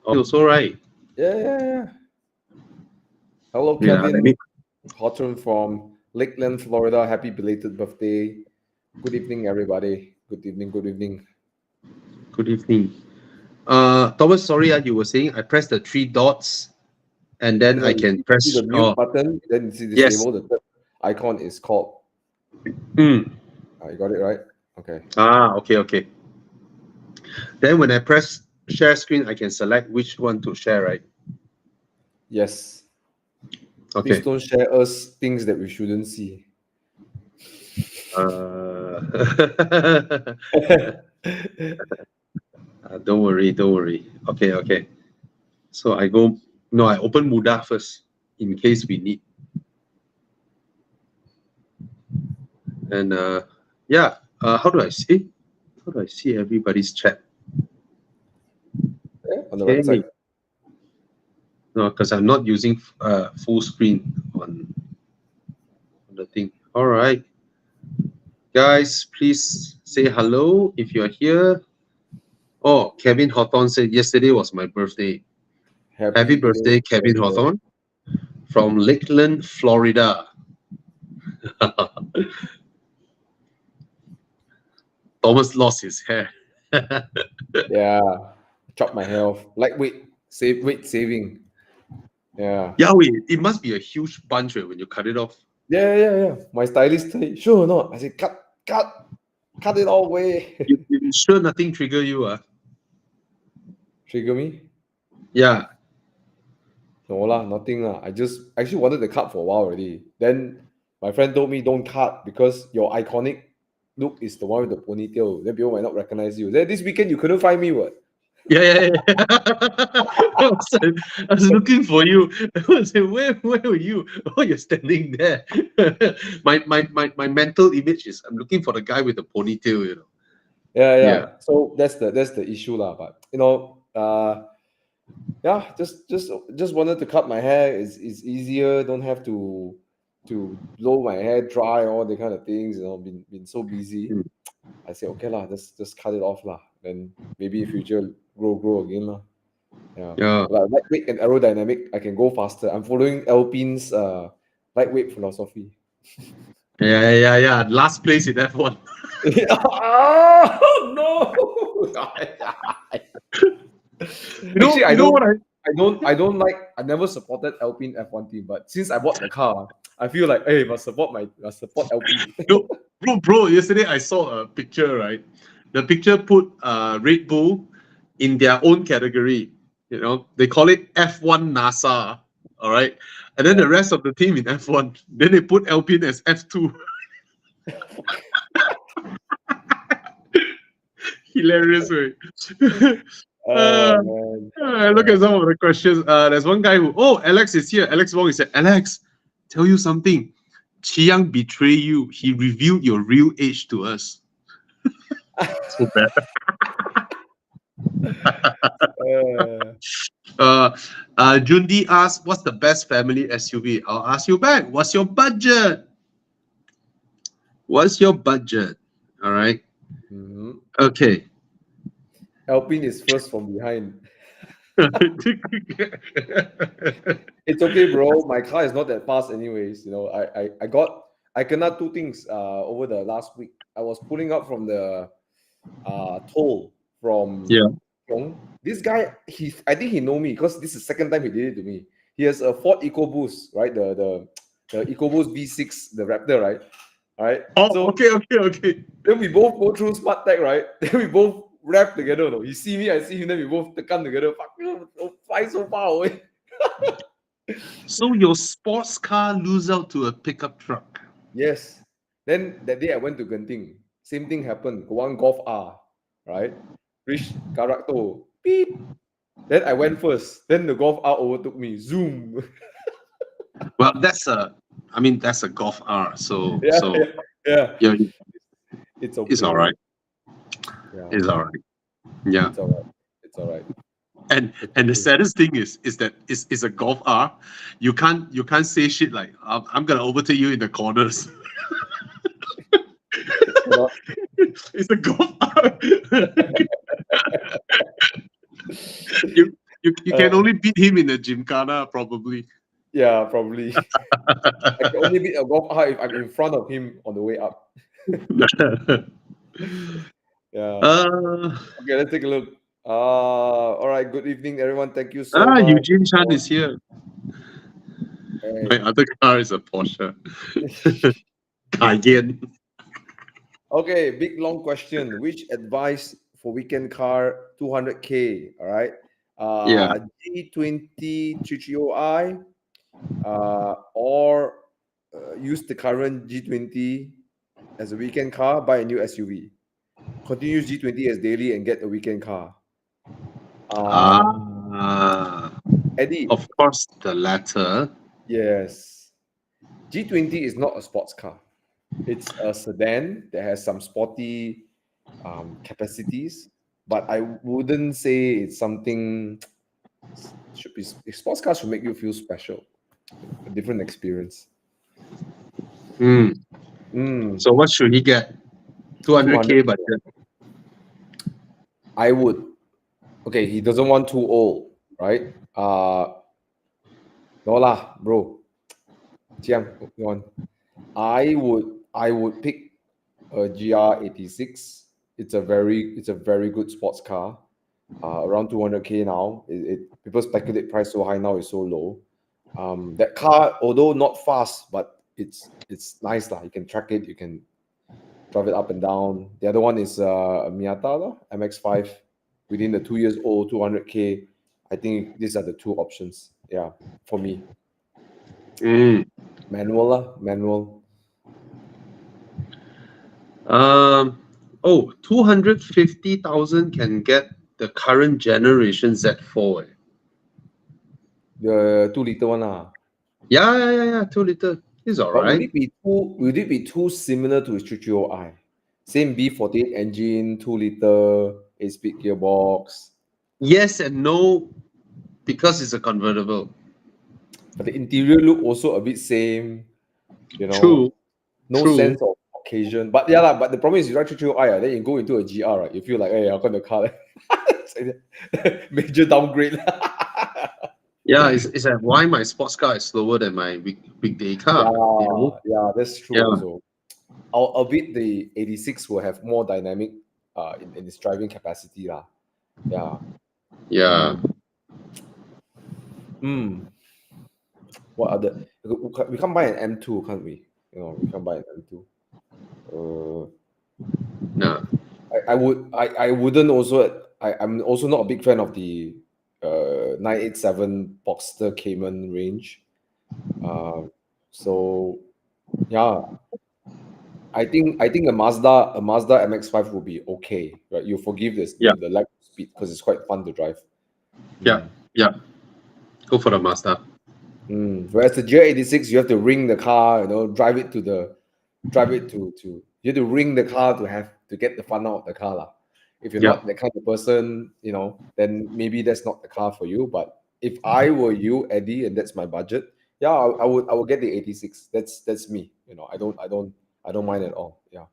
Also, right? Yeah. Hello, Yeah. Let Kevin me. Houghton from Lakeland, Florida. Happy belated birthday. Good evening, everybody. Good evening. Good evening. Good evening. Thomas, sorry, you were saying I press the three dots and then No, I you can see the press. mute Oh, button, then you see yes. disable. The third icon is called. Hmm. You got it right? Okay. Okay, okay. Then when I press share screen, I can select which one to share, right? Yes. Please Okay. don't share us things that we shouldn't see. Uh, don't worry, don't worry. Okay, okay. So I go. No, I open Muda first in case we need. And yeah. How do I see? How do I see everybody's chat? On the right Okay. side. No, because I'm not using full screen on the thing. All right, guys, please say hello if you're here. Oh, Kevin Hawthorne said yesterday was my birthday. Happy Happy belated birthday, Kevin birthday. Hawthorne from Lakeland, Florida. Thomas lost his hair. Yeah. Chop my hair off. Lightweight. Save weight saving. Yeah. Yeah, wait, it must be a huge bunch when you cut it off. Yeah. My stylist said, sure or not? I said, cut it all away. You sure nothing trigger you? Trigger me? Yeah. No lah, nothing lah. I just actually wanted to cut for a while already. Then my friend told me don't cut because your iconic look is the one with the ponytail. Then people might not recognize you. Then this weekend you couldn't find me, what? Yeah. I was looking for you. I was like, where were you? Oh, you're standing there. My mental image is I'm looking for the guy with the ponytail. Yeah. So that's the issue lah. But yeah, just wanted to cut my hair. It's easier. Don't have to blow my hair dry, all the kind of things. Been so busy. Hmm. I say okay lah, just cut it off lah. Then maybe in future grow again lah. Yeah, Yeah. like lightweight and aerodynamic, I can go faster. I'm following Alpine's lightweight philosophy. Yeah. Last place in F1. Oh no! Actually, You know what I I don't like. I never supported Alpine F1 team, but since I bought the car, I feel like hey, must support Alpine. no, bro, yesterday I saw a picture, right? The picture put Red Bull in their own category. They call it F1 NASA. All right. And then the rest of the team in F1, then they put Alpine as F2. Hilarious way. Man. Look at some of the questions. There's one guy Alex is here. Alex Wong, he said, Alex, tell you something. Chi Yang betray you. He revealed your real age to us. So bad. Jundi asked, what's the best family SUV? I'll ask you back. What's your budget? What's your budget? All right. Mhm. Okay. Alpine is first from behind. It's okay, bro. My car is not that fast, anyways. I cannot do things over the last week. I was pulling up from the toll from Yeah. Yong. This guy, I think he know me because this is the second time he did it to me. He has a Ford EcoBoost, right? The EcoBoost V6, the Raptor, right? All right. Oh, So okay. then we both go through smart tech, right? Then we both rap together. No? You see me, I see him, then we both come together. Fuck, fly so far away. So your sports car lose out to a pickup truck. Yes. Then that day I went to Genting. Same thing happened. One Golf R, right? Reached Karakto. Beep. Then I went first. Then the Golf R overtook me. Zoom. Well, that's a Golf R. So Yeah. yeah, It's it's all okay. right. Yeah. It's all right. Yeah. It's all right. It's all right. And the saddest thing is that it's a Golf R. You can't say shit like I'm gonna overtake you in the corners. It's a Golf R. You can only beat him in the gymkhana, probably. Yeah, probably. I can only beat a golf if I'm in front of him on the way up. Yeah. uh, Okay, let's take a look. All right. Good evening, everyone. Thank you so much. Eugene Chan is here. Hey. My other car is a Porsche Cayenne. Okay, big long question. Which advice for weekend car 200K? All right. Yeah. G20 330i or use the current G20 as a weekend car, buy a new SUV. Continue use G20 as daily and get a weekend car. Ah, Eddie, of course, the latter. yes. G20 is not a sports car. It's a sedan that has some sporty capacities, but I wouldn't say it's something should be. Sports cars should make you feel special, a different experience. Hmm. Mm, So what should he get? 200K 200. budget. I would. Okay, he doesn't want too old, right? No lah, bro. Jiang, on. I would pick a GR86. It's a very good sports car. Around 200K now. People speculate price so high now is so low. That car, although not fast, but it's nice lah. You can track it. You can drive it up and down. The other one is a Miata lah, MX-5. Within the 2 years old, 200K. I think these are the two options. Yeah, for me. Mm. Manual lah, manual. Oh, 250,000 can get the current generation Z4. The 2 liter one lah. Yeah. 2 liter. It's all But right. would it be too similar to his 330i? Same B48 engine, 2 liter, 8-speed gearbox. Yes and no, because it's a convertible. But the interior look also a bit same, you know. True. No True. sense of occasion. But yeah, lah, but the problem is you ride 330i, then you go into a GR, right? You feel like, hey, how come the car it's like major downgrade. Yeah, it's like why my sports car is slower than my weekday car. You know? Yeah, that's true Yeah. also. Albeit the 86 will have more dynamic in its driving capacity lah. Yeah. Yeah. What other? We can't buy an M2, can't we? We can't buy an M2. Yeah. I wouldn't also. I'm also not a big fan of the 987 Boxster Cayman range. So yeah, I think a Mazda MX-5 will be okay, right? You forgive this Yeah. the lack of speed because it's quite fun to drive. Yeah. Go for the Mazda. Whereas the GR86, you have to ring the car, drive it to you have to ring the car to get the fun out of the car lah. If you're Yeah. not that kind of person, then maybe that's not the car for you. But if I were you, Eddie, and that's my budget, yeah, I would get the 86. That's me. I don't mind at all. Yeah.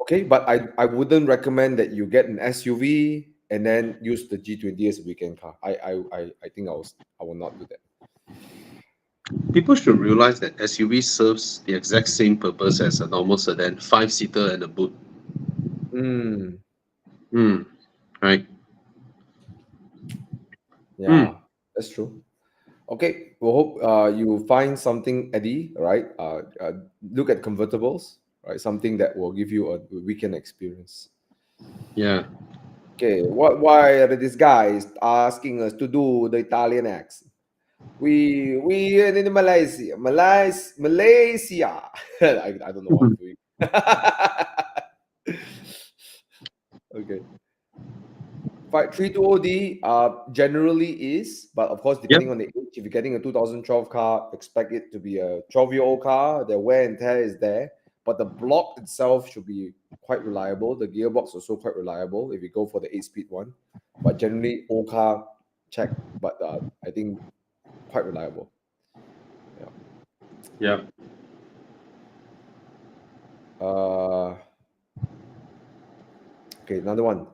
Okay, but I wouldn't recommend that you get an SUV and then use the G20 as a weekend car. I think I will not do that. People should realize that SUV serves the exact same purpose as a normal sedan, 5-seater and a boot. Right. Yeah, that's true. Okay, we hope you find something, Eddie. Right? Look at convertibles. Right, something that will give you a weekend experience. Yeah. Okay, why are these guys asking us to do the Italian accent? We in Malaysia. I don't know what I'm doing. Okay. 320D generally is, but of course, depending on the age, if you're getting a 2012 car, expect it to be a 12-year-old car. The wear and tear is there, but the block itself should be quite reliable. The gearbox also quite reliable if you go for the 8-speed one. But generally, old car, check, but I think quite reliable. Yeah. Okay, another one.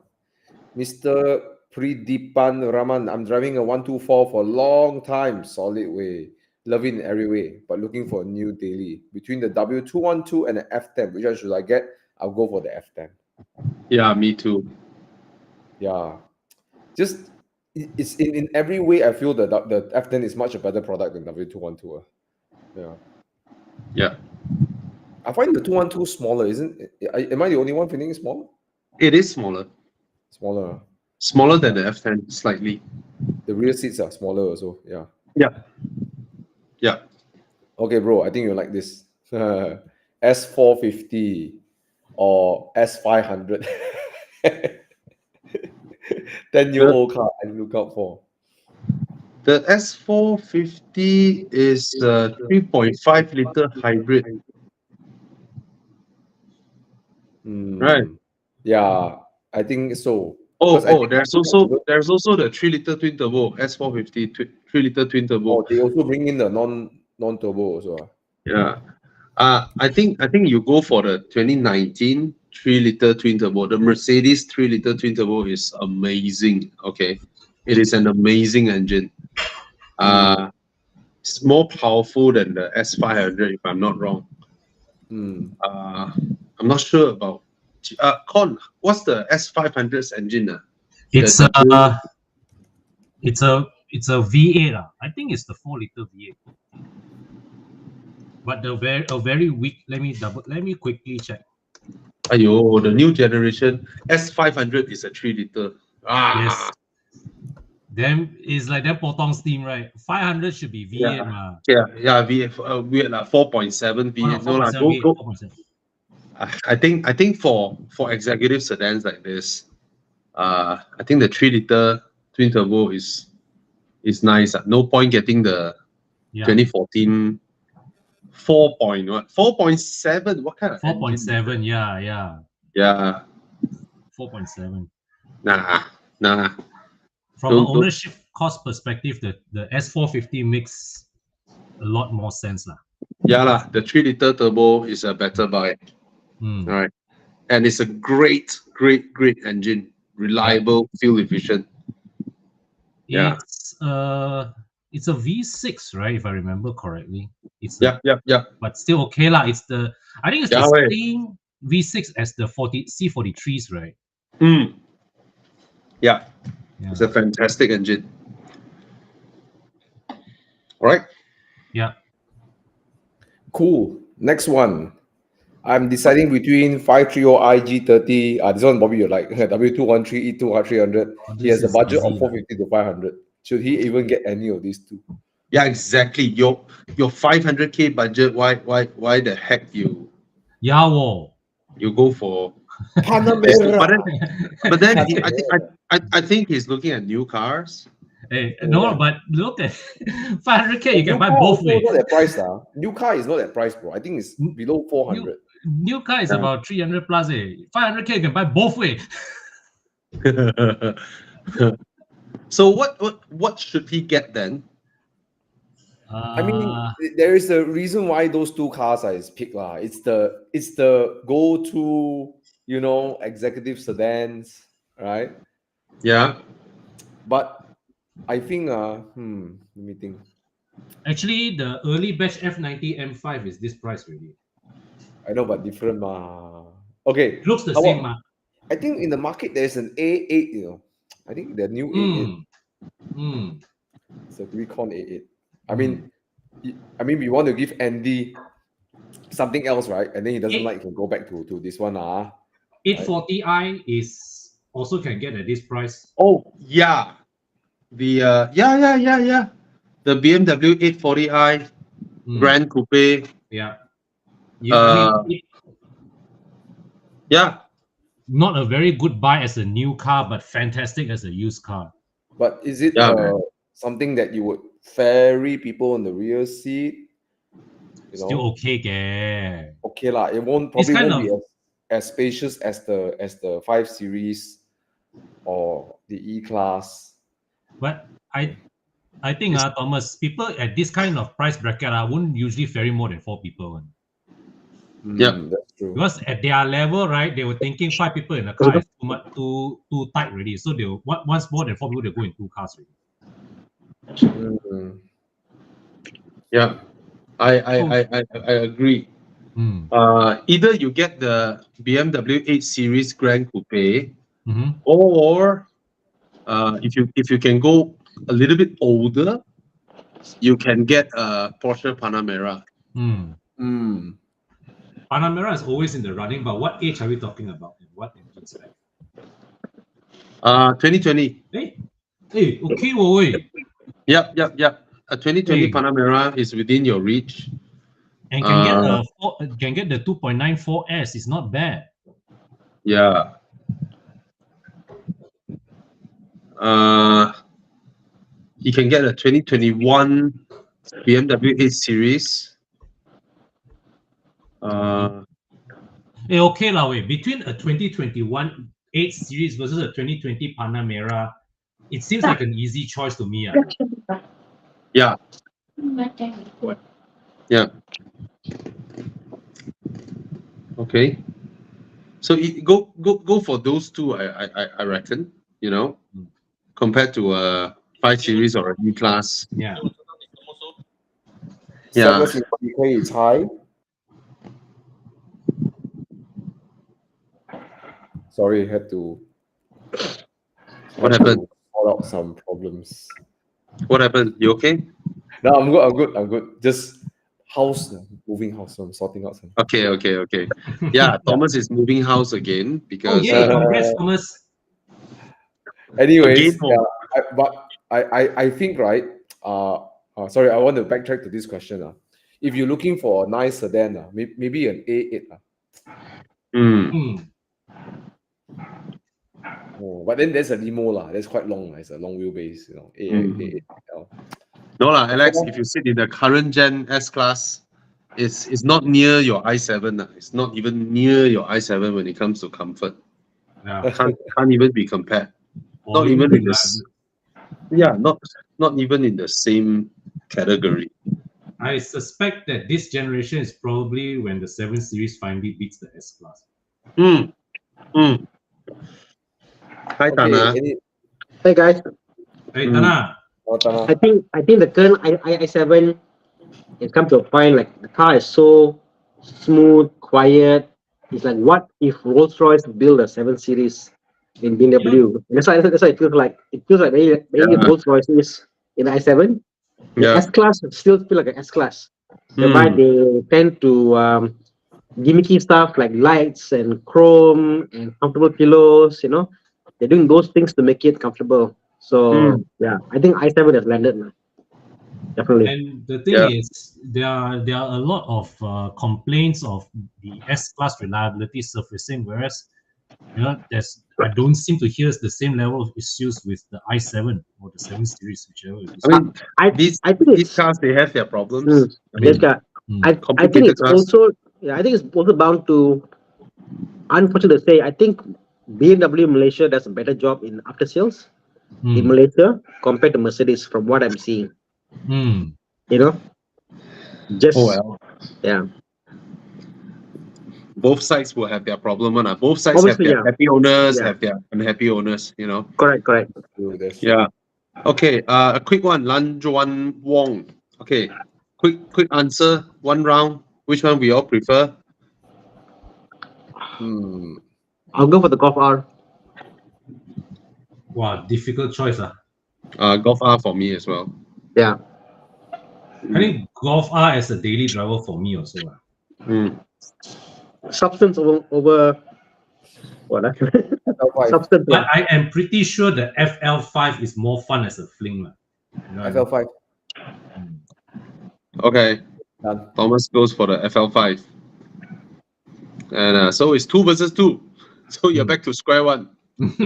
Mr. Pridipan Raman, I'm driving a 124 for a long time, solid way. Love it in every way, but looking for a new daily. Between the W212 and the F10, which one should I get? I'll go for the F10. Yeah, me too. Yeah. Just it's in every way I feel that the F10 is much a better product than W212. Yeah. Yeah. I find the 212 smaller, isn't it? Am I the only one feeling it smaller? It is smaller. Smaller. Smaller than the F10 slightly. The rear seats are smaller also. Yeah. Yeah. Yeah. Okay, bro. I think you like this. S450 or S500. 10-year-old car I look out for. The S450 is a 3.5 liter hybrid. Right. Yeah, I think so. Oh, Because I think there's also the 3 liter twin turbo S450 3 liter twin turbo. they also bring in the non-turbo also. Yeah. I think you go for the 2019 3 liter twin turbo. The Mercedes 3 liter twin turbo is amazing. Okay. It is an amazing engine. It's more powerful than the S500 if I'm not wrong. I'm not sure about Con, what's the S500's engine? It's a it's a V8. I think it's the 4-liter V8. But the very weak. Let me quickly check. Ayo, the new generation S500 is a 3 liter. Yes. Then it's like that potong steam, right? 500 should be V8, ma. Yeah, V8, weird 4.7 V8. No, 4.7 go. 4.7. I think for executive sedans like this, I think the 3 liter twin turbo is nice. No point getting the 2014 4.7. What kind of 4.7? Yeah. 4.7. Nah. From an ownership cost perspective, the S450 makes a lot more sense, lah. Yeah, the 3 liter turbo is a better buy. All right, and it's a great engine, reliable, fuel efficient. It's a V6, right? If I remember correctly. It's yeah. But still okay, lah. I think it's the same V6 as the C43s, right? Yeah. It's a fantastic engine. All right. Yeah. Cool. Next one. I'm deciding between 530 IG30. This one Bobby you like W213 E2 he has a budget of 450 to 500. Should he even get any of these two? Yeah, exactly. Your 500K budget. Why the heck you go for Panamera? but then I think he's looking at new cars. Hey, no, but look at 500K. You can buy both ways. Not that price, New car is not that price, bro. I think it's below 400. New car is about 300 plus. 500K you can buy both ways. So what should he get then? I mean, there is a reason why those two cars are his pick, lah. It's the go-to, executive sedans, right? Yeah. But I think, let me think. Actually, the early batch F90 M5 is this price really. I know, but different, ma. Okay. Looks the same, ma. I think in the market there's an A8, I think the new A8. It's a Recon A8. I mean, we want to give Andy something else, right? And then he doesn't like, he can go back to this one. 840i is also can get at this price. Oh, yeah. The the BMW 840i Grand Coupe. Yeah. Yeah. Not a very good buy as a new car, but fantastic as a used car. But is it something that you would ferry people in the rear seat? Still okay, yeah. Okay lah. It won't be as spacious as the 5 Series or the E-Class. But I think Thomas, people at this kind of price bracket won't usually ferry more than 4 people. Yeah. That's true. Because at their level, right, they were thinking 5 people in a car is too much, too tight already. So they once more than 4 people, they go in 2 cars already. Yeah. I So, agree. mm, Either you get the BMW 8 Series Grand Coupe, mhm. or if you can go a little bit older, you can get a Porsche Panamera. Panamera is always in the running, but what age are we talking about? And what engine spec? 2020. Hey, okay, wait. Yep. A 2020 Hey, Panamera is within your reach. and can get the 2.94S. It's not bad. Yeah. You can get a 2021 BMW 8 Series. Okay, lah. Wait, between a 2021 8 Series versus a 2020 Panamera, it seems like an easy choice to me. Yeah. Yeah. Okay. So go for those two. I reckon, compared to a 5 Series or a E Class. Yeah. Yeah. It's high. Sorry, had to. What happened? Sort out some problems. What happened? You okay? No, I'm good. Just moving house. So I'm sorting out some. Okay. Yeah, Thomas is moving house again because. Oh yeah, congrats, Thomas. Anyways, again, I think right. Sorry, I want to backtrack to this question. If you're looking for a nice sedan, maybe an A8. Oh, but then there's a limo lah. That's quite long. It's a long wheelbase. A8. No lah, Alex. If you sit in the current gen S Class, it's not near your i7. It's not even near your i7 when it comes to comfort. Yeah. Can't even be compared. Not even in this. Yeah, not even in the same category. I suspect that this generation is probably when the 7 Series finally beats the S Class. Hi, Thana. Hey guys. Hey, Thana. I think the current i7, it comes to a point like the car is so smooth, quiet. It's like, what if Rolls-Royce build a 7 Series in BMW? That's why it feels like very Rolls-Royce is in the i7. The S-Class still feel like an S-Class. Whereby they tend to gimmicky stuff like lights and chrome and comfortable pillows, They're doing those things to make it comfortable. So yeah, I think i7 has landed now. Definitely. And the thing is, there are a lot of complaints of the S-Class reliability surfacing, whereas I don't seem to hear the same level of issues with the i7 or the 7 Series, whichever it is. I mean, these cars, they have their problems. I think it's also bound to, unfortunately to say, I think BMW Malaysia does a better job in after sales in Malaysia compared to Mercedes, from what I'm seeing. Yeah. Both sides will have their problem. Both sides have their happy owners, have their unhappy owners, Correct. Yeah. Okay, a quick one, Lan Juan Wong. Okay, quick answer, one round. Which one we all prefer? I'll go for the Golf R. Wow, difficult choice. Golf R for me as well. Yeah. I think Golf R as a daily driver for me also. Substance over what? Substance. But I am pretty sure the FL5 is more fun as a fling. FL5. Okay. Thomas goes for the FL5. And so it's 2 versus 2. So you're back to square one. Let's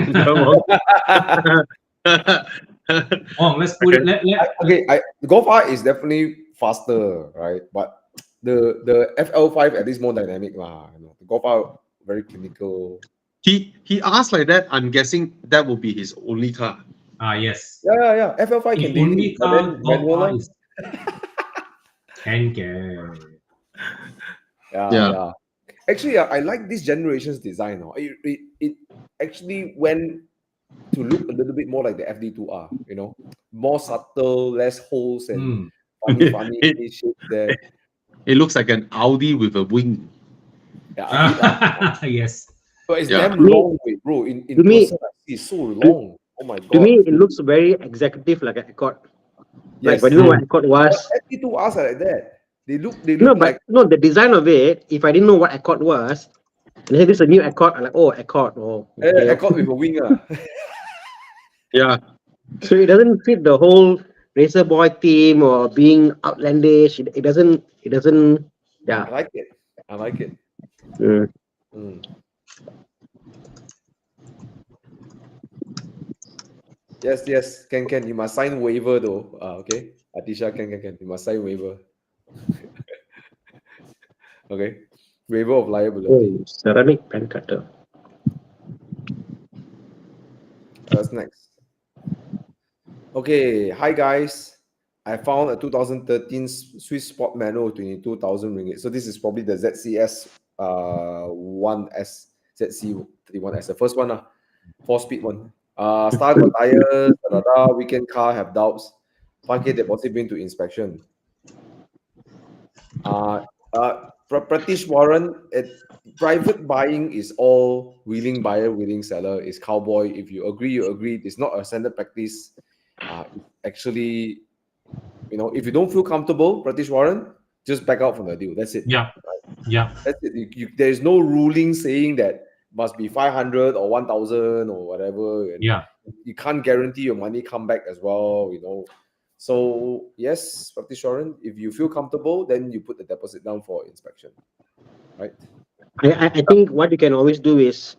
put it. Golf R is definitely faster, right? But the FL5 at least more dynamic lah. The Golf R very clinical. He asked like that. I'm guessing that will be his only car. Yes. Yeah. FL5 his can only car, Golf R manual. is 10K. Yeah. Actually, I like this generation's design. Oh. It actually went to look a little bit more like the FD2R, you know, more subtle, less holes and funny it, shapes there. it looks like an Audi with a wing. Yeah, a bit. Yes. But it's Yeah. damn long, wait, bro. In To me, person, I see it's so to, long. Oh my to me, god. it looks very executive, like an Accord. Like, but Yes. you know what Accord was? FD2Rs are like that. They No, look but like no, the design of it. If I didn't know what Accord was, and hey, this is a new Accord, I'm like, oh, Accord. Oh, okay. I caught with a wing. Ah. Yeah. So it doesn't fit the whole racer boy theme or being outlandish. It doesn't. It doesn't. Yeah. I like it. I like it. Mm. Mm. Yes. Can. You must sign waiver though. Okay. Atisha, can. You must sign waiver. Okay. Waiver of liability. Oh, ceramic pen cutter. What's next? Okay. Hi guys. I found a 2013 Swiss Sport manual, 22,000 ringgit. So this is probably the ZCS 1S, ZC31S, the first one, 4-speed one. Star got tires, weekend car, have doubts. 5K deposit bring to inspection. Pratish Warren, private buying is all willing buyer, willing seller, is cowboy. If you agree, you agree. It's not a standard practice. Actually, you know, if you don't feel comfortable, Pratish Warren, just back out from the deal. That's it. Yeah. Yeah. That's it. There's no ruling saying that must be 500 or 1,000 or whatever. And Yeah. you can't guarantee your money come back as well, you know. So yes, Pratish Warren, if you feel comfortable, then you put the deposit down for inspection, right? I think what you can always do is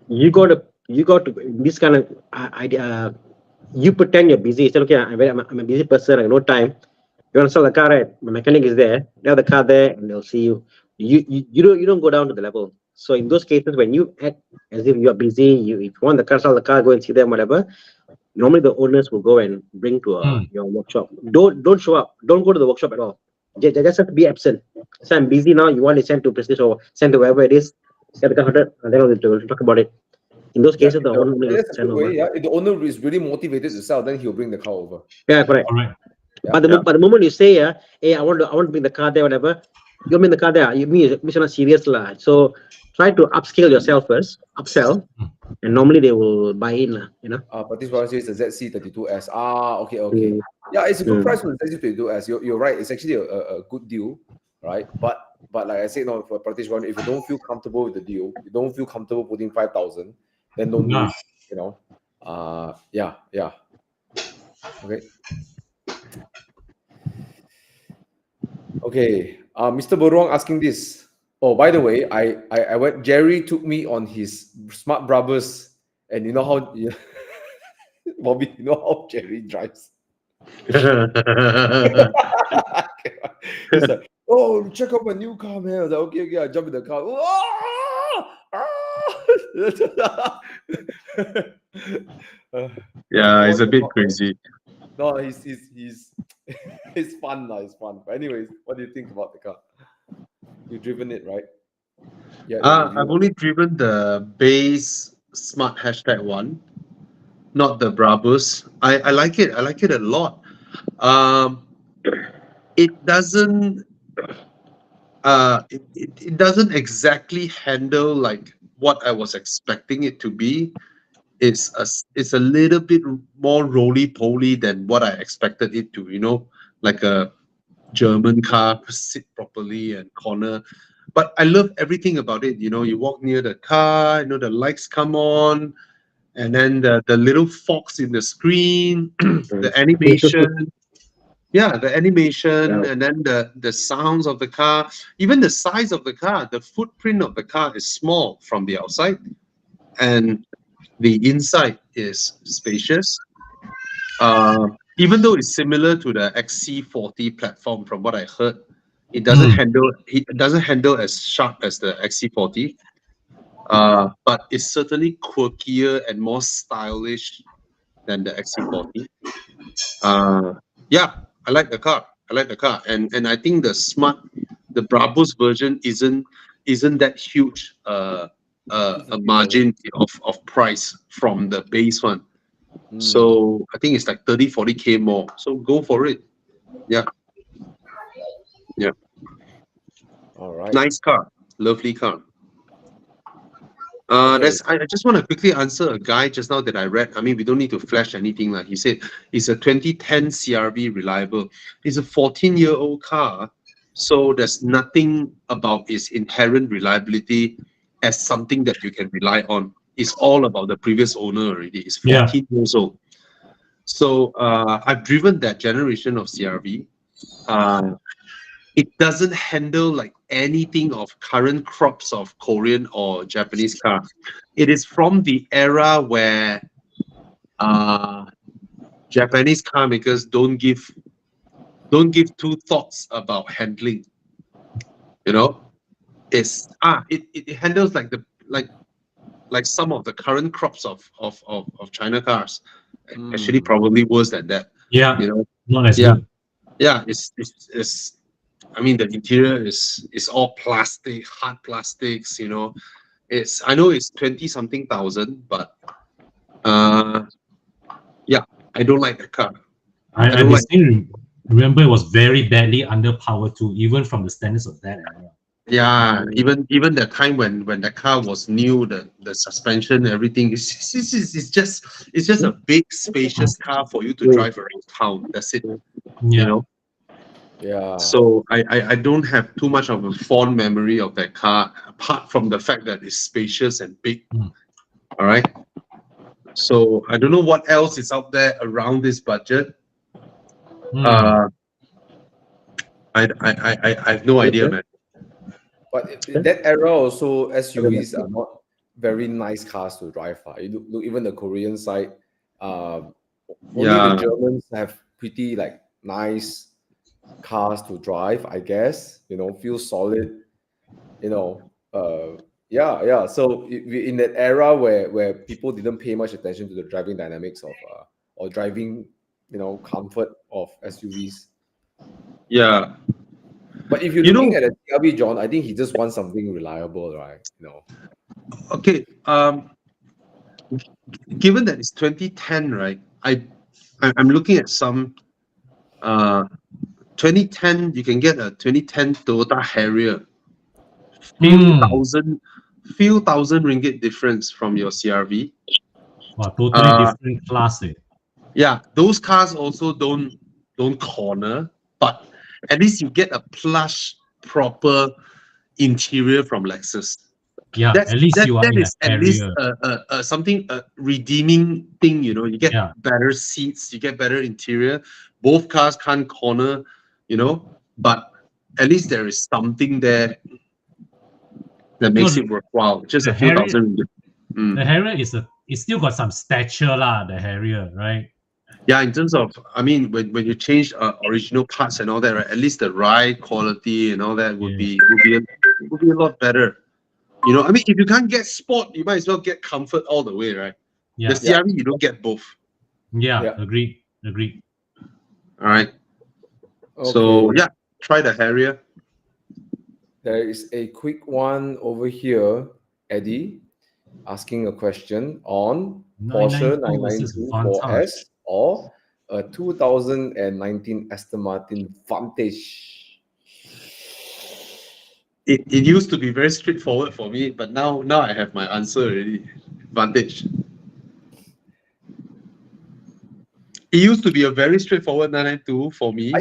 you got to this kind of idea. You pretend you're busy. You say, okay, I'm a busy person. I have no time. You want to sell the car, right? My mechanic is there. They have the car there, and they'll see you. You don't go down to the level. So in those cases, when you act as if you are busy, if you want the car, sell the car, go and see them, whatever. Normally the owners will go and bring to your workshop. Don't show up. Don't go to the workshop at all. Just have to be absent. So I'm busy now. You want to send to Prestige or send to wherever it is. Get the car ordered, and then we'll talk about it. In those cases, the owner will That's a send good way. over. Yeah, if the owner is really motivated to sell, then he'll bring the car over. Yeah, correct. All right. Yeah. But the moment you say, hey, I want to bring the car there, whatever, you bring the car there. You mean you're not serious, lah. So try to upscale yourself first, upsell, and normally they will buy in, lah. You know. Pratish Warren says the ZC32S. Okay. Mm. Yeah, it's a good price for the ZC32S. You're right. It's actually a good deal, right? But like I said, no, for Pratish Warren, if you don't feel comfortable with the deal, you don't feel comfortable putting 5,000, then don't do it. You know. Yeah. Okay. Okay. Mr. Borong asking this. Oh, by the way, I went. Jerry took me on his Smart Brothers, and you know how, Bobby, you know how Jerry drives. He's like, oh, check out my new car, man. I was like, okay, I jump in the car. Yeah, it's a bit crazy. No, he's it's fun, it's fun. But anyways, what do you think about the car? You've driven it, right? Yeah. I've only driven the base Smart #1, not the Brabus. I like it. I like it a lot. It doesn't it doesn't exactly handle like what I was expecting it to be. It's a little bit more roly-poly than what I expected it to, you know, like a German car, sit properly and corner. But I love everything about it. You know, you walk near the car, you know, the lights come on, and then the little fox in the screen, the animation. Yeah, the animation, Yeah. and then the sounds of the car, even the size of the car, the footprint of the car is small from the outside, and the inside is spacious. Even though it's similar to the XC40 platform, from what I heard, it doesn't handle as sharp as the XC40. But it's certainly quirkier and more stylish than the XC40. Yeah, I like the car. And I think the Brabus version isn't that huge a margin of price from the base one. So I think it's like 30-40K more. So go for it. Yeah. Yeah. All right. Nice car. Lovely car. Okay. I just want to quickly answer a guy just now that I read. I mean, we don't need to flash anything. Like he said, it's a 2010 CRV reliable. It's a 14-year-old car. So there's nothing about its inherent reliability as something that you can rely on. It's all about the previous owner already. It's 14 years old. So I've driven that generation of CRV. It doesn't handle like anything of current crops of Korean or Japanese car. It is from the era where Japanese car makers don't give two thoughts about handling. You know, it handles like some of the current crops of China cars. Actually, probably worse than that. Yeah, You know, not as yeah, good. yeah. It's I mean, the interior is all plastic, hard plastics. You know, I know it's 20 something thousand, but yeah, I don't like the car. I don't like. distinctly remember it was very badly underpowered too, even from the standards of that era. Yeah, even the time when the car was new, the suspension, everything, it's just a big spacious car for you to drive around town. That's it. You Yeah. know. Yeah. So I don't have too much of a fond memory of that car, apart from the fact that it's spacious and big. All right. So I don't know what else is out there around this budget. I have no idea, man. But in that era also, SUVs are not very nice cars to drive. You look even the Korean side, only Yeah. the Germans have pretty like nice cars to drive, I guess. You know, feel solid. You know, yeah. So in that era where people didn't pay much attention to the driving dynamics of or driving, comfort of SUVs. Yeah. But if you're looking at a CRV, John, I think he just wants something reliable, right? Okay. Given that it's 2010, right? I'm looking at some 2010. You can get a 2010 Toyota Harrier. Few thousand ringgit difference from your CRV. Wow, totally different class. Yeah, those cars also don't corner, but at least you get a plush, proper interior from Lexus. Yeah, at least you are that in is a at least Harrier. something redeeming thing. You know, you get better seats, you get better interior. Both cars can't corner, but at least there is something there that makes it worthwhile. Just a few thousand. The Harrier it's still got some stature lah. The Harrier, right? Yeah, in terms of, I mean, when you change original parts and all that, right? At least the ride quality and all that would be a lot better. You know, I mean, if you can't get sport, you might as well get comfort all the way, right? Yeah. The CRV, you don't get both. Yeah. Agreed. All right. Okay. So yeah, try the Harrier. There is a quick one over here, Eddie, asking a question on Porsche 992 4S or a 2019 Aston Martin Vantage. It used to be very straightforward for me, but now I have my answer already. Vantage. It used to be a very straightforward 992 for me.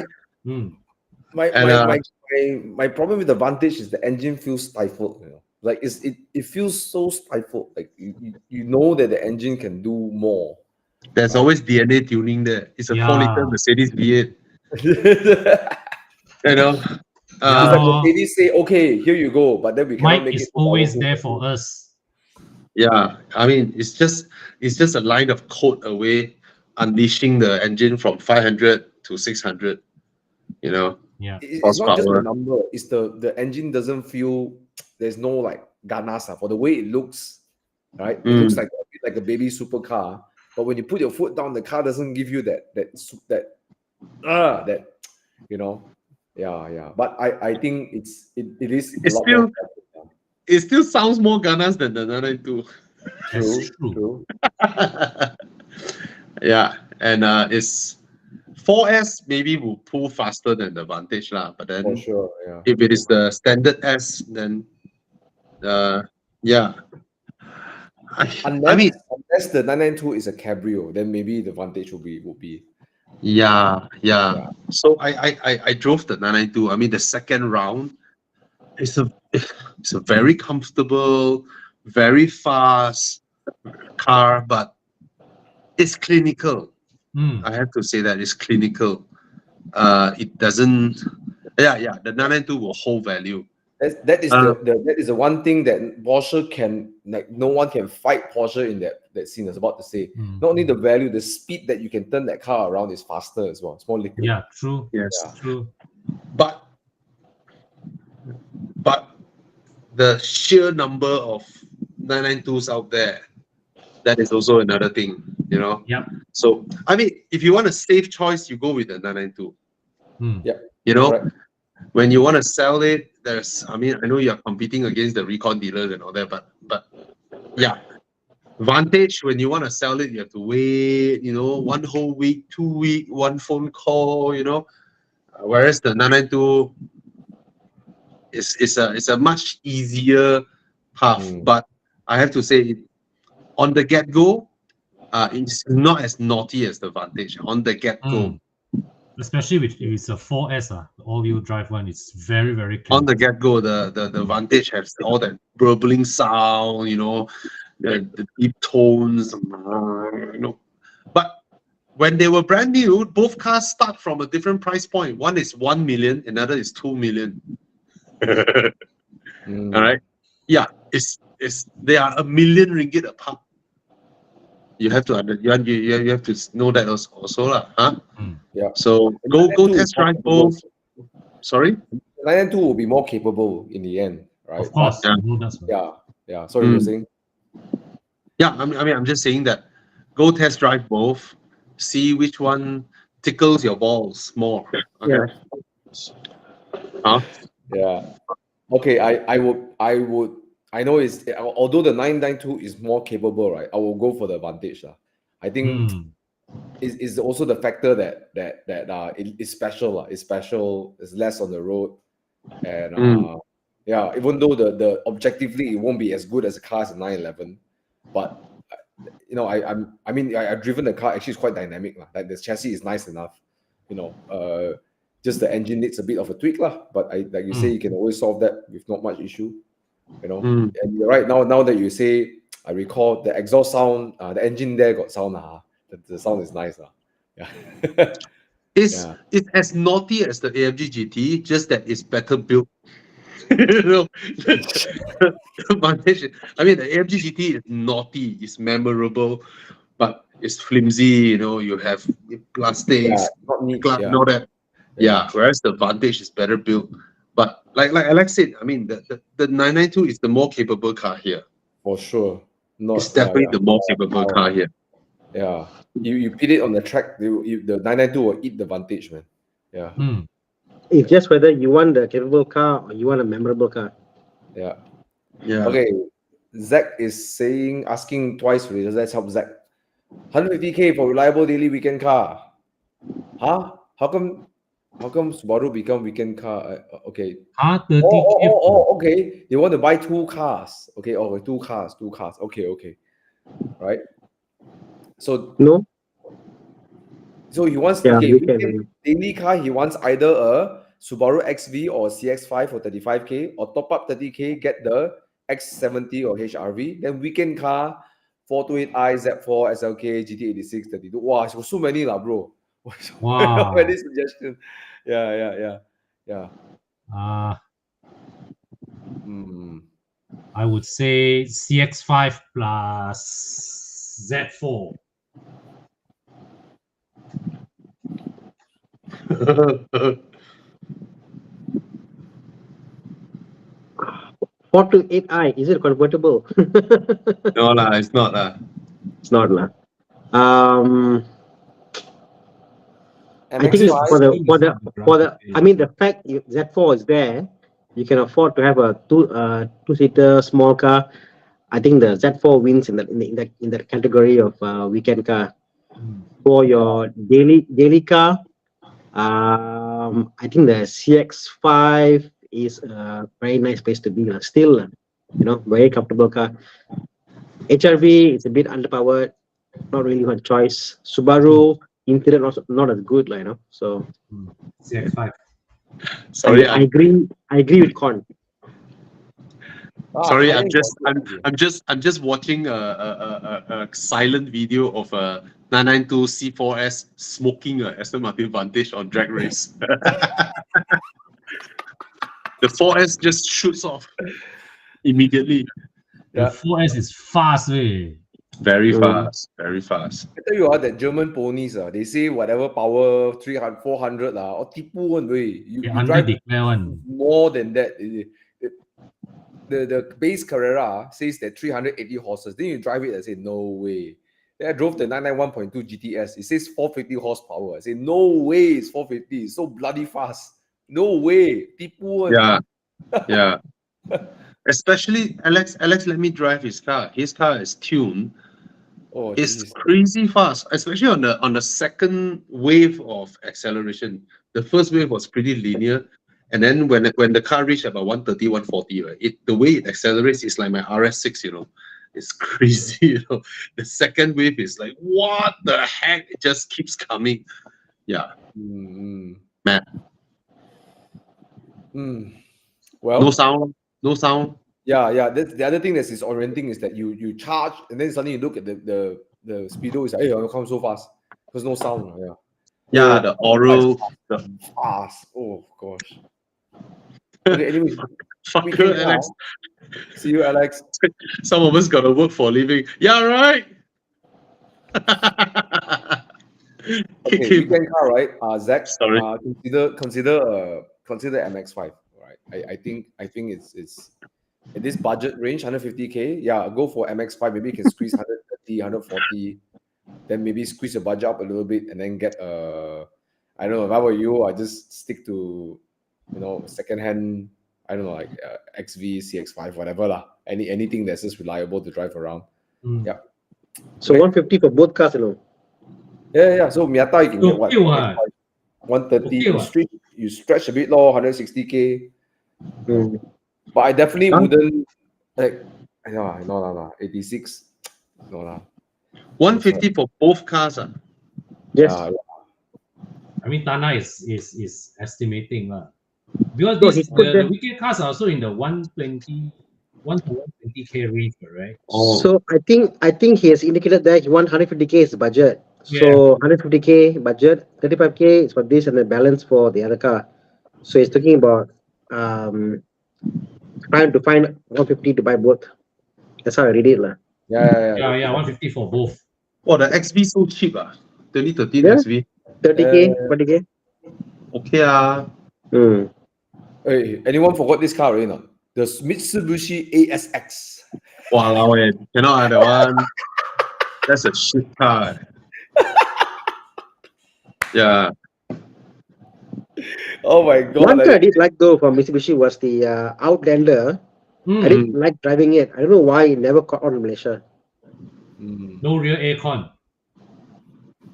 My problem with the Vantage is the engine feels stifled. Like it feels so stifled. Like you know that the engine can do more. There's always DNA tuning there. It's a 4-liter Mercedes V8. You know. It's like Mercedes say, "Okay, here you go," but then we cannot make it. Always there for us. Yeah, I mean, it's just a line of code away, unleashing the engine from 500 to 600. You know. Yeah. It's not just the number. It's the engine doesn't feel. There's no like ganas for the way it looks. Right. It looks like a bit like a baby supercar. But when you put your foot down, the car doesn't give you that. Yeah. But I think it is. It's still it still sounds more ganas than the 992. That's true. True. Yeah, and it's 4S maybe will pull faster than the Vantage lah. But then For sure. Yeah. if it is the standard S, then yeah. Unless the 992 is a cabrio, then maybe the Vantage would be. Yeah. Yeah. So I drove the 992. I mean, the second round, it's a very comfortable, very fast car, but it's clinical. I have to say that it's clinical. It doesn't. Yeah. The 992 will hold value. That is the one thing that Porsche can, like, no one can fight Porsche in that scene. I was about to say, not only the value, the speed that you can turn that car around is faster as well. It's more liquid. Yeah, true. Yes, True. But the sheer number of 992s out there, that is also another thing, you know. Yep. So I mean, if you want a safe choice, you go with the 992. Yeah. You know, Correct. when you want to sell it, I know you're competing against the recon dealers and all that, but yeah. Vantage, when you want to sell it, you have to wait, you know, 1 whole week, 2 week, 1 phone call, you know. Whereas the 992 is a much easier path. But I have to say, on the get-go, it's not as naughty as the Vantage. On the get-go. Especially if it's a 4S, the all-wheel drive one, it's very, very clean. On the get-go, the Vantage has all that burbling sound, you know, the deep tones, you know. But when they were brand new, both cars start from a different price point. One is 1 million, another is 2 million. All right. Yeah, they are ringgit 1 million apart. You have to you have to know that also lah, huh? Yeah. So go test drive both. Sorry. 992 will be more capable in the end, right? Of course. Yeah. Sorry, you're saying. Yeah, I mean, I'm just saying that go test drive both, see which one tickles your balls more. Okay. Yeah. Yeah. Okay, I would. I know it's, although the 992 is more capable, right? I will go for the Vantage. I think is also the factor that it's special. It's special. It's less on the road, and yeah. Even though the objectively it won't be as good as a car as a 911, but you know, I've driven the car. Actually, it's quite dynamic. Like the chassis is nice enough. You know, just the engine needs a bit of a tweak, but like you say, you can always solve that with not much issue. You know, and you're right. Now that you say, I recall the exhaust sound, the engine there got sound. The sound is nice. Yeah. It's as naughty as the AMG GT, just that it's better built. You know, I mean, the AMG GT is naughty, it's memorable, but it's flimsy. You know, you have plastics, not neat. and all that. Yeah. Whereas the Vantage is better built. But like Alex said, I mean, the 992 is the more capable car here. For sure. It's definitely the more capable car here. Yeah. You put it on the track, the 992 will eat the Vantage, man. Yeah. It's just whether you want the capable car or you want a memorable car. Yeah. Yeah. Okay. Zach is asking twice really. Let's help Zach. 150K for reliable daily weekend car. Huh? How come Subaru become weekend car? Okay. 30K. Okay. They want to buy 2 cars. Okay. Oh, 2 cars. Okay. Right. So No. So he wants daily car. He wants either a Subaru XV or CX5 for 35K, or top up 30K, get the X70 or HRV. Then weekend car, 428i, Z4, SLK, GT86, 32. Wow, it's so many lah, bro. Wow. Many suggestions. Yeah. I would say CX5 plus Z4. to 8i, is it convertible? No lah, it's not lah. It's not lah. I think it's for the I mean, the fact Z4 is there, you can afford to have a two-seater small car, I think the Z4 wins in that category of weekend car. For your daily car, I think the CX5 is a very nice place to be. Still, very comfortable car. HRV is a bit underpowered, not really my choice. Subaru interior not as good, So CX5. Sorry, I agree with Con. sorry. Thailand got I'm just watching a silent video of a 992 C4S smoking a Aston Martin Vantage on drag race. The 4S just shoots off immediately. The Yeah. 4S is fast, way. Very fast, very fast. I tell you that German ponies, they say whatever power 300, 400 or tipu one way. You They drive under-declare one. more than that. The base Carrera says that 380 horses. Then you drive it and say, no way. Then I drove the 991.2 GTS. It says 450 horsepower. I say, no way it's 450. It's so bloody fast. No way. Tipu one. Yeah, yeah. Especially Alex, let me drive his car. His car is tuned. Oh, It's geez. crazy fast, especially on the second wave of acceleration. The first wave was pretty linear, and then when the car reached about 130, 140, right, the way it accelerates is like my RS6, it's crazy. The second wave is like, what the heck? It just keeps coming. Yeah, man. Well, No sound. yeah. That's the other thing that is orienting is that you charge and then suddenly you look at the speedo is like, hey, you come so fast because no sound. Yeah, the oral. Fast. Oh gosh. Okay, anyway, Fucker, Alex. See you, Alex. Some of us gotta work for a living. Yeah, right. Okay, weekend car, right? Zach, Sorry. consider MX5, right? I think it's in this budget range, 150K. Yeah, go for MX5. Maybe you can squeeze 130, 140. Then maybe squeeze your budget up a little bit and then get I don't know. If I were you, I just stick to secondhand. I don't know, like XV, CX5, whatever lah. Anything that's just reliable to drive around. Yeah. So 150 for both cars, Yeah. So Miata you can get what? Okay, what? 130. Okay, You stretch a bit low, 160K. But I definitely wouldn't like. No. 86. No lah. 150 for both cars. Yes. I mean, Thana is estimating because the weekend cars are also in the 120 to 120K range, right? So I think he has indicated that he wants 150K is the budget. So 150K budget, 35K is for this, and the balance for the other car. So he's talking about trying to find 150 to buy both. That's how I read it, lah. Yeah. 150 for both. Oh, the XV so cheap 2013 Yeah. XV. 30K, 40K. Okay Hey, anyone forgot this car already? Not the Mitsubishi ASX. Wow, cannot that one. That's a shit car. Yeah. Oh my god! One car I did like though from Mitsubishi was the Outlander. I didn't like driving it. I don't know why it never caught on in Malaysia. No real aircon.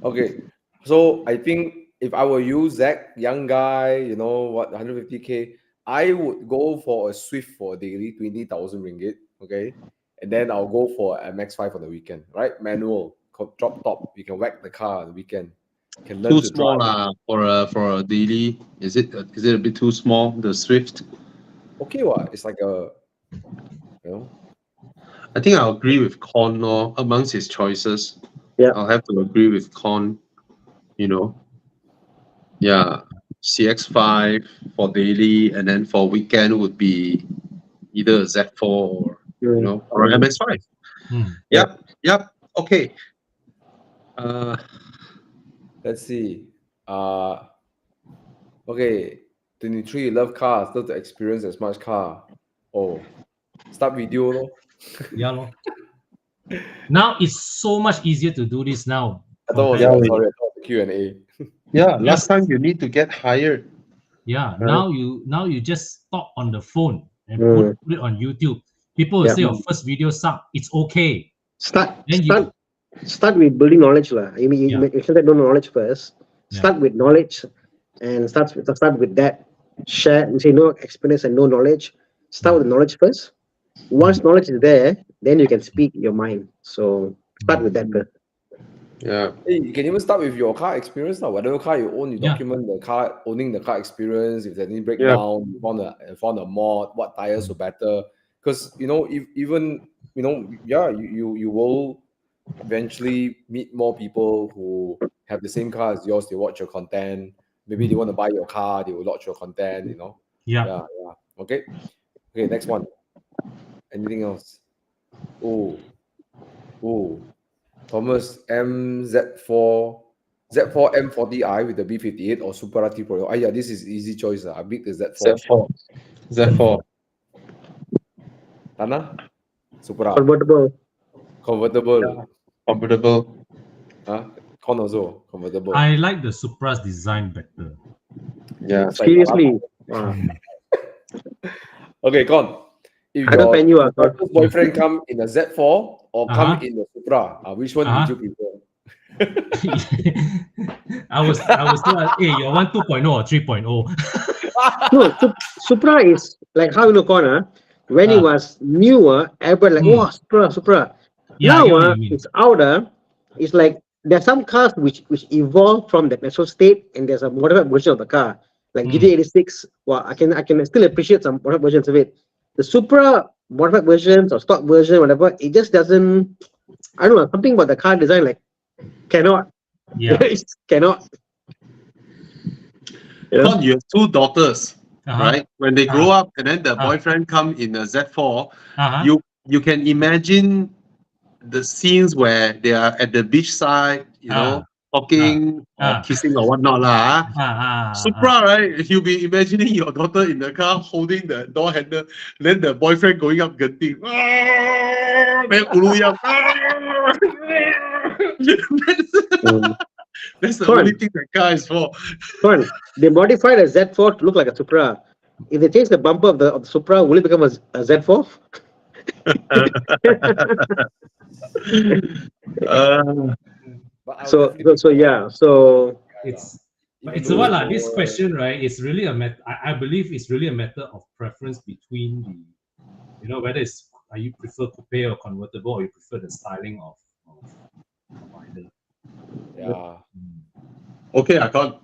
Okay, so I think if I were you, Zach, young guy, 150K, I would go for a Swift for daily, 20,000 ringgit. Okay, and then I'll go for MX5 on the weekend. Right, manual, drop top. You can whack the car on the weekend. Can learn Too to small drive. for a daily. Is it a bit too small? The Swift. Okay, what? It's like a, I think I'll agree with Con amongst his choices. Yeah. I'll have to agree with Con. Yeah, CX5 for daily, and then for weekend would be either a Z4 or or an MX5. Yep. Okay. Let's see. Okay, 23. You love cars. Love to experience as much car. Oh, start video lor. Yeah, lor. Now it's so much easier to do this now. I thought it was the Q&A. Yeah, last time you need to get hired. Yeah, Right. now you just stop on the phone and Mm. put it on YouTube. People will Yeah. say your first video suck. It's okay. Start Then you start start with building knowledge lah. I mean, yeah you should know knowledge first. yeah Start with knowledge, and start with that. Share and say no experience and no knowledge. Start with knowledge first. Once knowledge is there, then you can speak your mind. So start with that first. Yeah. Hey, you can even start with your car experience now. Whatever car you own, you Yeah. document the car, owning the car experience. If there's any Yeah. breakdown, you found a mod, what tires were better. Because if, even you will eventually meet more people who have the same car as yours. They watch your content. Maybe they want to buy your car. They will watch your content. yeah. Yeah. Okay. Next one. Anything else? Oh. Thomas MZ4 Z4 M40i with the B58 or Supra T Pro. Yeah, this is easy choice. I beat the Z4. Z4. Z4. Thana? Supra. Convertible. Convertible. Comfortable. Con also. Convertible. I like the Supra's design better. Yeah. Seriously. Wow. Okay, Con. If I don't your find you are first boyfriend come in a Z4 or come Uh-huh. in the Supra, which one would you prefer? I was hey, you want 2.0 or 3.0? No, Supra is like how you know corner. When it was newer, everybody like, oh, Supra. Yeah, I Now get what you mean. it's outer. It's like there's some cars which evolved from the natural state, and there's a modified version of the car, like GT86. Well, I can still appreciate some modified versions of it. The Supra modified versions or stock version, whatever, it just doesn't. I don't know, something about the car design like cannot. Yeah. It cannot. Yeah. Con, you have two daughters, Uh-huh. right? When they grow up and then the boyfriend come in a Z4, Uh-huh. you can imagine the scenes where they are at the beach side, talking or kissing or whatnot lah. Supra, right? You'll be imagining your daughter in the car holding the door handle, then the boyfriend going up genting. Then ulu That's the only thing that car is for. Fun. They modified a Z4 to look like a Supra. If they change the bumper of the Supra, will it become a Z4? So It's a what lah. This question, right? It's really I believe it's really a matter of preference between the, whether it's you prefer coupe or convertible, or you prefer the styling of either. Yeah. Okay, I can't.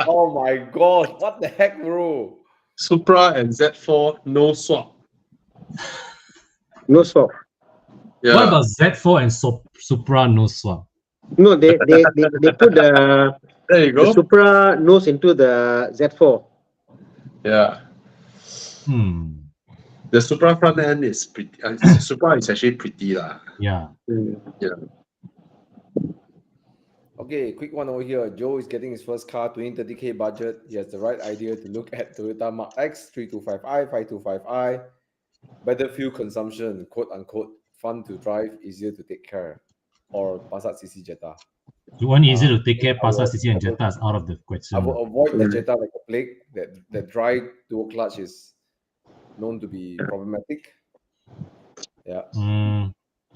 Oh my god! What the heck, bro? Supra and Z4 no swap. No swap. Yeah. What about Z4 and Supra no swap? No, they put the there you go. The Supra nose into the Z4. Yeah. The Supra front end is pretty. Supra is actually pretty lah. Yeah. Yeah. Okay, quick one over here. Joe is getting his first car, 20-30K budget. He has the right idea to look at Toyota Mark X, 325i, 525i. Better fuel consumption, quote unquote, fun to drive, easier to take care. Or Passat CC Jetta. You want easier to take care, Passat CC and Jetta is out of the question. I will avoid the Jetta like a plague. That dry dual clutch is known to be problematic. Yeah.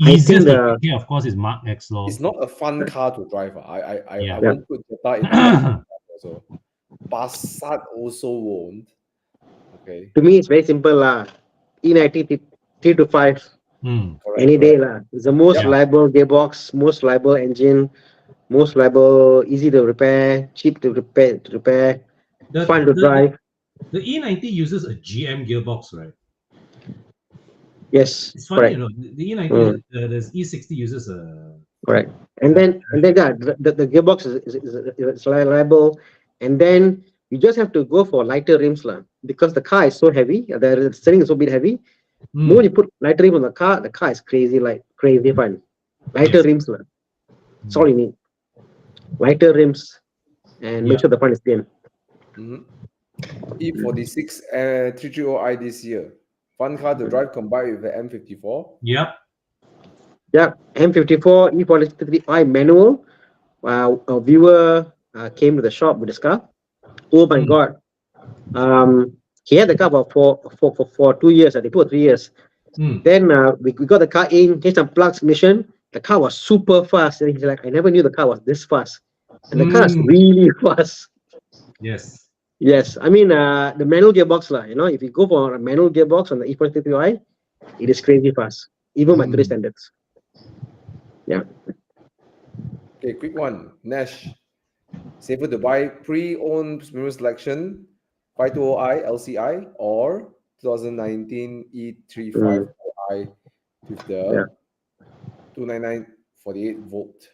Easier to take care, of course, is Mark X. It's not a fun car to drive. I Yeah. won't put Jetta in the also. Passat also won't. Okay. To me, it's very simple lah. E90 3 to 5. Any day lah. It's the most reliable gearbox, most reliable engine, most reliable, easy to repair, cheap to repair, fun to drive. The E90 uses a GM gearbox, right? Yes, it's funny, the E90, the E60 uses a correct. And then the gearbox is reliable, and then you just have to go for lighter rims lah, because the car is so heavy. The steering is so bit heavy. When you put lighter rim on the car is crazy fun. Lighter rims lah. That's all you need. Lighter rims, and make sure the fun is clean. E46 330i this year. Fun car to drive combined with the M54. Yep. M54 E43i manual. Viewer came to the shop with his car. Oh my Mm. God. He had the car for 2 years, I think 2 or 3 years. Mm. Then we got the car in, changed some plugs, mission. The car was super fast. And he's like, I never knew the car was this fast. And the car is Mm. really fast. Yes. Yes, I mean the manual gearbox lah. You know, if you go for a manual gearbox on the E43i, it is crazy fast, even by today's standards. Yeah. Okay, quick one. Nash. Safer to buy pre-owned mirror selection 520i LCI or 2019 E35i with Yeah. the 299 48 volt.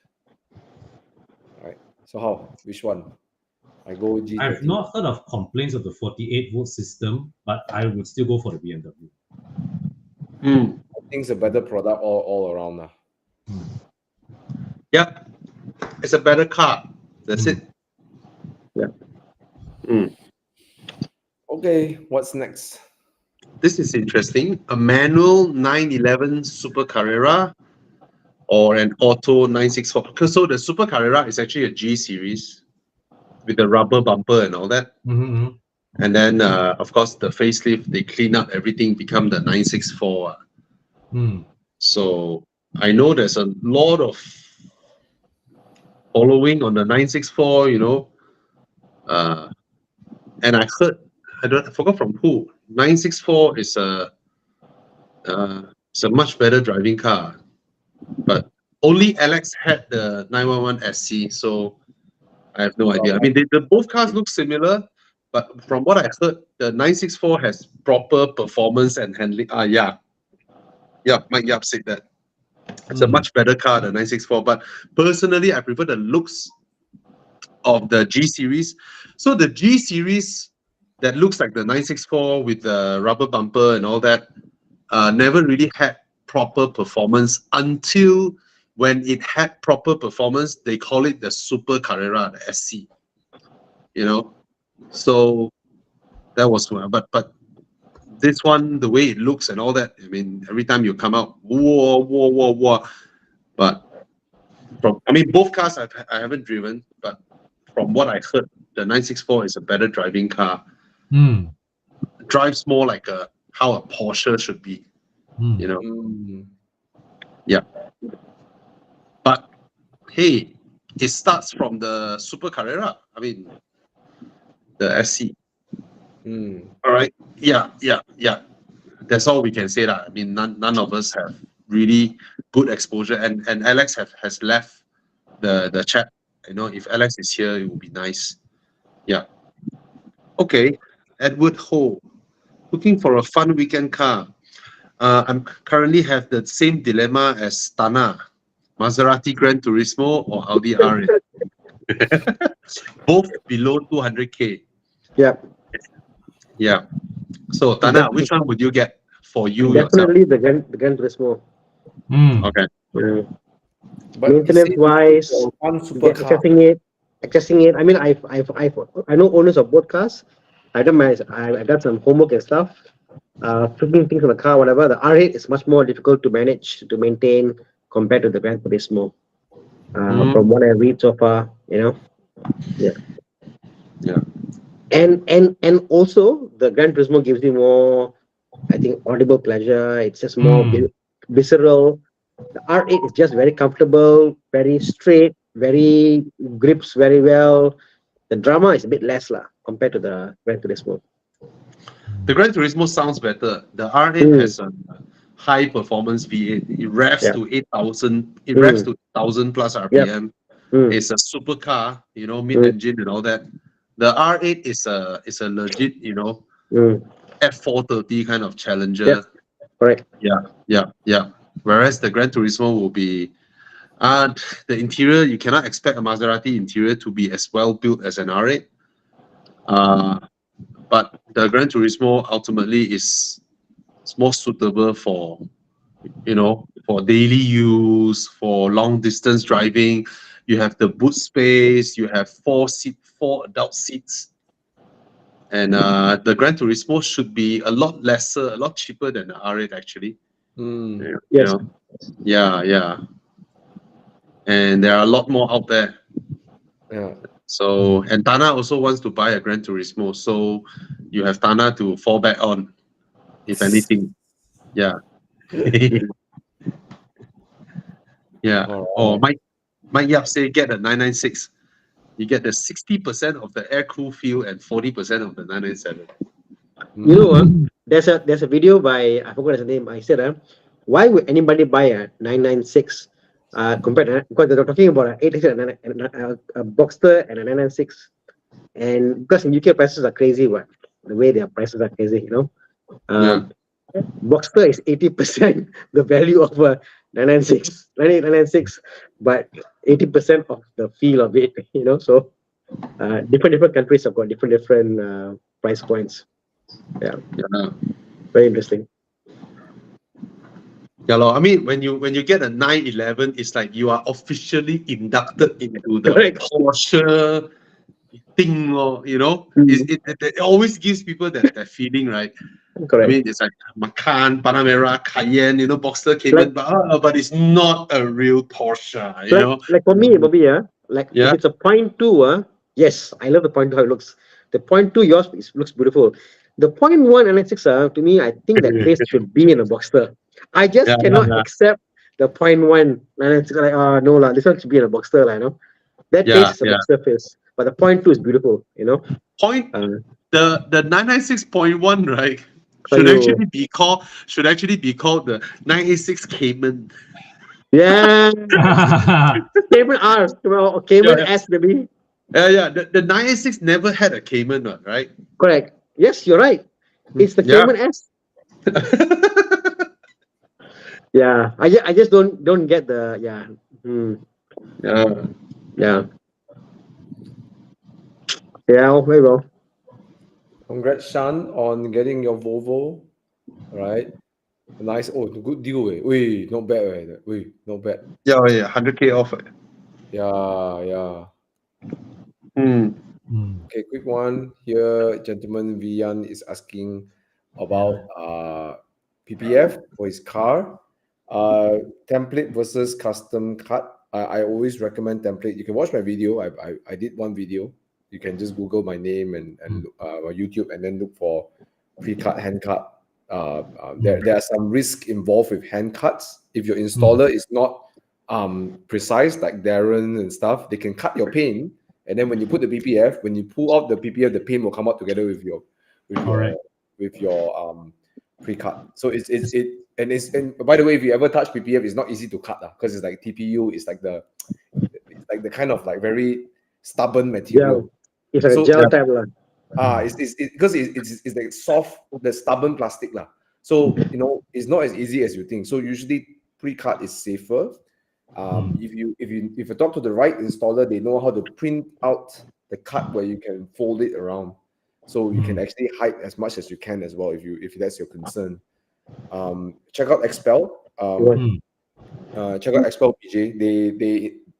All right. So how? Which one? I go G30. I've not heard of complaints of the 48-volt system, but I would still go for the BMW. Hmm. I think it's a better product all around now. Yeah, it's a better car. That's Hmm. it. Yeah. Hmm. Okay, what's next? This is interesting. A manual 911 Super Carrera or an auto 964. So the Super Carrera is actually a G series with the rubber bumper and all that. Mm-hmm. And then, of course, the facelift, they clean up everything, become the 964. Mm. So I know there's a lot of following on the 964, and I heard, I forgot from who, 964 is it's a much better driving car. But only Alex had the 911 SC, so I have no idea. I mean, both cars look similar, but from what I heard, the 964 has proper performance and handling. Yeah, Mike Yap said that. It's a much better car, the 964. But personally, I prefer the looks of the G series. So the G series that looks like the 964 with the rubber bumper and all that never really had proper performance until when it had proper performance, they call it the Super Carrera, the SC. So that was one. But this one, the way it looks and all that, I mean, every time you come out, whoa. But both cars I haven't driven, but from what I heard, the 964 is a better driving car. Mm. Drives more like how a Porsche should be, Mm. Yeah. But hey, it starts from the Super Carrera. I mean, the SC. All right. Yeah. That's all we can say. That I mean, none of us have really good exposure, and Alex has left the chat. If Alex is here, it would be nice. Yeah. Okay. Edward Ho, looking for a fun weekend car. I'm currently have the same dilemma as Thana, Maserati Gran Turismo or Audi R8. Both below 200K. Yeah. Yeah. So Thana, which one would you get for you yourself? Definitely the Gran Turismo. Mm. Okay. But Maintenance wise, one super car. accessing it. I mean, I know owners of both cars. I got some homework and stuff. Fixing things on the car, whatever. The R8 is much more difficult to manage, to maintain compared to the Gran Turismo. From what I read so far, Yeah. And also the Gran Turismo gives you more, I think, audible pleasure. It's just more visceral. The R8 is just very comfortable, very straight, very grips very well. The drama is a bit less compared to the Gran Turismo. The Gran Turismo sounds better. The R8 has a high performance V8. It revs to 8,000. It revs to 1,000 plus RPM. It's a supercar, mid-engine and all that. The R8 is a legit, F430 kind of challenger. Yep. Correct. Yeah. Whereas the Gran Turismo will be, the interior, you cannot expect a Maserati interior to be as well built as an R8. But the Gran Turismo ultimately is more suitable for daily use, for long distance driving. You have the boot space, you have four adult seats. And the Gran Turismo should be a lot lesser, a lot cheaper than the R8 actually. Yes. Yeah. And there are a lot more out there. Yeah. So, and Thana also wants to buy a Gran Turismo, so you have Thana to fall back on, if anything. Yeah. Yeah. All Or right. Mike Yap say get a 996. You get the 60% of the air cool feel and 40% of the 997. You know, Mm. there's a video by, I forgot his name. I said, why would anybody buy a 996? Compared to, because they're talking about an 800 and a Boxster and a 996, and because in UK prices are crazy, what the way their prices are crazy, you know. Yeah. Boxster is 80% the value of a 996, 996, but 80% of the feel of it, you know. So different countries have got different price points. Yeah, Yeah. very interesting. Yeah, lor. I mean, when you get a 911, it's like you are officially inducted into the Correct. Porsche thing, or you know, it always gives people that feeling, right? I Correct. mean, it's like Macan, Panamera, Cayenne, you know, Boxster, Cayman, Like- but it's not a real Porsche, you know. Like for me, Bobby, like if Yeah, it's a point two, yes, I love the point two how it looks. The point two, yours looks beautiful. The point one and six, to me, I think that taste should be in a Boxster. I yeah, just cannot yeah, accept the point one and six. Like, no lah, this one should be in a Boxster, like, you know. That yeah, taste is a yeah. Boxster face, but the point two is beautiful, you know. Point Uh, the 996.1, right? Ayo. Should actually be called the 986 Cayman. Yeah, Cayman R, well, Yeah, Cayman yeah, S, baby. yeah. The 986 never had a Cayman one, right? Correct. Yes, you're right. It's the Yeah. Cayman S. Yeah, I just don't get the Yeah. yeah very well. Congrats, Sean, on getting your Volvo. Right. Nice. Oh, good deal. Wait, not bad. Wait, not bad. Yeah, yeah, 100K off. Yeah, yeah. Hmm. Mm. Okay, quick one here. Gentleman Vian is asking about PPF for his car. Template versus custom cut. I always recommend template. You can watch my video. I did one video. You can just Google my name and YouTube and then look for pre-cut, hand cut. There are some risk involved with hand cuts. If your installer is not precise, like Darren and stuff, they can cut your paint. And then when you put the PPF, when you pull out the PPF, the paint will come out together with your Correct. pre-cut. So and by the way, if you ever touch PPF, it's not easy to cut because it's like TPU. It's like the kind of like very stubborn material. Gel. It's like a So gel type lah. because it's like soft, the stubborn plastic lah. So it's not as easy as you think. So usually pre-cut is safer. If you talk to the right installer, they know how to print out the cut where you can fold it around, so you can actually hide as much as you can as well. If that's your concern, check out Expel. Check out Expel PJ.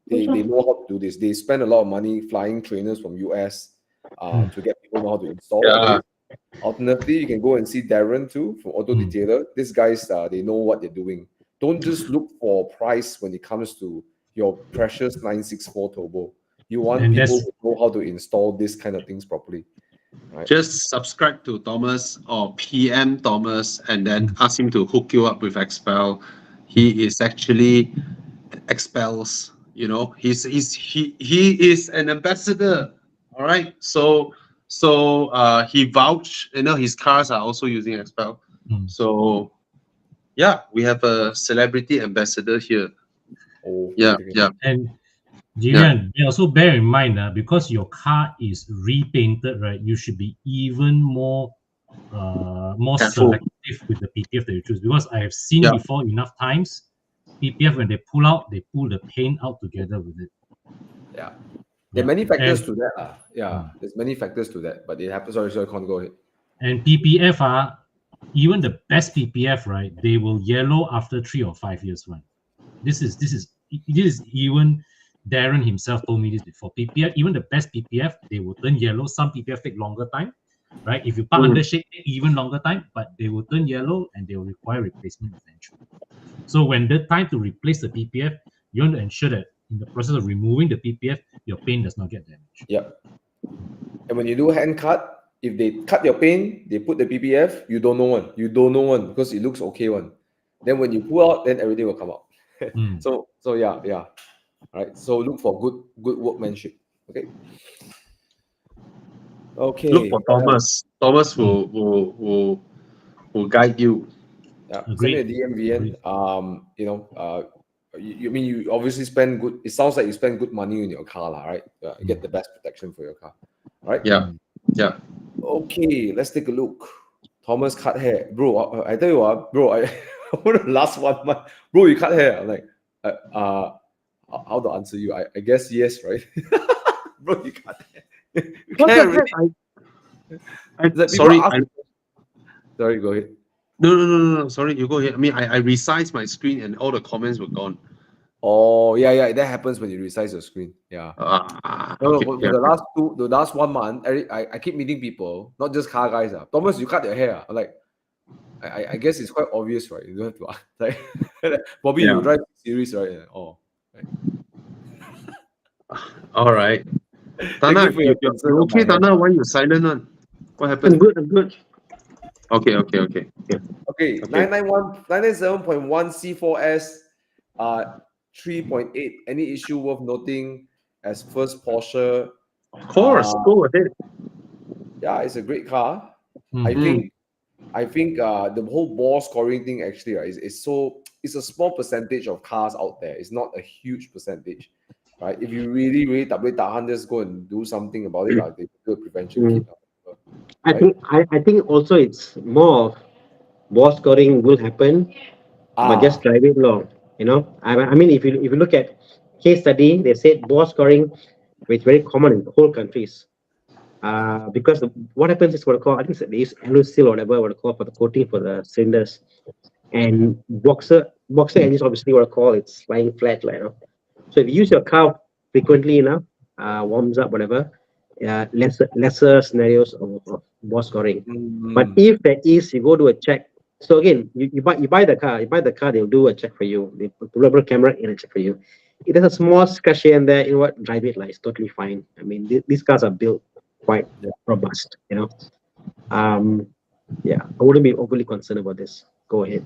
They know how to do this. They spend a lot of money flying trainers from US to get people know how to install this. Alternatively, you can go and see Darren too from Auto Detailer. These guys, they know what they're doing. Don't just look for price when it comes to your precious 964 turbo. You want And people that's- who know how to install this kind of things properly. Right? Just subscribe to Thomas or PM Thomas and then ask him to hook you up with Expel. He is actually Expels, he is an ambassador. All right. So he vouched, his cars are also using Expel. So yeah, we have a celebrity ambassador here. Oh, Yeah, okay. yeah. And Jian, also bear in mind because your car is repainted, right? You should be even more Careful. selective with the PPF that you choose, because I have seen Yeah. before enough times PPF, when they pull out, they pull the paint out together with it. Yeah. There are many factors to that. Yeah, there's many factors to that, but it happens. Sorry, can't go ahead. And PPF, even the best PPF, right? They will yellow after 3 or 5 years, right? This is even Darren himself told me this before. PPF, even the best PPF, they will turn yellow. Some PPF take longer time, right? If you park under shade, take even longer time, but they will turn yellow and they will require replacement eventually. So when the time to replace the PPF, you want to ensure that in the process of removing the PPF, your paint does not get damaged. Yep. And when you do hand cut, if they cut your paint, they put the PPF, you don't know one. You don't know one because it looks okay one. Then when you pull out, then everything will come out. Mm. So yeah. Right. So look for good workmanship. Okay. Okay. Look for Thomas. Thomas will guide you. Yeah. Agreed. Send me a DM, VN. Agreed. You know, you mean you obviously spend good. It sounds like you spend good money in your car, right? You get the best protection for your car, right? Yeah, yeah. Okay, let's take a look. Thomas cut hair, bro. I tell you what, bro. I for the last 1 month, bro, you cut hair. I'm like, how to answer you? I guess yes, right? Bro, you cut hair. You What can't the really. I, That people sorry, ask- Sorry, go ahead. no. Sorry, you go ahead. I mean, I resized my screen and all the comments were gone. Oh, yeah. That happens when you resize your screen. Yeah. No, Okay, for yeah. the last 1 month, I keep meeting people, not just car guys. Thomas, you cut your hair. I'm like, I guess it's quite obvious, right? You don't have to ask. Like, Bobby, Yeah. you drive series, right? Oh, right. All right. Thank Tana, you for your you concern on okay, my hair. Tana? Why you silent on? What happened? I'm good. Okay. Okay, 997.1 C4S, 3.8. Any issue worth noting as first Porsche? Of course, go ahead. Yeah, it's a great car. Mm. I think the whole ball scoring thing actually, right, it's a small percentage of cars out there. It's not a huge percentage, right? If you really tahan, just go and do something about it. They do a prevention kit. Right? I think also it's more of ball scoring will happen, but just drive it long. You know, I mean, if you look at case study, they said ball scoring is very common in the whole countries. Because what happens is what I call, I think they use alusil or whatever what I call for the coating for the cylinders, and boxer engines obviously what I call it's lying flat, like, you know. So if you use your car frequently enough, warms up whatever, lesser scenarios of ball scoring. But if there is, you go do a check. So again, you buy the car, they'll do a check for you. They put a rubber camera in a check for you. If there's a small scratch here and there, you know what, drive it, like it's totally fine. I mean, these cars are built quite robust, you know. Yeah, I wouldn't be overly concerned about this. Go ahead.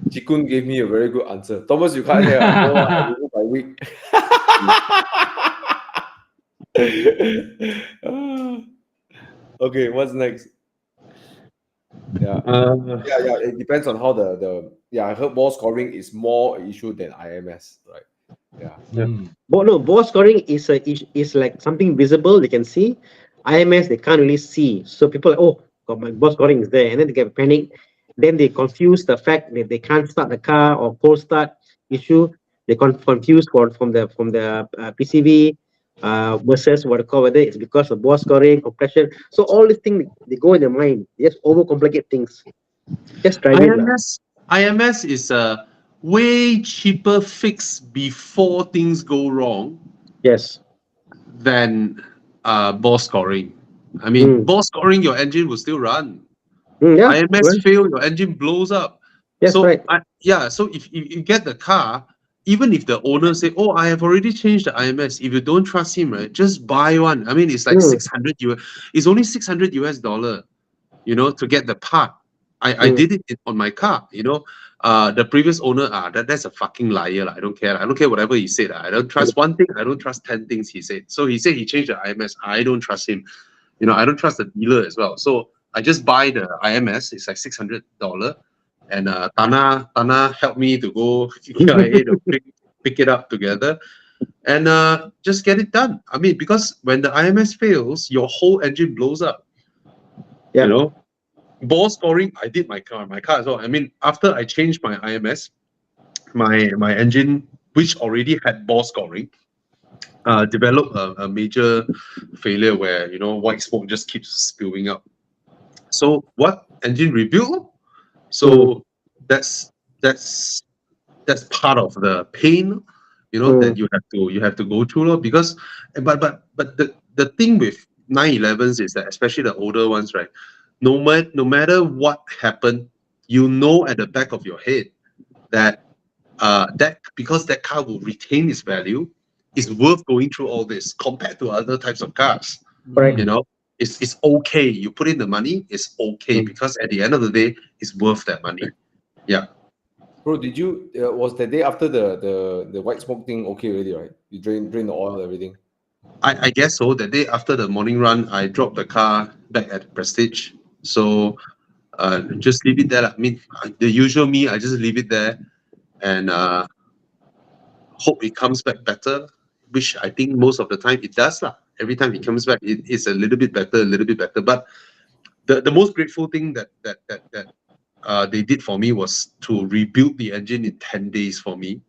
Chikun gave me a very good answer. Thomas, you cut hair. No, I remove my wig. Okay, what's next? Yeah. Yeah. It depends on how I heard ball scoring is more an issue than IMS, right? Yeah. Ball scoring is like something visible they can see. IMS they can't really see. So people are, oh, God, my ball scoring is there, and then they get panic. Then they confuse the fact that they can't start the car or cold start issue. They confuse from the PCV versus what I call whether it's because of ball scoring, compression. So all these things they go in their mind. They just overcomplicate things. Just try it. IMS is a way cheaper fix before things go wrong Yes. than ball scoring. I mean, ball scoring, your engine will still run. Yeah, IMS fail, your engine blows up. Yes, so right. So if you get the car, even if the owner say, "Oh, I have already changed the IMS," if you don't trust him, right, just buy one. I mean, it's like 600 US. It's only $600, you know, to get the part. I did it on my car, you know. The previous owner, that's a fucking liar. I don't care. I don't care whatever he said. I don't trust one thing. I don't trust 10 things he said. So he said he changed the IMS. I don't trust him. You know, I don't trust the dealer as well. So I just buy the IMS. It's like $600. And Thana helped me to go to pick it up together and just get it done. I mean, because when the IMS fails, your whole engine blows up. Yeah. You know, ball scoring, I did my car as well. I mean, after I changed my IMS, my engine, which already had ball scoring, developed a major failure where, you know, white smoke just keeps spewing up. So what? Engine rebuild. So that's part of the pain, you know, that you have to go through, because but the thing with 911s is that, especially the older ones, right, no matter what happened, you know, at the back of your head that that because that car will retain its value, is worth going through all this compared to other types of cars. Correct. You know, it's okay. You put in the money, it's okay because at the end of the day, it's worth that money. Yeah. Bro, did you was the day after the white smoke thing okay already, right? You drain the oil, everything. I guess so. The day after the morning run, I dropped the car back at Prestige. So just leave it there. I mean, the usual me, I just leave it there and hope it comes back better, which I think most of the time it does. Every time it comes back, it is a little bit better, a little bit better. But the most grateful thing that they did for me was to rebuild the engine in 10 days for me.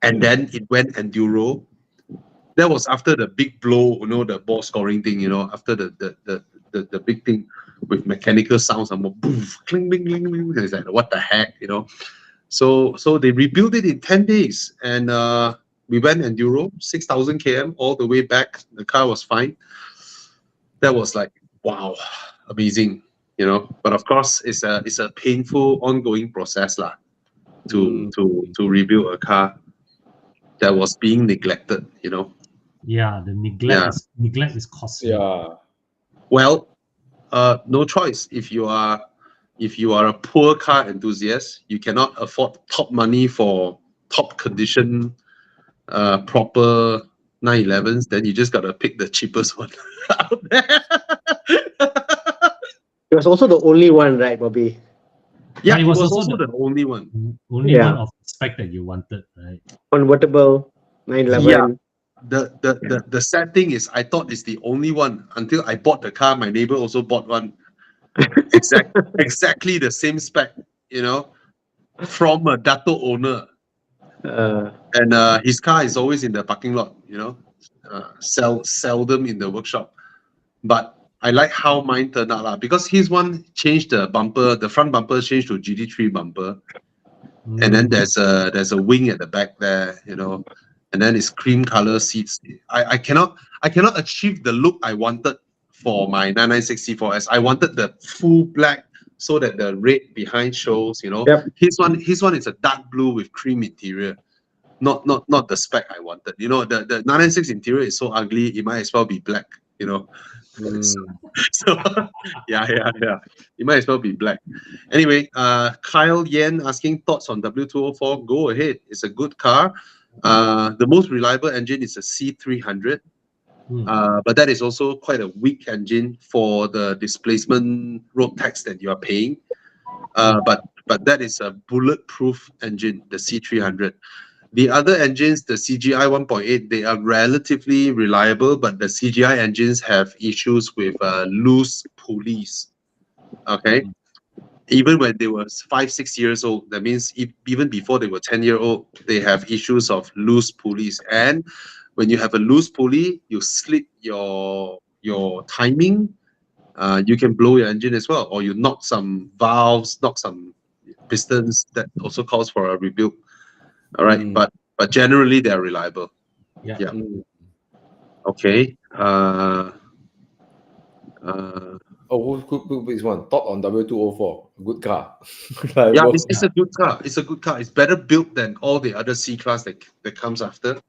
And then it went enduro. That was after the big blow, the ball scoring thing, after the big thing with mechanical sounds and more boof, cling, cling, cling, cling. It's like, what the heck, So they rebuilt it in 10 days. And we went enduro, 6,000 km all the way back. The car was fine. That was like, wow, amazing, But of course, it's a painful, ongoing process to rebuild a car that was being neglected, Yeah, the neglect is costly. Yeah. Well, no choice. If you are a poor car enthusiast, you cannot afford top money for top condition, proper 911s. Then you just gotta pick the cheapest one out there. It was also the only one, right, Bobby? Yeah, But it was also the only one. Only Yeah. one of the spec that you wanted, right? Convertible 911. The sad thing is, I thought it's the only one until I bought the car. My neighbor also bought one, exactly the same spec, from a Dato owner, and his car is always in the parking lot, seldom in the workshop. But I like how mine turned out because his one changed the bumper, the front bumper changed to GT3 bumper, and then there's a wing at the back there, and then it's cream color seats. I cannot achieve the look I wanted for my 996 C4S. I wanted the full black so that the red behind shows, Yep. His one is a dark blue with cream interior. Not the spec I wanted. The 996 interior is so ugly, it might as well be black, So yeah. It might as well be black. Anyway, Kyle Yen asking thoughts on W204. Go ahead. It's a good car. The most reliable engine is a C300. But that is also quite a weak engine for the displacement road tax that you are paying. But that is a bulletproof engine, the C300. The other engines, the CGI 1.8, they are relatively reliable, but the CGI engines have issues with loose pulleys. Okay, even when they were 5-6 years old, that means even before they were 10-year old, they have issues of loose pulleys. And when you have a loose pulley, you slip your timing. You can blow your engine as well, or you knock some valves, knock some pistons. That also calls for a rebuild. All right, but generally they are reliable. Yeah. Okay. Quick this one. Thought on W204. Good car. Yeah, it's a good car. It's a good car. It's better built than all the other C class that comes after.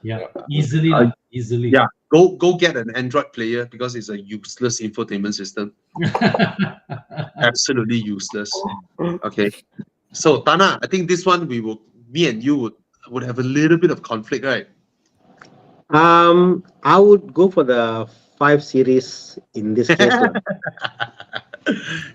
Yeah. Easily. Easily. Yeah. Go get an Android player because it's a useless infotainment system. Absolutely useless. Okay. So Thana, I think this one me and you would have a little bit of conflict, right? I would go for the 5 Series in this case.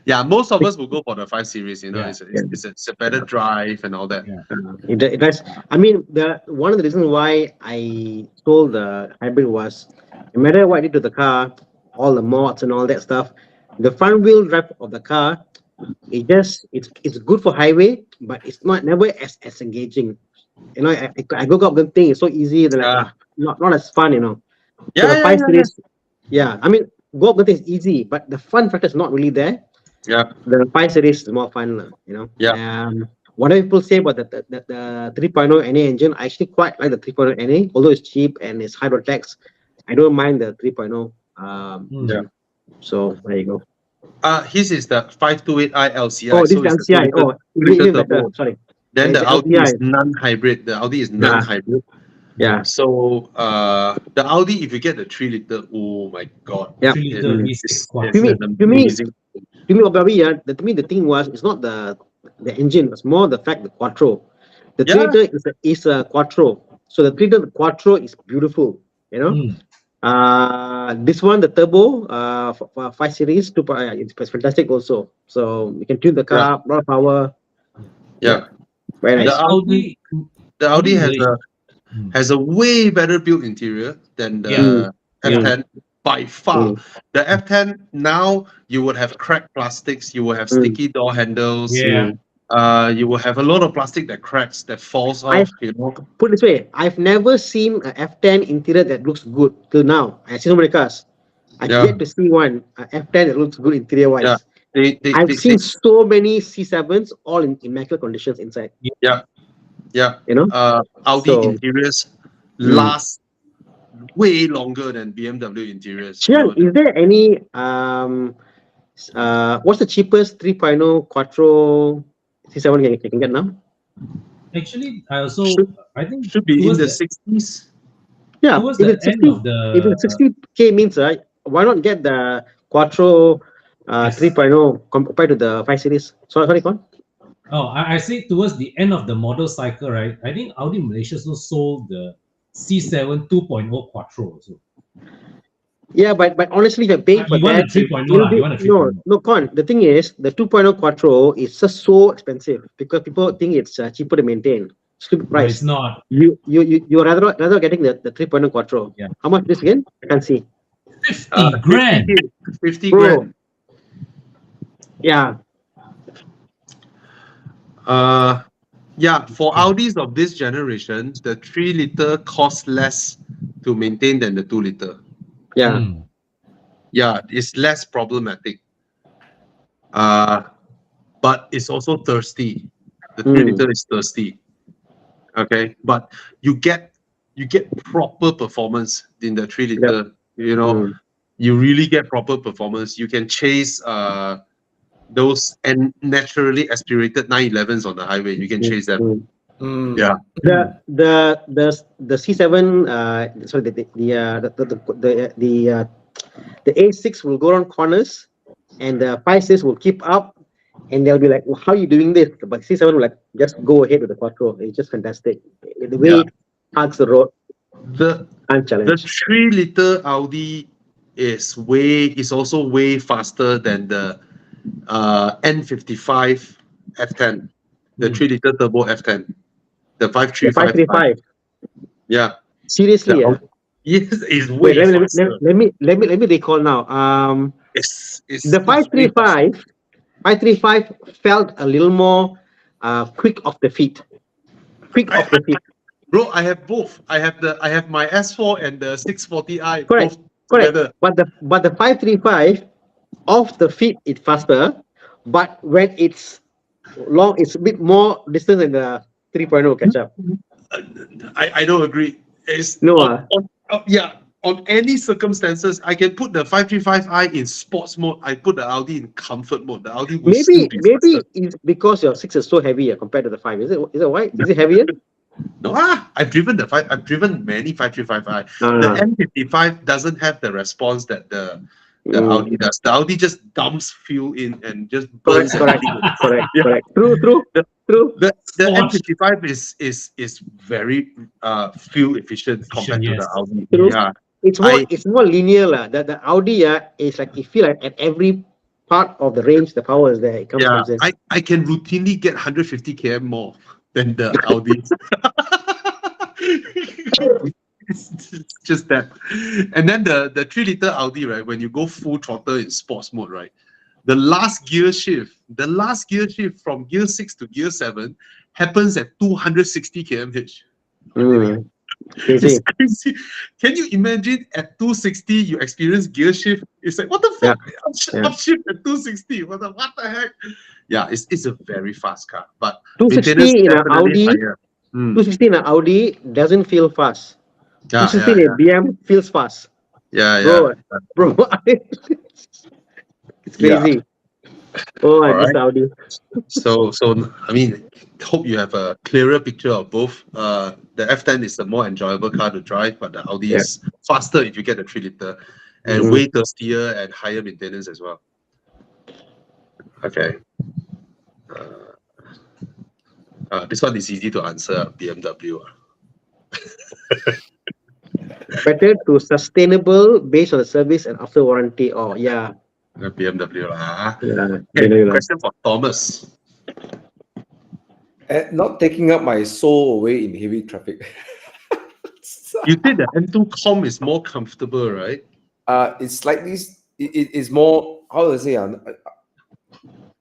Yeah, most of us will go for the 5 Series. Yeah. It's a better drive and all that. Yeah. It does. I mean, one of the reasons why I sold the hybrid was, no matter what I did to the car, all the mods and all that stuff, the front wheel drive of the car, it's good for highway, but it's never as engaging. I go up the thing, it's so easy, not as fun, So the 5 Series, I mean, go up the thing is easy, but the fun factor is not really there. Yeah. The 5 Series is more fun, Yeah. Whatever people say about the 3.0 NA engine, I actually quite like the 3.0 NA, although it's cheap and it's hydro tax. I don't mind the 3.0. Yeah. So there you go. His is the 528i LCI. Oh, this so is it's the LCI. 2 liter Even better. turbo. Sorry. Then the The Audi is LTI. non-hybrid. The Audi is non-hybrid. Yeah. So the Audi, if you get the 3 liter, oh my god, Yeah. 3 liter it's, V6 it's quattro. an To me, amazing. to me, Bobby, to me, the thing was, it's not the engine, it's more the fact the quattro. The 3 Yeah. liter is a quattro. So the 3 liter quattro is beautiful, you know. This one, the turbo, for 5 series, it's fantastic also. So you can tune the car, a lot of power. Yeah. Very The nice. Audi, the Audi has a way better built interior than the F10 by far. The F10 now you would have cracked plastics, you will have sticky door handles. Yeah. You will have a lot of plastic that cracks, that falls I've off. You know. put it this way, I've never seen a F10 interior that looks good till now. I've seen so many cars. I've Yeah. yet to see one F10 that looks good interior wise. Yeah. I've seen so many C7s all in immaculate conditions inside. Yeah. Yeah. You know. Audi So- interiors last way longer than BMW interiors. Shian, is there any what's the cheapest 3.0 Quattro C7 you can get now? Actually, I think Should be in towards the 60s. Yeah, towards if the it's end 60, of the if it's 60K means why not get the Quattro Yes. 3.0 compared to the 5 series? Sorry, Con? Oh, I say towards the end of the model cycle, right? I think Audi Malaysia also sold the C7 2.0 Quattro also. Yeah, but honestly, if you're paying for You want a that, 3.0 it'll lah, be- you want a no, 3.0. no, Con. The thing is, the 2.0 Quattro is just so expensive because people think it's cheaper to maintain. Stupid But price. it's not. You're rather getting the 3.0 Quattro. Yeah. How much this again? I can't see. 50 grand. 50 Bro. grand. Yeah. Yeah, for Audis of this generation, the 3 liter costs less to maintain than the 2 liter. Yeah. Yeah, it's less problematic. But it's also thirsty. The 3 liter is thirsty. Okay, but you get proper performance in the 3 liter. You know, you really get proper performance. You can chase those and naturally aspirated 911s on the highway. You can chase them. Yeah. The C7 sorry the A6 will go around corners and the 5.6 will keep up and they'll be like, well, how are you doing this? But C7 will like just go ahead with the Quattro. It's just fantastic. The way it hugs the road. The 3 liter Audi is also way faster than the N55 F10, the 3 liter turbo F10, the 535. Yeah. Seriously, yeah. Yes, it's way faster. Let me recall now. It's the 535 felt a little more quick off the feet. Bro, I have both. I have my S4 and the 640i. Correct. Together. But the 535 off the feet it's faster, but when it's long, it's a bit more distance than the 3.0 catch up. I don't agree. It's on any circumstances, I can put the 535i in sports mode. I put the Audi in comfort mode. The Audi will maybe faster. it's because your 6 is so heavy compared to the 5. Is it why? Is it heavier? No, I've driven many 535i. The N55 doesn't have the response that the Audi does. The Audi just dumps fuel in and just burns everything. Correct. True. The N55 is very fuel efficient compared to the Audi. True. Yeah. It's more linear. The Audi is like you feel like at every part of the range the power is there. It comes from this. I can routinely get 150 km more than the Audi. It's just that. And then the 3 liter Audi, right? When you go full throttle in sports mode, right? The last gear shift from gear 6 to gear 7 happens at 260 km/h. It's crazy. Can you imagine at 260 you experience gear shift? It's like, what the fuck? Upshift at 260. What the heck? Yeah, it's a very fast car. But 260 in an Audi. 260 in an Audi doesn't feel fast. 260 in a BM feels fast. Bro. It's crazy. Oh, I All miss right. Audi. So I mean, hope you have a clearer picture of both. The F10 is a more enjoyable car to drive, but the Audi Yeah. is faster if you get the 3 liter, and Mhm. way thirstier and higher maintenance as well. Okay. This one is easy to answer. BMW. Better to sustainable based on the service and after warranty. Oh, yeah. BMW lah. Yeah. Okay. Better lah. Question for Thomas. And not taking up my soul away in heavy traffic. You think the M2 Com is more comfortable, right? It's slightly, it's more, how to say,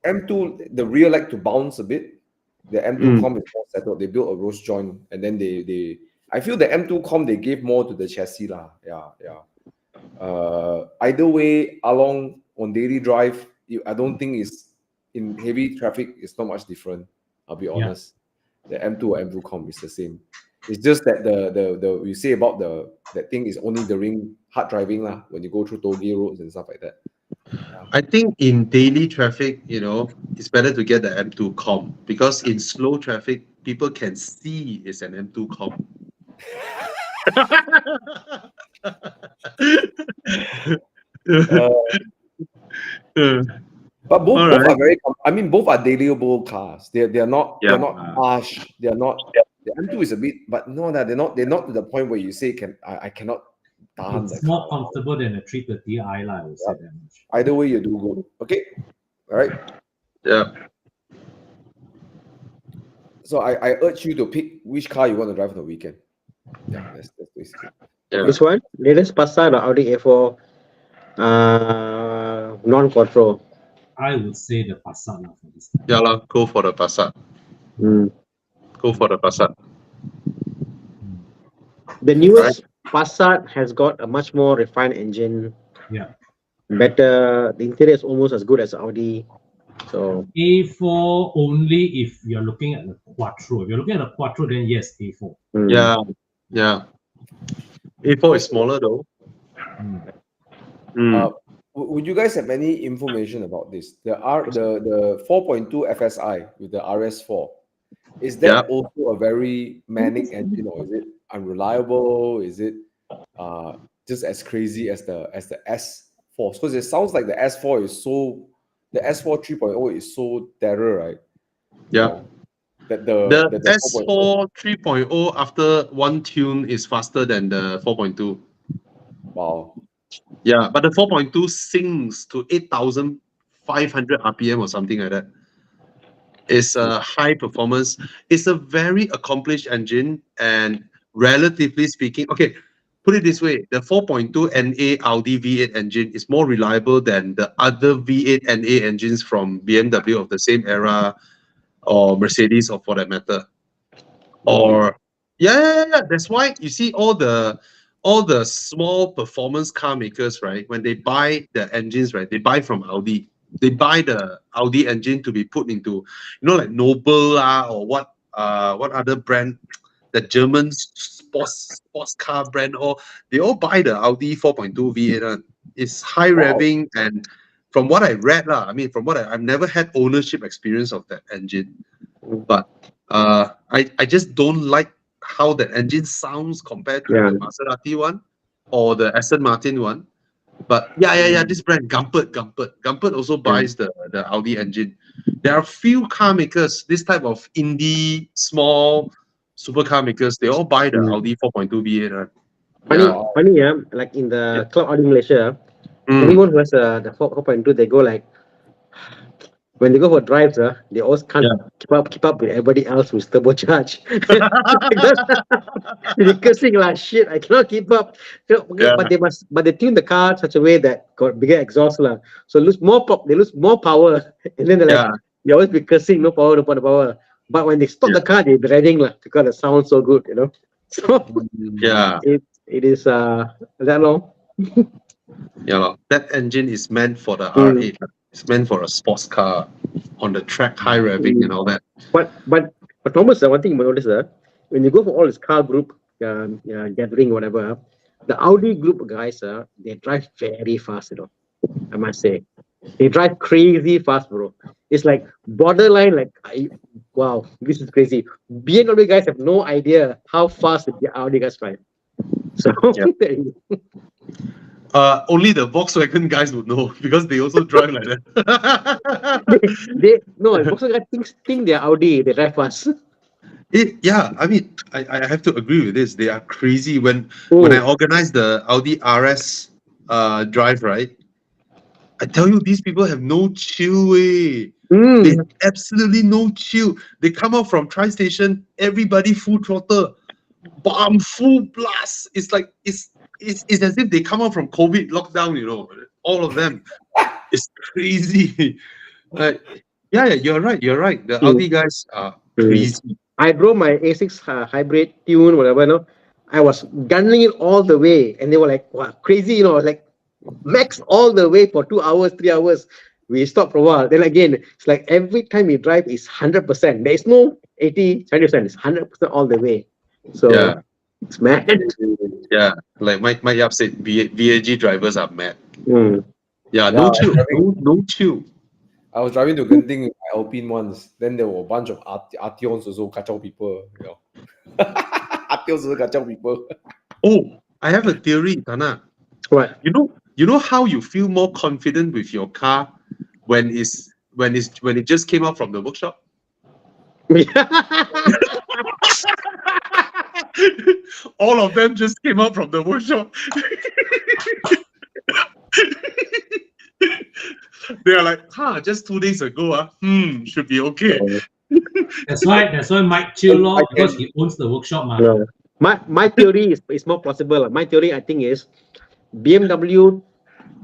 M2, the rear like to bounce a bit. The M2 Com is more settled. They built a rose joint, and then I feel the M2 Com they gave more to the chassis lah. Yeah. Either way, along on daily drive, I don't think it's in heavy traffic. It's not much different. I'll be honest. The M2 or M2 Com is the same. It's just that the you say about that thing is only during hard driving lah, when you go through toll gate roads and stuff like that. I think in daily traffic, it's better to get the M2 Com because in slow traffic, people can see it's an M2 Com. But both All are right. very. I mean, both are dailyable cars. They're not Yeah. harsh. They're not. The M2 is a bit, but no, they're not to the point where you say I cannot tahan It's the more car. comfortable than a 330i, I would say that much. Either way, you do good. Okay, all right. Yeah. So I urge you to pick which car you want to drive on the weekend. Yeah, that's basically. Yeah. This one, latest Passat or Audi A4, non-quattro. I would say the Passat lah for this. Yeah, lah. Go for the Passat. Mm. Go for the Passat. The newest Passat has got a much more refined engine. Yeah. Better. The interior is almost as good as Audi. So A4 only if you're looking at the Quattro. If you're looking at the Quattro, then yes, A4. Yeah. A4 is smaller though. Would you guys have any information about this? The 4.2 FSI with the RS4, is that also a very manic engine, or is it unreliable? Is it just as crazy as the S4? Because it sounds like the S4 3.0 is so terror, right? Yeah. That The the S4 3.0 after one tune is faster than the 4.2. Wow. Yeah, but the 4.2 sings to 8,500 RPM or something like that. It's a high performance. It's a very accomplished engine, and relatively speaking, okay, put it this way: the 4.2 NA Audi V8 engine is more reliable than the other V8 NA engines from BMW of the same era, or Mercedes, or for that matter. Or yeah. That's why you see all the small performance car makers, right? When they buy the engines, right, they buy from Audi. They buy the Audi engine to be put into, like Noble or what other brand, the German sports car brand, or they all buy the Audi 4.2 V8. It's high revving, and from what I read, from what I've never had ownership experience of that engine, but I just don't like how the engine sounds compared to the Maserati one or the Aston Martin one. But this brand Gumpert also buys the Audi engine. There are few car makers, this type of indie small supercar makers, they all buy the Audi 4.2 V8. Funny, like in the Club Audi Malaysia, anyone who has the 4.2, they go like, when they go for drives, they always can't keep up with everybody else who's turbocharged. They're cursing like shit. I cannot keep up. But they tune the car in such a way that got bigger exhaust lah. So they lose more power, and then they always be cursing, no power. But when they stop the car, they're riding lah because the sound so good, So it is that long. That engine is meant for the R8. It's meant for a sports car on the track, high revving and all that. But Thomas, one thing you notice, when you go for all this car group gathering, whatever, the Audi group guys, they drive very fast, I must say. They drive crazy fast, bro. It's like borderline, like, wow, this is crazy. BMW guys have no idea how fast the Audi guys drive. So, Yeah. Only the Volkswagen guys would know because they also drive like that. no, Volkswagen guys think they're Audi, they drive fast. Yeah, I mean, I have to agree with this. They are crazy. When I Oh, organized the Audi RS drive, right? I tell you, these people have no chill way. They mm. have absolutely no chill. They come out from Tri Station, everybody full throttle, bam, full blast. It's like it's as if they come out from COVID lockdown. All of them. It's crazy. Like, yeah, you're right. You're right. The Mm. Audi guys are Mm. crazy. I drove my A6 hybrid tune, whatever, no. I was gunning it all the way, and they were like, wow, crazy, like max all the way for 2 hours, 3 hours. We stopped for a while. Then again, it's like every time we drive is 100%. There is no 80, 70%. It's 100% all the way. So Yeah, it's mad. yeah. Like my Yap said, VAG drivers are mad. Mm. Yeah, Yeah, no chill. No chill. I was driving to Genting with my Alpine once. Then there were a bunch of Artions also kacau people. Artions also kacau people. Oh, I have a theory, Thana. What? You know how you feel more confident with your car when it just came out from the workshop? All of them just came out from the workshop. They are like, just 2 days ago, should be okay. That's why Mike chill I lor, because can- he owns the workshop, man. No. My theory is more plausible. My theory, I think, is BMW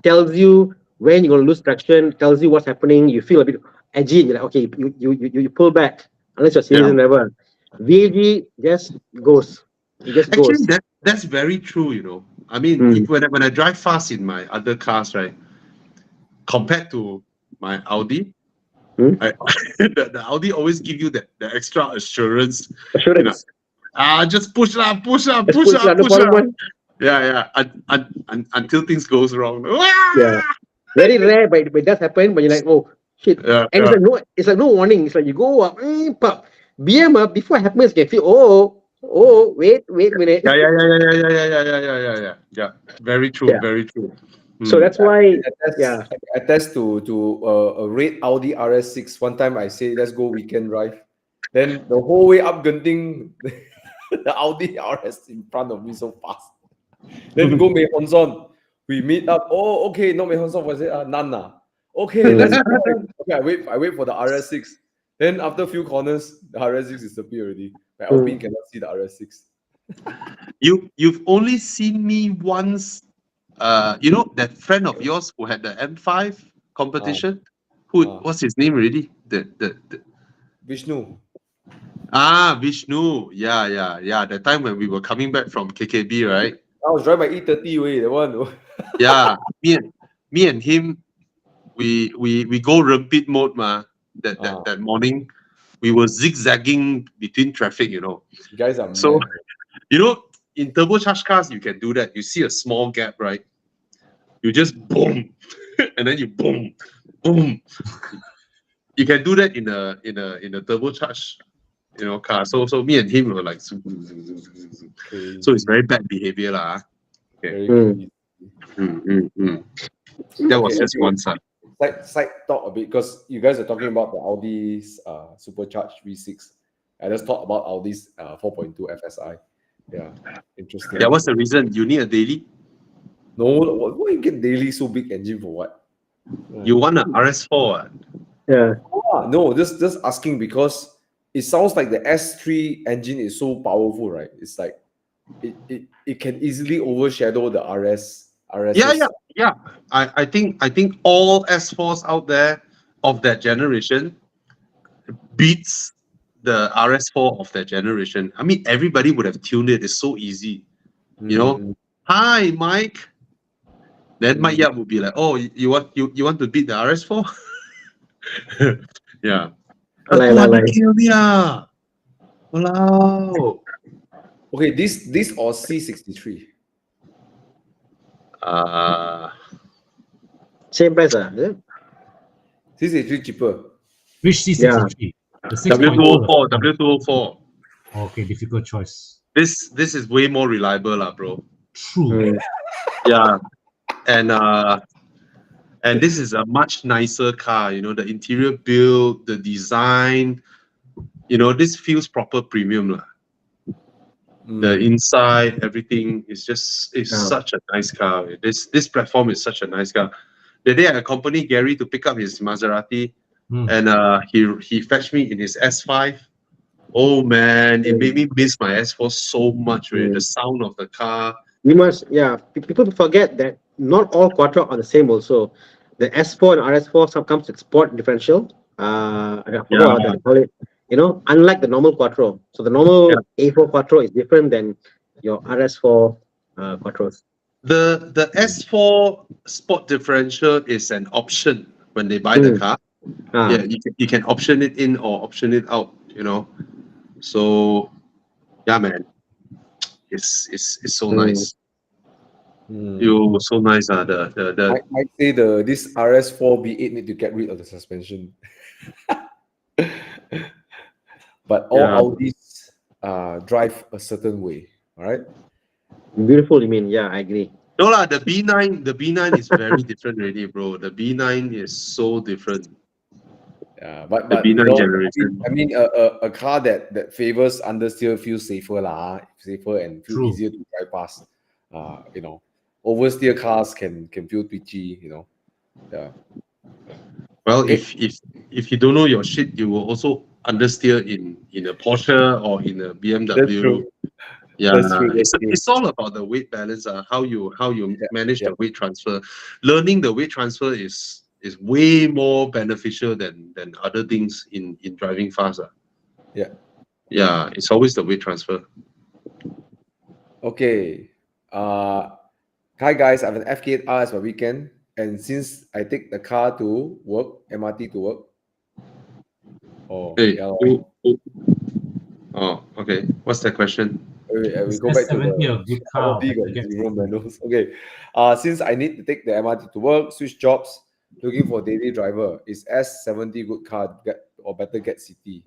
tells you when you're gonna lose traction, tells you what's happening. You feel a bit edgy. You're like, okay, you pull back unless you're serious Yeah. and whatever. VAG just goes. It just Actually, goes. that's very true. I mean, Mm. when I drive fast in my other cars, right, compared to my Audi, Hmm? the Audi always give you the extra assurance. Assurance. Just push up, push up, Just push push up, lah, no push problem up. one. Yeah. Until things goes wrong. Yeah. Very rare, but it does happen. But you're like, oh shit. Yeah, And yeah. it's like no warning. It's like you go up, pop. BM before it happens, you can feel, wait a minute. Yeah. Very true, Yeah. very true. So that's why, yeah. I test to a red Audi RS6. One time I say let's go weekend drive. Then the whole way up Genting, the Audi RS in front of me so fast. Then go Mei Hon Son. We meet up. Oh, okay, no Mei Hon Son. Was it Nana? Okay, let's go. Okay, I wait for the RS6. Then after a few corners, the RS6 disappear already. My Alpine cannot see the RS6. You've only seen me once. That friend of yours who had the M5 competition. What's his name already? The Vishnu. Vishnu. Yeah. That time when we were coming back from KKB, right? I was driving my E30 way, the one. Yeah. Me and him, we go rapid mode, ma. That morning, we were zigzagging between traffic. You guys are So mad. in turbocharged cars, you can do that. You see a small gap, right? You just boom, and then you boom. You can do that in a turbocharged car. So me and him were like, so it's very bad behavior, lah. Okay. Very That was just one side. Side talk a bit because you guys are talking about the Audi's supercharged V6. I just talked about Audi's 4.2 FSI. Yeah, interesting. Yeah, what's the reason? You need a daily? No, why you get daily so big engine for what? You want a RS4? Yeah. No, just asking because it sounds like the S3 engine is so powerful, right? It's like it can easily overshadow the RS. Yeah. I think all S4s out there of that generation beats the RS4 of that generation. I mean, everybody would have tuned it. It's so easy. Hi, Mike. Then Mike Yap would be like, "Oh, you want to beat the RS4?" Yeah. Wow. Okay, this or C63. Same price, is it? 683 cheaper. Which C63? The 6.2. W204, W204. Okay, difficult choice. This is way more reliable, bro. True. Yeah, and this is a much nicer car. You know, the interior build, the design. You know, this feels proper premium, lah. The inside, everything is just such a nice car. This platform is such a nice car. The day I accompanied Gary to pick up his Maserati, and he fetched me in his S5. Oh man, it made me miss my S4 so much. The sound of the car. You must, people forget that not all Quattro are the same also. The S4 and RS4 some comes with sport differential. I forgot what they call it. You know, unlike the normal Quattro. So the normal A4 Quattro is different than your RS4 Quattros. The S4 sport differential is an option when they buy the car. Yeah, you can option it in or option it out, you know. So yeah, man. It's so nice. You so nice. I say this RS4 B8 need to get rid of the suspension. But all Audis drive a certain way. All right. Beautiful, you mean? Yeah, I agree. No lah, the B9 is very different already, bro. The B9 is so different. Yeah, but the B9 generation. I mean, a car that favors understeer feels safer safer and feel easier to drive past. You know, oversteer cars can feel twitchy. You know, yeah. Well, if you don't know your shit, you will also understeer in a Porsche or in a BMW. That's true. Yeah, it's all about the weight balance. How you manage the weight transfer. Learning the weight transfer is way more beneficial than other things in driving fast. Yeah, it's always the weight transfer. Okay. Hi guys, I have an FK8R as my weekend, and since I take the car to work, MRT to work. Oh, hey, oh, okay. What's that question? We go back to a good car. Okay. Since I need to take the MRT to work, switch jobs, looking for daily driver. Is S70 good car or better get CT?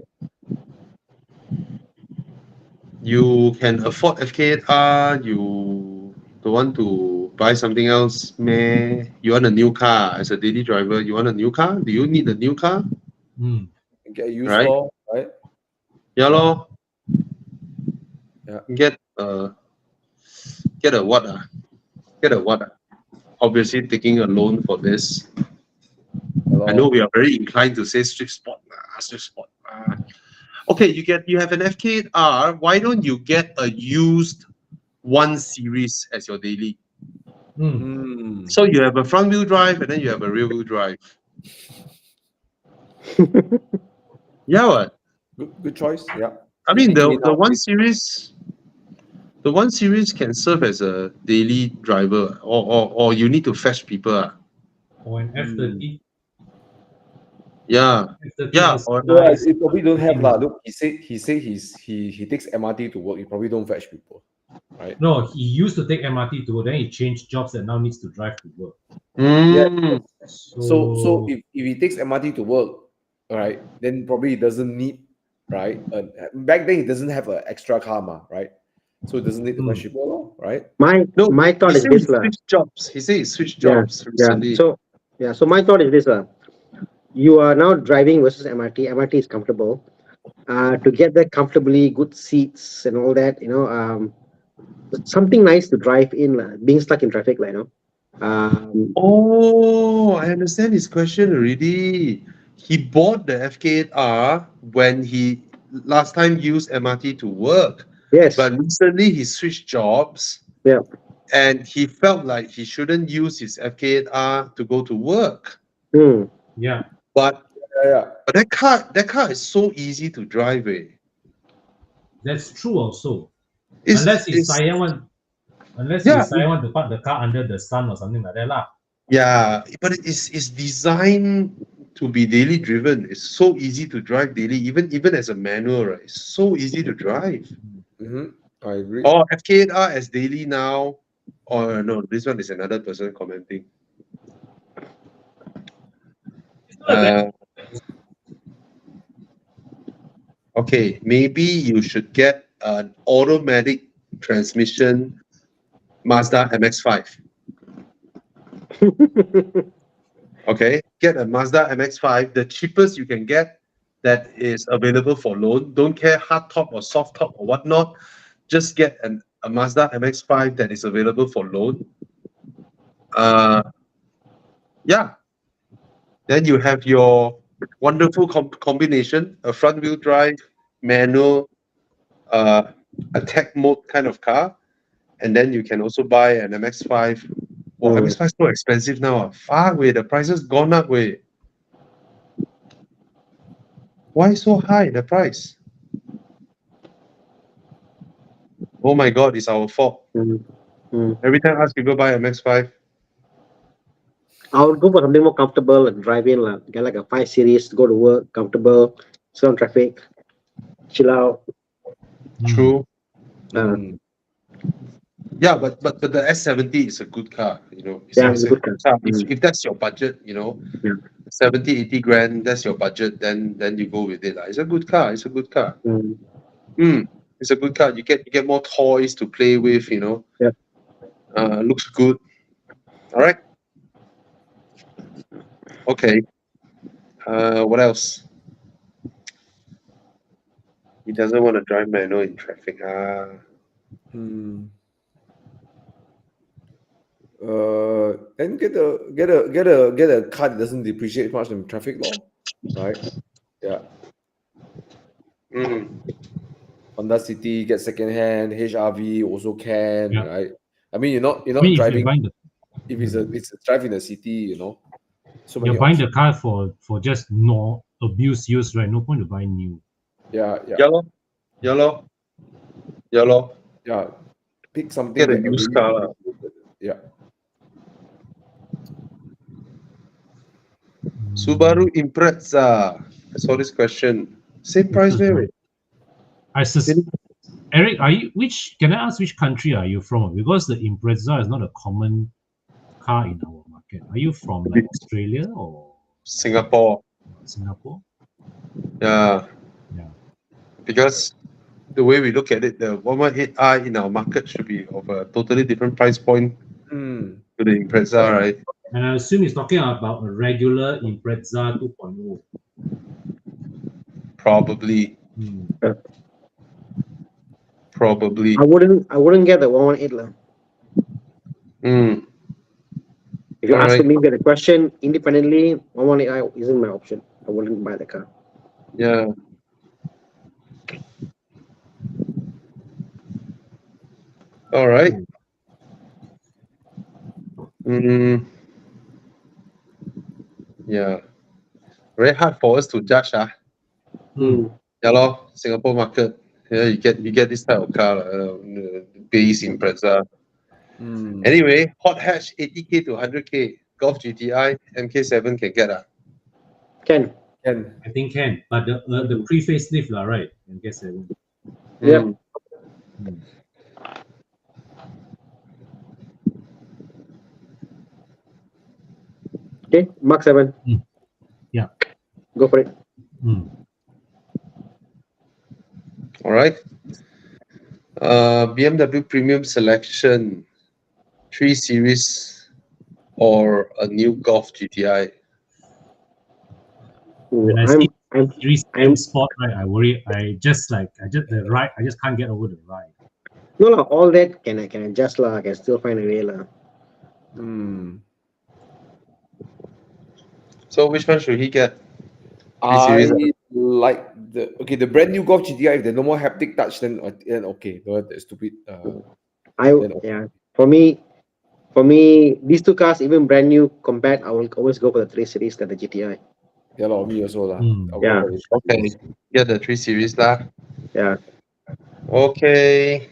You can afford FK8R. You don't want to buy something else, meh? You want a new car as a daily driver? You want a new car? Do you need a new car? Get used right? Right? Yeah, lor. Yeah. Get a what? Get a what? Obviously, taking a loan for this. I know we are very inclined to say Swift Sport. Swift Sport. Okay, you have an FK8R. Why don't you get a used 1 Series as your daily? So you have a front wheel drive and then you have a rear wheel drive. Yeah, what? Good choice. Yeah. I mean the 1 Series. The 1 Series can serve as a daily driver, or you need to fetch people. Or an F30. Yeah. Yeah. Nice. You probably don't have Look, he said he takes MRT to work. You probably don't fetch people, right? No, he used to take MRT to work. Then he changed jobs and now needs to drive to work. Yeah. So if he takes MRT to work, all right, then probably he doesn't need, right? Back then he doesn't have an extra car, right? So it doesn't need to fetch people, right? My thought is this lah. He said he switched jobs recently. So my thought is this lah. You are now driving versus MRT. MRT is comfortable. To get there comfortably, good seats and all that, you know, something nice to drive in, being stuck in traffic, you know. I understand his question already. He bought the FK8R when he last time used MRT to work. Yes. But recently he switched jobs. Yeah. And he felt like he shouldn't use his FK8R to go to work. Yeah. But that car is so easy to drive. That's true also. Unless Saya want to park the car under the sun or something like that lah. Yeah, but it's designed to be daily driven. It's so easy to drive daily, even as a manual, right? It's so easy to drive. I agree. Or FK8R as daily now, or no, this one is another person commenting. Uh, okay, maybe you should get an automatic transmission Mazda MX-5. Okay, get a Mazda MX-5, the cheapest you can get that is available for loan. Don't care hard top or soft top or whatnot. Just get a Mazda MX-5 that is available for loan. Yeah, then you have your wonderful combination, a front wheel drive, manual, attack mode kind of car. And then you can also buy an MX-5. Well, MX-5 is so expensive now. Fuck, wait, the prices gone up, wait. Why so high, the price? Oh my God, it's our fault. Every time I ask people buy MX-5, I would go for something more comfortable and drive in, like get like a 5 Series, go to work, comfortable, sit on traffic, chill out. true. Mm. Yeah, but the S70 is a good car, you know. It's, Yeah, it's a good good car. car. If that's your budget, you know, Yeah. 70, 80 grand, that's your budget, then you go with it. It's a good car. It's a good car. It's a good car. You get more toys to play with, you know. Yeah. Looks good. All right. Okay. What else? He doesn't want to drive manual in traffic. Hmm. Then get a car that doesn't depreciate much in traffic law, right? Yeah. Mm. Honda City, get second hand, HRV also can, Yeah. right? I mean, you're not I mean, if you're driving buying the if it's a drive in the city, you know. So many you're buying the options. car for just no abuse use, right? No point to buy new. Yeah, yeah, Yeah, lor. Yeah, lor. Yeah, lor. yeah. Pick something Get a that used already car lah. yeah. Subaru Impreza. I saw this question. Same price, maybe. I Eric, can I ask which country are you from? Because the Impreza is not a common car in our market. Are you from like Australia or Singapore. Singapore? Yeah, Yeah. because the way we look at it, the 118i in our market should be of a totally different price point Mm. to the Impreza, right? And I assume he's talking about a regular Impreza 2.0. Probably. Hmm. Probably. I wouldn't get the 118 lah. Mm. If you All ask right. me the question independently, 118 isn't my option. I wouldn't buy the car. Yeah. All right. Yeah. Very hard for us to judge. Yeah, lor, Singapore market. Yeah, you get this type of car, base Impreza. Mm. Anyway, hot hatch 80k to 100k. Golf GTI MK7 can get Can. Can. I think can, but the pre-facelift lah, right? I guess I won't. Yep. Okay, Mark 7. Yeah. Go for it. All right. BMW Premium Selection 3 Series or a new Golf GTI. When I I'm see I'm Series I'm M Sport, right, I worry. I just can't get over the ride. no lah. All that can I adjust lah. I can still find a way lah. Mm. So which one should he get? I series. like the brand new Golf GTI. If there's no more haptic touch, then okay. No, that's stupid. Yeah. For me, these two cars, even brand new compared, I will always go for the 3 Series than the GTI. Yeah, me also lah. Yeah. Okay. Get the 3 Series lah. Yeah. Okay.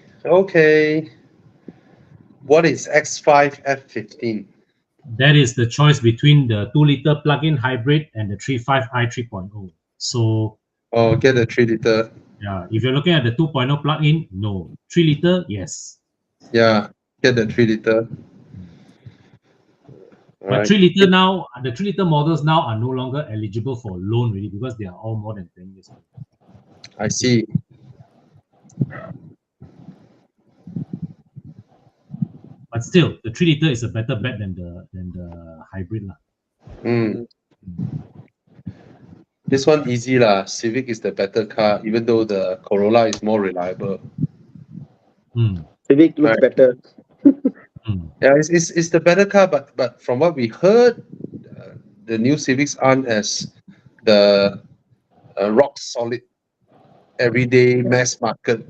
What is X5 F15? That is the choice between the 2-liter plug-in hybrid and the 3.5i 3.0. So Get the 3-liter. yeah, if you're looking at the 2.0 plug-in, no. 3-liter, yes. Yeah, get the 3-liter. But 3 liter now, the 3 liter models now are no longer eligible for loan really because they are all more than 10 years old. I see. But still, the 3 liter is a better bet than the hybrid lah. Mm. This one easy lah. Civic is the better car, even though the Corolla is more reliable. Mm. Civic looks Right. better. Mm. Yeah, it's the better car, but from what we heard, the new Civics aren't as the rock solid, everyday mass market,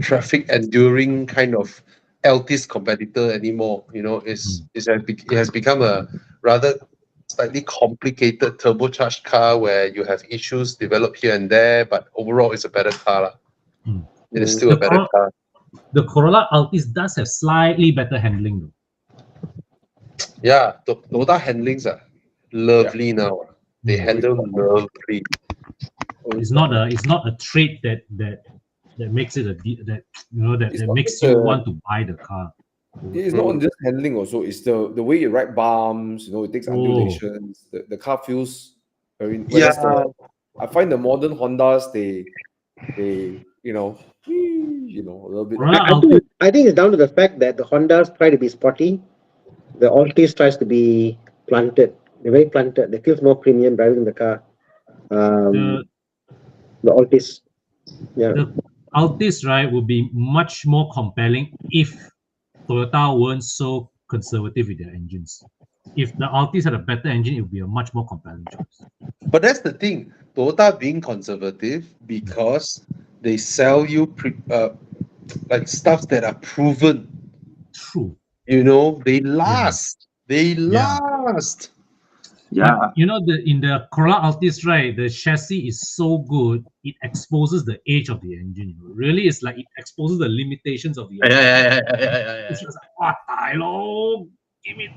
traffic enduring kind of Altis competitor anymore. You know, it has become a rather slightly complicated turbocharged car where you have issues developed here and there, but overall it's a better car lah. Mm. It is still a The better car. The Corolla Altis does have slightly better handling though. Yeah, Toyota handlings are lovely now. They Mm. handle lovely. It's not a trait that makes it that It's that not makes just you a- want to buy the car. It's not just handling also. It's the way you ride bumps. It takes undulations. The car feels very. Yeah. I find the modern Hondas they a little bit. Corolla I Altis, think it's down to the fact that the Hondas try to be sporty, the Altis tries to be planted. They're very planted. They feel more premium driving the car. the The Altis, yeah. the Altis, right, would be much more compelling if Toyota weren't so conservative with their engines. If the Altis had a better engine, it would be a much more compelling choice. But that's the thing. Toyota being conservative because they sell you like stuff that are proven. True. They last. They last. But in the Corolla Altis, right, the chassis is so good, it exposes the age of the engine. Really, it's like it exposes the limitations of the engine. Yeah. It's just like, what hello, give me.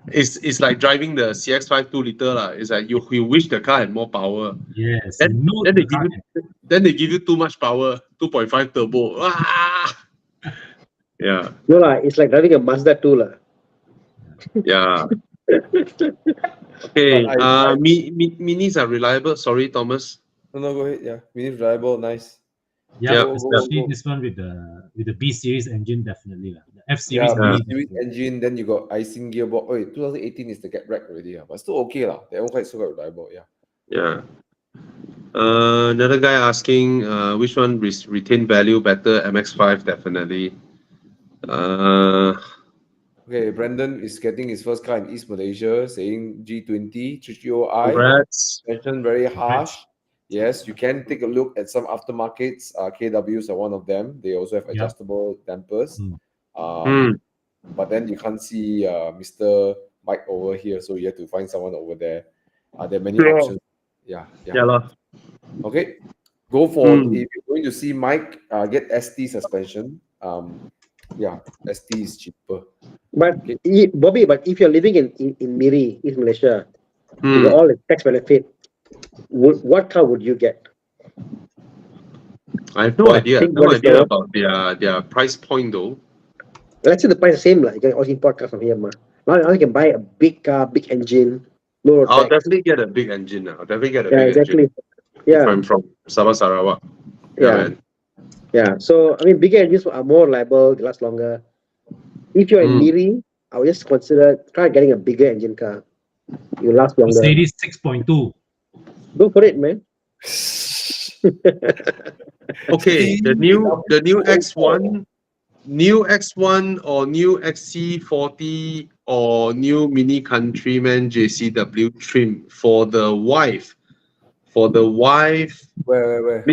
It's like driving the CX-5 2-liter lah. It's like you wish the car had more power. Yes, Then the car they give you too much power. 2.5 turbo. Ah! Yeah. No lah, it's like driving a Mazda 2 lah. Yeah. Okay. But Minis are reliable. Sorry, Thomas. No, go ahead. Yeah, mini reliable, nice. yeah, Yep. especially this one with the B series engine, definitely lah. The F series, Yeah, mini, series definitely. engine. Then you got icing gearbox. Oh, 2018 is the get wreck already, but still okay lah. They're all quite reliable. Yeah. Yeah. Another guy asking which one retain value better. MX-5 definitely. Okay, Brandon is getting his first car in East Malaysia, saying G20 330i. Congrats. Mentioned very harsh. Yes, you can take a look at some aftermarkets. KWs are one of them. They also have adjustable dampers. But then you can't see Mr. Mike over here, so you have to find someone over there. There are many options. Yeah. Okay, go for if you're going to see Mike, get ST suspension. ST is cheaper. But Bobby, if you're living in Miri, East Malaysia, with all the tax benefit, what car would you get? I have no idea. think No what is idea the- about their price point though. Let's say the price is the same, like you can also import cars from here, ma. Now you can buy a big car, big engine, no road I'll tax. definitely get a big engine. I'll definitely get a Yeah, big exactly. engine. If Yeah, I'm from Sabah Sarawak. Yeah. Man. yeah. So I mean, bigger engines are more reliable, they last longer. If you're in Miri, I would just try getting a bigger engine car. You last longer. Mercedes 6.2. Go for it, man. Okay, the new X1, new X1 or new XC40 or new Mini Countryman JCW trim for the wife. Where?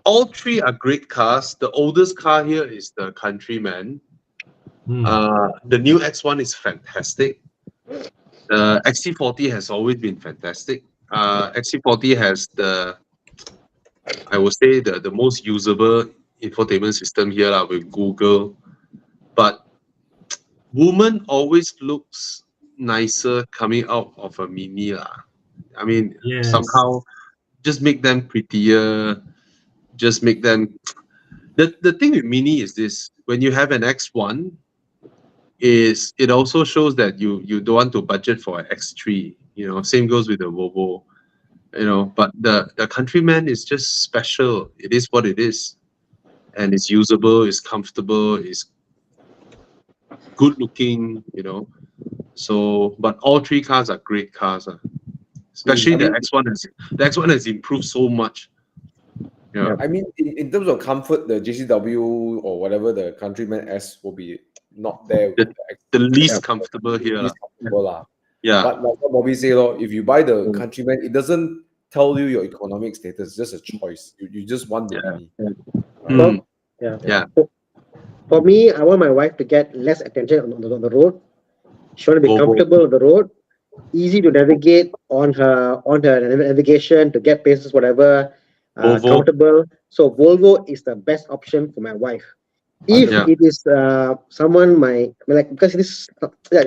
All three are great cars. The oldest car here is the Countryman. The new X1 is fantastic. XC40 has always been fantastic. XC40 has I would say the most usable infotainment system here with Google. But woman always looks nicer coming out of a Mini I mean, Yes. somehow just make them prettier. Just make them. The thing with Mini is this: when you have an X1, is it also shows that you don't want to budget for an X3. Same goes with the Volvo. But the Countryman is just special. It is what it is, and it's usable, it's comfortable, it's good looking. So, but all three cars are great cars. Especially I the mean, X1 has improved so much. Yeah. I mean, in terms of comfort, the JCW or whatever the Countryman S will be not there with The, the the least X. comfortable here. Least comfortable lah. Yeah. But like what Bobby say, if you buy the Mm. Countryman, it doesn't tell you your economic status. It's just a choice. You just want the Yeah. Mini. Mm. Well, yeah. Yeah. For me, I want my wife to get less attention on the road. She want to be Volvo. comfortable on the road, easy to navigate on her navigation to get places, whatever. Volvo. Comfortable. So Volvo is the best option for my wife. If Yeah. it is someone because this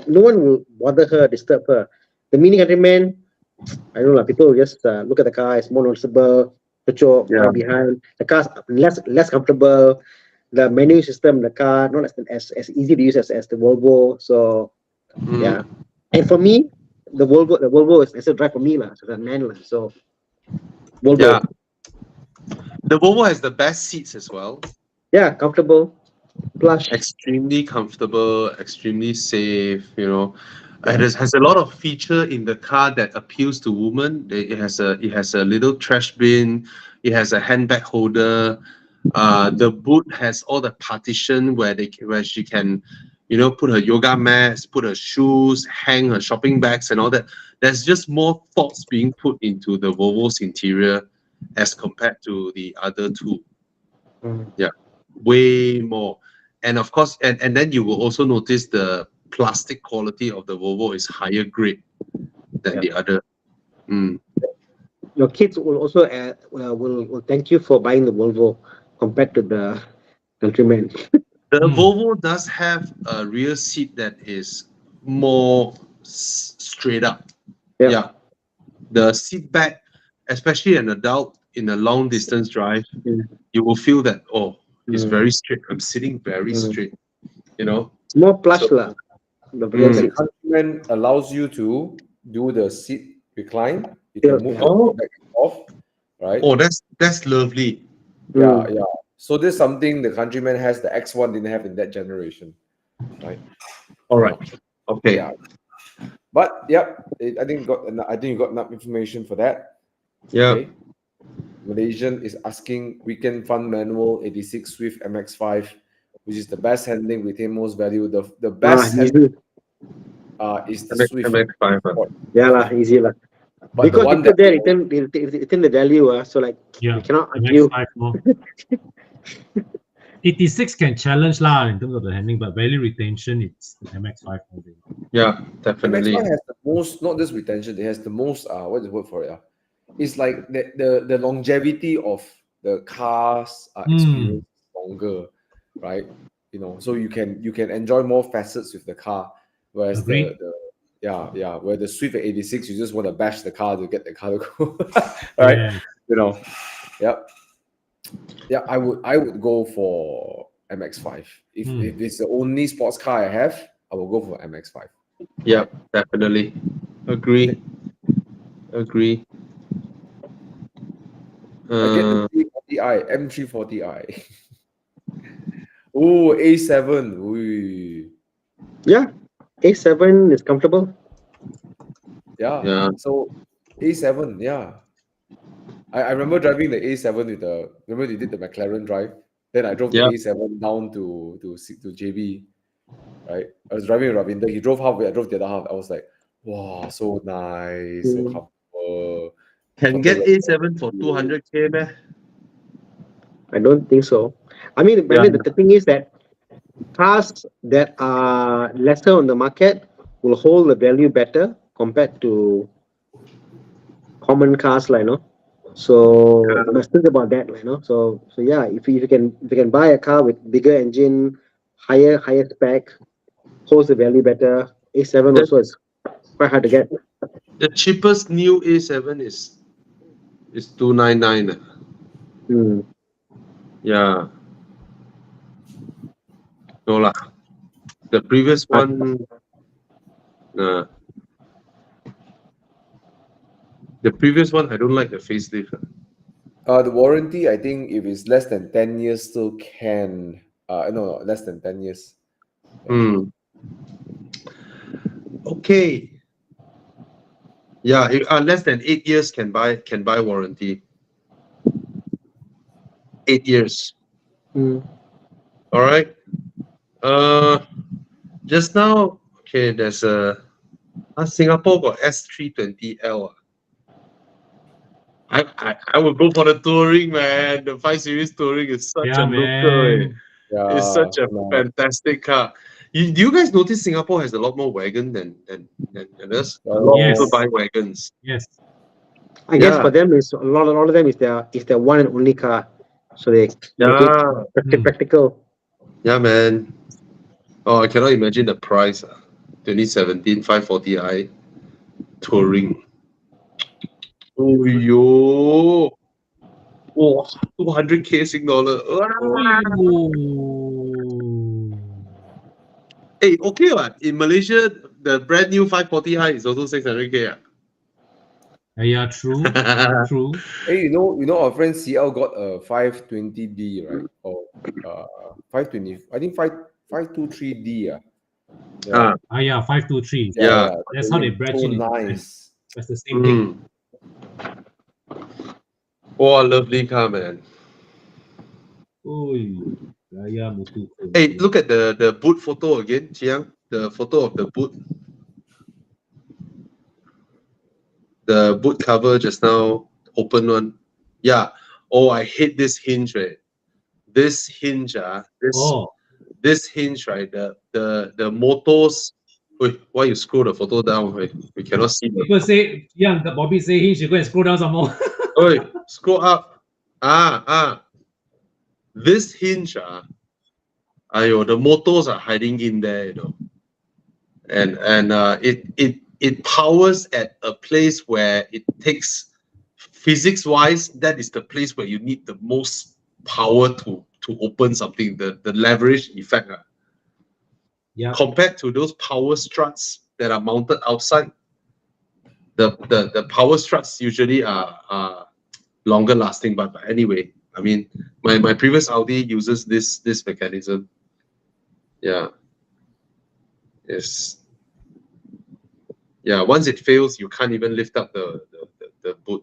no one will bother her, disturb her. The Mini Countryman, I don't know, people will just look at the car. It's more noticeable. Yeah. Behind the car's less comfortable. The menu system in the car not as easy to use as the Volvo. So Mm. yeah, and for me, the Volvo is a drive for me lah. So the man lah. So Volvo, Yeah. The Volvo has the best seats as well. yeah, comfortable, plush. Extremely comfortable, extremely safe. It has a lot of feature in the car that appeals to women. It has a little trash bin. It has a handbag holder. The boot has all the partition where she can, put her yoga mats, put her shoes, hang her shopping bags, and all that. There's just more thoughts being put into the Volvo's interior as compared to the other two. Mm. Yeah, way more. And of course, and then you will also notice the plastic quality of the Volvo is higher grade than the other. Mm. Your kids will also will thank you for buying the Volvo compared to the Countryman. The Hmm. Volvo does have a rear seat that is more straight up. Yeah. Yeah. The seat back, especially an adult in a long distance drive, Mm. you will feel that, it's Mm. very straight. I'm sitting very Mm. straight. It's more plush So- lah. The rear Mm. The seats. Countryman allows you to do the seat recline. You Yeah. can move Oh. the back and off, right? Oh, that's lovely. Yeah, Mm. yeah. So this is something the Countryman has, the X1 didn't have in that generation, right? All right. Okay. Yeah. But yeah, I think you got enough information for that. Yeah. Okay. Malaysian is asking weekend fun manual 86 Swift MX5, which is the best handling, retain most value. The best handling, Easy. is the Swift. MX5. Yeah lah, easy lah. But the Because one you put there, that return the value. So like Yeah. we cannot argue. MX5 more. 86 can challenge lah in terms of the handling, but value retention, it's the MX5 only. Yeah, definitely. MX5 has the most, not just retention, it has the most what's the word for it? It's like the longevity of the car's experience is longer, right? So you can enjoy more facets with the car. Whereas Agreed. where the Swift at 86, you just want to bash the car to get the car to go. Right? Yeah. Yeah, I would go for MX5. If it's the only sports car I have, I will go for MX5. Yeah, definitely. Agree. I get the 340i, M340i. Oh, A7. Ooh. Yeah, A7 is comfortable. Yeah. So A7, yeah. I remember driving the A7 with remember they did the McLaren drive. Then I drove the Yeah. A7 down to JB. Right? I was driving with Ravinder. He drove halfway, I drove the other half. I was like, wow, so nice, so comfortable. Can get A7 for 200K, man. I don't think so. I mean, the thing is that cars that are lesser on the market will hold the value better compared to common cars, like, So you must think about that, So yeah, if you can buy a car with bigger engine, higher spec, holds the value better. A7 also is quite hard to get. The cheapest new A7 is 299. Hmm. Yeah. No lah. The previous one, uh, the previous one, I don't like the facelift. The warranty, I think if it's less than 10 years, still can. No, less than 10 years. Hmm. Okay. Yeah, less than 8 years can buy warranty. 8 years. Mm. All right. Just now, okay, there's Singapore got S320L. I would go for the touring, man. The 5 Series touring is such Yeah, a looker. man. Yeah, It's such a nah. fantastic car. Do you guys notice Singapore has a lot more wagon than us? A lot of Yes. people buy wagons. Yes. I guess Yeah. for them is a lot of them is their one and only car, so they make it Yeah, practical. yeah, man. Oh, I cannot imagine the price. 2017 540i touring. Oh, yo. Oh, 200K Sing dollar. Ooh. Hey, okay, what? In Malaysia, the brand new 540i is also 600K. Yeah, true. True. Hey, our friend CL got a 520D, right? Or 520, I think 523D. Yeah. Ah, Yeah, 523. yeah. That's how they branch so in Japan. nice. That's the same thing. Oh, lovely car, man. Oi. Raya Mutu. Hey, look at the boot photo again, Chiang. The photo of the boot. The boot cover just now, open one. Yeah. Oh, I hate this hinge, right? This hinge, Oh, this hinge, right? The motors. Wait, why you scroll the photo down? Wait, we cannot see the. people say, yeah, the Bobby say he should go and scroll down some more. Wait, scroll up. This hinge, ayo, the motors are hiding in there, you know. And it powers at a place where it takes, physics wise, that is the place where you need the most power to open something, the leverage effect. Yeah. Compared to those power struts that are mounted outside, the power struts usually are longer lasting. But anyway, I mean, my previous Audi uses this mechanism. Yeah. Yes. Yeah, once it fails, you can't even lift up the boot.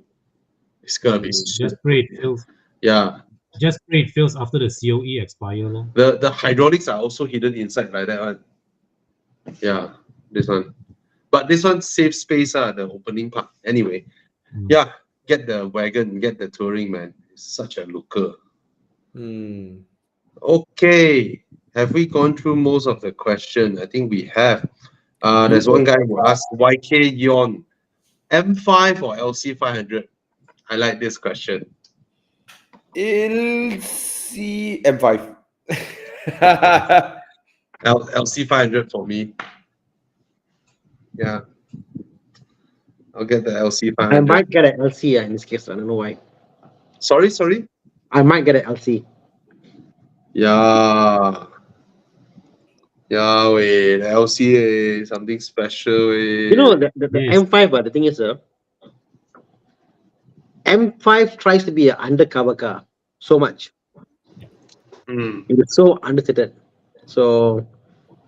It's gonna be Just pray it fails. yeah. Just pray it fails after the COE expire. Lor. The hydraulics are also hidden inside like that one. Yeah, this one. But this one saves space, the opening part. Anyway, yeah, get the wagon, get the touring, man. It's such a looker. Okay, have we gone through most of the question? I think we have. There's one guy who asked YK Yon, M5 or LC500? I like this question. LC M5. LC500 for me. Yeah. I'll get the LC500. I might get an LC in this case. I don't know why. Sorry? I might get an LC. Yeah. Yeah, wait. The LC is something special. You know, the Yes. M5, but the thing is, M5 tries to be an undercover car so much. It is so understated. So,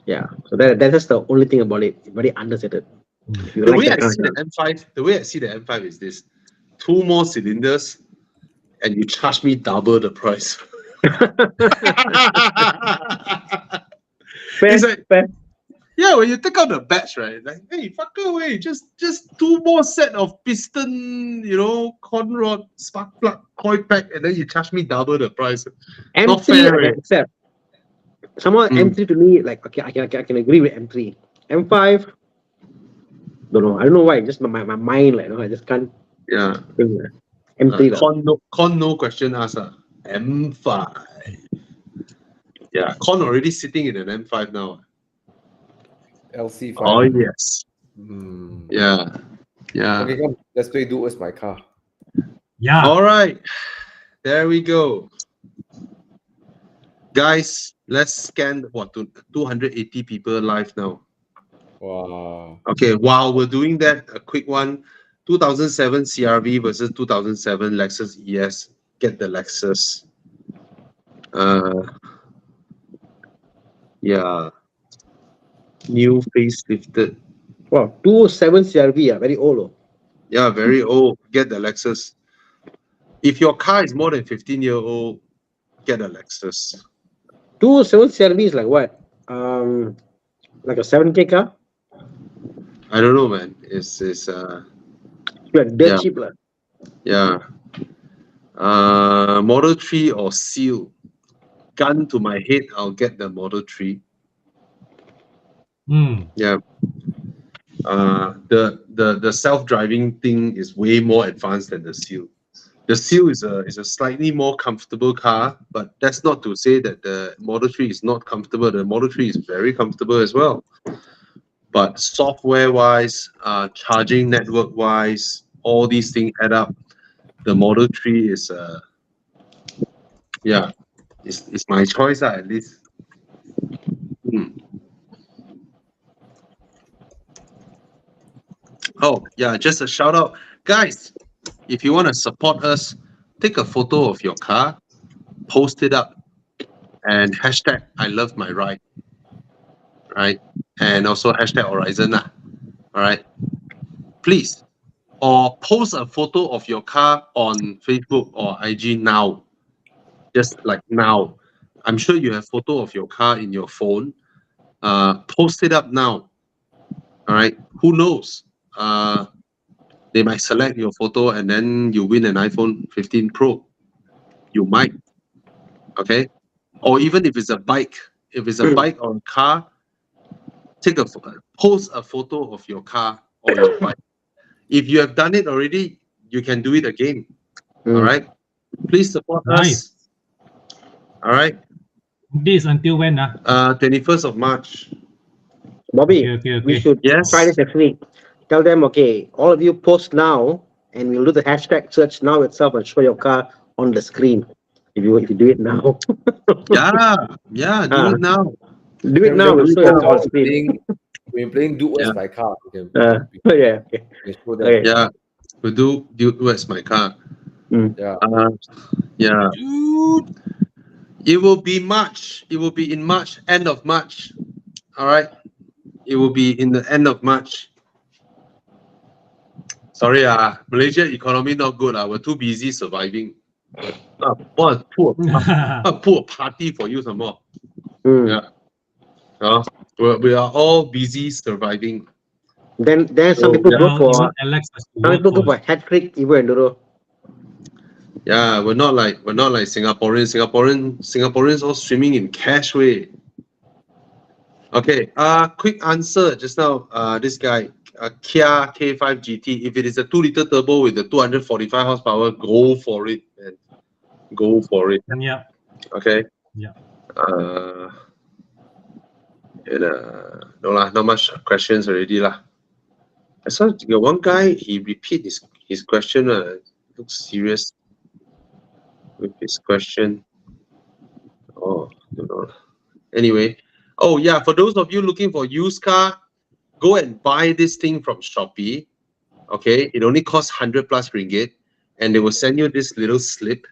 yeah. So that's the only thing about it. It's very understated. If you The like way I that see kind the M5, the way I see the M5 is this: 2 more cylinders, and you charge me double the price. fair, It's like, fair. yeah, when you take out the batch, right? Like, hey, fucker, wait, just 2 more set of piston, con rod, spark plug, coil pack, and then you charge me double the price. Not M3, fair, I right? can accept. Somehow M3 to me, like, okay, I can agree with M3. M5, don't know. I don't know why. Just my mind, like, I just can't. Yeah. Think, M3 lah. Con no question asked. M5. Yeah, Con already sitting in an M5 now. LC5. Oh, yes. Yeah. Okay, come. Let's play Do Where's My Car. Yeah. All right. There we go. Guys, Let's scan what to 280 people live now. Wow. Okay, while we're doing that, a quick one. 2007 CRV versus 2007 Lexus ES. Get the Lexus. Yeah. New facelifted. Wow, 207 CRV, very old. Oh. Yeah, very old. Get the Lexus. If your car is more than 15-year-old, get a Lexus. 207 CRV is like what? Like a 7K car? I don't know, man. It's Like dirt yeah, cheap. Like. yeah. Model 3 or Seal. Gun to my head, I'll get the Model 3. Yeah. The self-driving thing is way more advanced than the Seal. The Seal is a slightly more comfortable car, but that's not to say that the Model 3 is not comfortable. The Model 3 is very comfortable as well. But software-wise, charging network-wise, all these things add up. The Model 3 is yeah, it's my choice at least. Oh yeah, just a shout out, guys. If you want to support us, take a photo of your car, post it up, and hashtag I love my ride, right? And also hashtag Horizon, all right? Please, or post a photo of your car on Facebook or IG now, just like now. I'm sure you have photo of your car in your phone. Post it up now, all right? Who knows? They might select your photo and then you win an iPhone 15 Pro. You might, okay? Or even if it's a bike, or a car, post a photo of your car or your bike. If you have done it already, you can do it again. All right. Please support Nice. us. All right. This until when? 21st of March. Bobby, Okay. we should Yes. try this next week. Tell them, okay, all of you post now, and we'll do the hashtag search now itself and show your car on the screen. If you do it now. Yeah, do it now. Do it now, Then we'll we show go your car on while the screen. we're playing Do Where's Yeah. My Car. We can, Yeah, okay. we can show them. Okay. Yeah. We do where's my car? Yeah. Yeah. Dude. It will be March. It will be in March, end of March. All right. It will be in the end of March. Sorry, Malaysia economy not good. We're too busy surviving. What poor party for you some more. Yeah. We are all busy surviving. Then some people Now, go even for Alex has to some work people go for for hat trick even Enduro. Yeah, we're not like Singaporeans. Singaporeans all swimming in cash way. Okay. Quick answer just now. This guy, Kia K5 GT. If it is a 2-liter turbo with the 245 horsepower, go for it, man. Go for it. Yeah. Okay. Yeah. No lah, not much questions already lah. I saw one guy, he repeat his question. Looks serious with his question. Oh, don't know. Anyway, oh yeah, for those of you looking for used car, go and buy this thing from Shopee. Okay, it only costs 100 plus ringgit, and they will send you this little slip.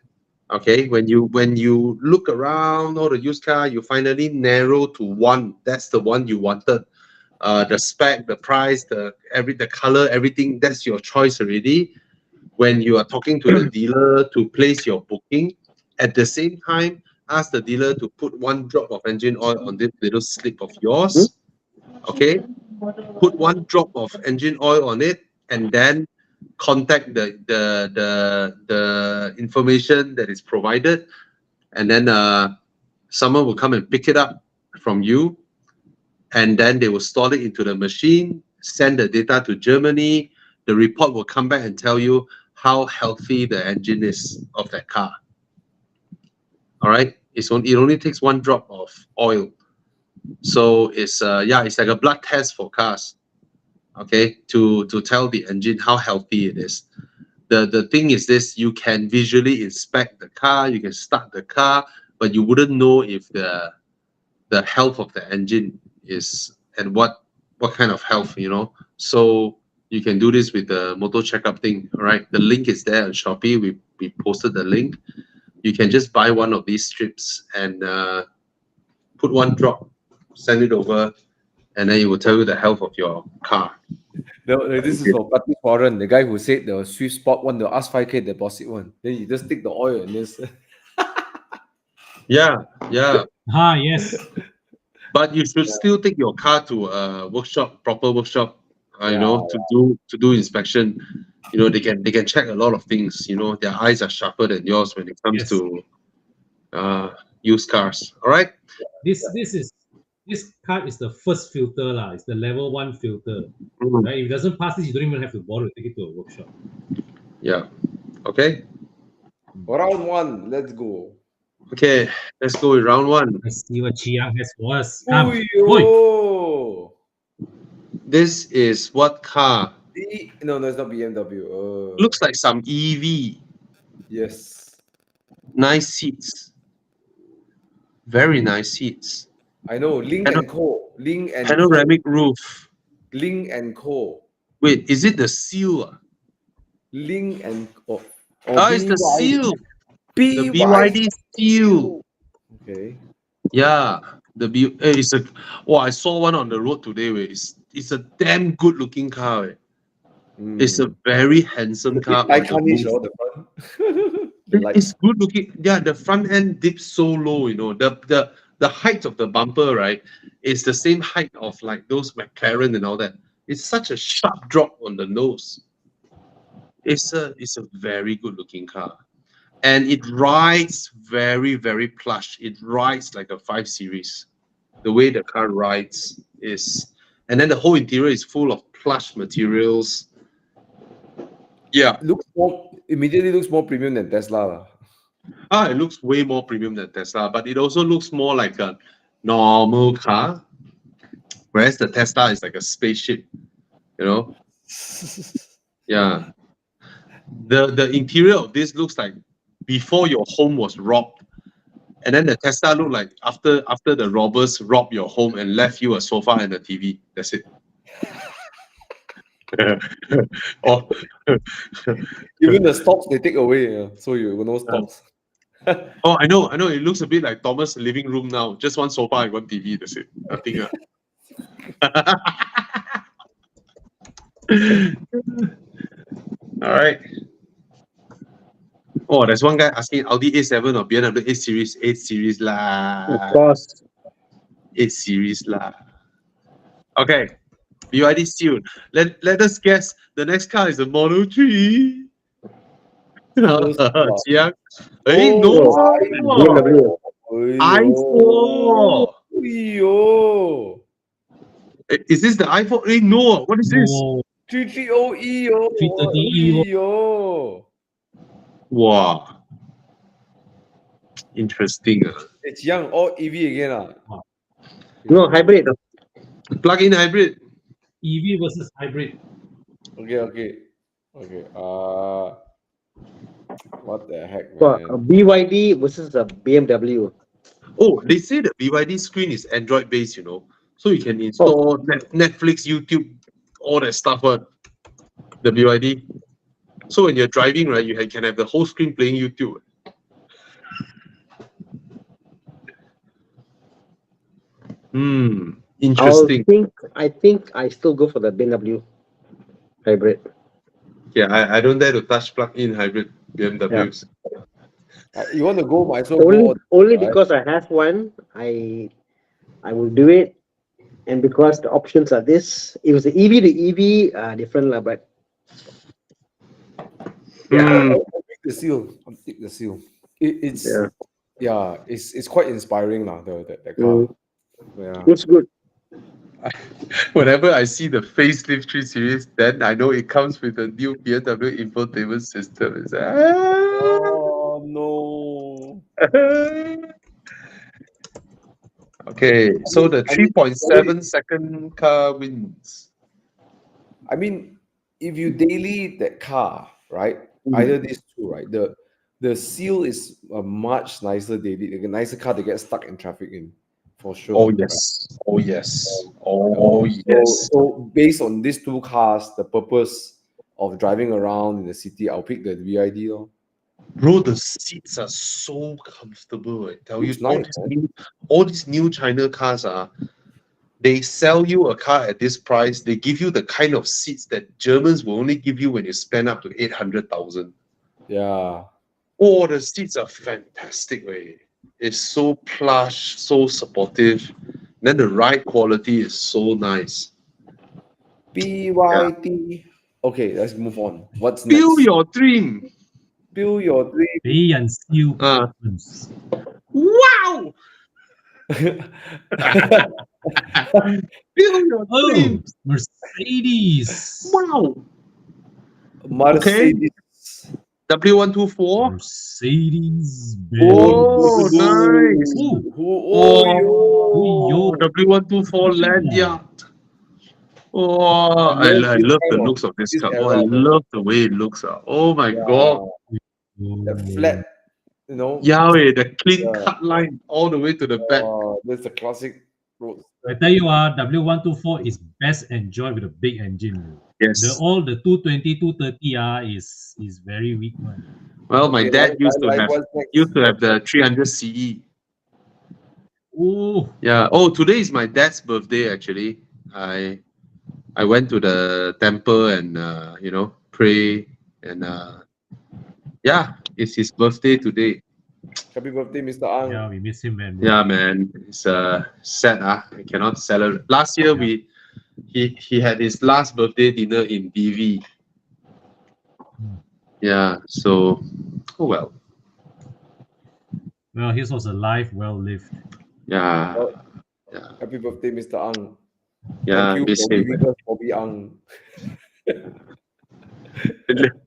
Okay, when you look around all the used car, you finally narrow to one. That's the one you wanted. The spec, the price, the color, everything. That's your choice already. When you are talking to the dealer to place your booking, at the same time, ask the dealer to put 1 drop of engine oil on this little slip of yours. Okay, put 1 drop of engine oil on it, and then contact the information that is provided, and then someone will come and pick it up from you, and then they will store it into the machine, send the data to Germany. The report will come back and tell you how healthy the engine is of that car. All right, it only takes 1 drop of oil, so it's like a blood test for cars. Okay, to tell the engine how healthy it is. The thing is this: you can visually inspect the car, you can start the car, but you wouldn't know if the health of the engine is and what kind of health, you know. So you can do this with the motor checkup thing. All right, the link is there on Shopee. We posted the link. You can just buy one of these strips and put one drop, send it over, and then it will tell you the health of your car. No, this is for Patrick Warren, the guy who said the sweet spot one, the ask 5K deposit one. Then you just take the oil and just Yeah, yeah. Yes. But you should still take your car to a workshop, proper workshop, you know, to do inspection. You know, they can check a lot of things. You know, their eyes are sharper than yours when it comes Yes. to used cars. All right. This card is the first filter lah. It's the level 1 filter. Mhm. Right? If it doesn't pass this, you don't even have to bother to take it to a workshop. Yeah. Okay. round one, let's go. Okay. Let's go with round one. Let's see what Chiang has for us. Come. Oi. Ooh, This is what car? no, it's not BMW. Looks like some EV. Yes, Nice seats. Very nice seats. I know. Link and Co. Link and Panoramic roof. Link and Co. Wait, is it the seal? Link and Co. It's the seal. The BYD BYD seal. Okay. Yeah, it's a. Oh, I saw one on the road today. Where it's a damn good looking car. It's a very handsome car. Iconic, the front. The light. It's good looking. Yeah, the front end dips so low. You know, the height of the bumper, right? It's the same height of like those McLaren and all that. It's such a sharp drop on the nose. It's a very good looking car. And it rides very, very plush. It rides like a 5 Series. The way the car rides is, and then the whole interior is full of plush materials. Yeah. Immediately looks more premium than Tesla. It looks way more premium than Tesla, but it also looks more like a normal car. Whereas the Tesla is like a spaceship, you know? Yeah. The interior of this looks like before your home was robbed, and then the Tesla looked like after the robbers robbed your home and left you a sofa and a TV. That's it. Oh, Even the stocks they take away, so you no stocks. oh, I know. It looks a bit like Thomas' living room now. Just one sofa and one TV. That's it. Nothing. All right. Oh, there's one guy asking Audi A7 or BMW 8 Series. 8 Series lah. Of course. 8 Series lah. Okay. BYD Steel. Let us guess. The next car is a Model 3. Chiang. Hey, no. BMW. i4. Yo. Is this the iPhone? Hey, no. What is this? Oh, 330E, yo. 330E, yo. Wow. Interesting. It's young, all EV again. No, hybrid. Plug-in hybrid. EV versus hybrid. Okay. What the heck, Well, man? a BYD versus a BMW. Oh, they say the BYD screen is Android based, you know. So you can install Netflix, YouTube, all that stuff on the BYD. So when you're driving, right, you can have the whole screen playing YouTube. Interesting. I think I still go for the BMW hybrid. Yeah, I don't dare to touch plug-in hybrid BMWs. You want to go, might as well go. Only because I have one, I will do it, and because the options are this. If it's the EV to EV, different lah, but I'll take the seal. It's quite inspiring lah. The car. Yeah. Looks good. Whenever I see the facelift 3 Series, then I know it comes with a new BMW infotainment system. It's Oh no. Okay, so the 3.7 second car wins. I mean, if you daily that car, right? Either these two, right? The seal is a much nicer daily, a nicer car to get stuck in traffic in. for sure. Oh yes. Oh yes. Oh yes. So based on these two cars, the purpose of driving around in the city, I'll pick the VID. Bro, the seats are so comfortable. I tell Looks you, all nice, these right? new China cars are. They sell you a car at this price. They give you the kind of seats that Germans will only give you when you spend up to 800,000. Yeah. Oh, the seats are fantastic, way. It's so plush, so supportive. Then the ride quality is so nice. BYT. Okay, let's move on. What's Feel next? your dream. Feel your dream. 北人笑 Uh, Performance. wow! Feel your Oh, dreams. Mercedes. Wow. Mercedes. W124. Mercedes Oh, Benz. nice. Oh, Oh, Oh, yo. W124 Lanyard. Oh, I this love the kind of looks of this this car. Oh, I era, love the way it looks. Oh my God. the flat, you know. Yahweh, the clean Yeah. cut line all the way to the back. That's a classic road. I tell you, W124 is best enjoyed with a big engine. Yes. The 220, 230 is very weak one. Well, my Okay, dad used to have what's next? the 300 CE. Oh, Yeah. Oh, today is my dad's birthday actually. I went to the temple and pray and yeah, it's his birthday today. Happy birthday, Mr. Ang. yeah, we miss him, man. Yeah, man. It's sad. I cannot celebrate. Last year he had his last birthday dinner in BV. Yeah. So, oh well. Well, his was a life well lived. Yeah. Oh. Yeah. Happy birthday, Mr. Ang. Yeah. Thank you Miss for him. giving us Bobby Ang.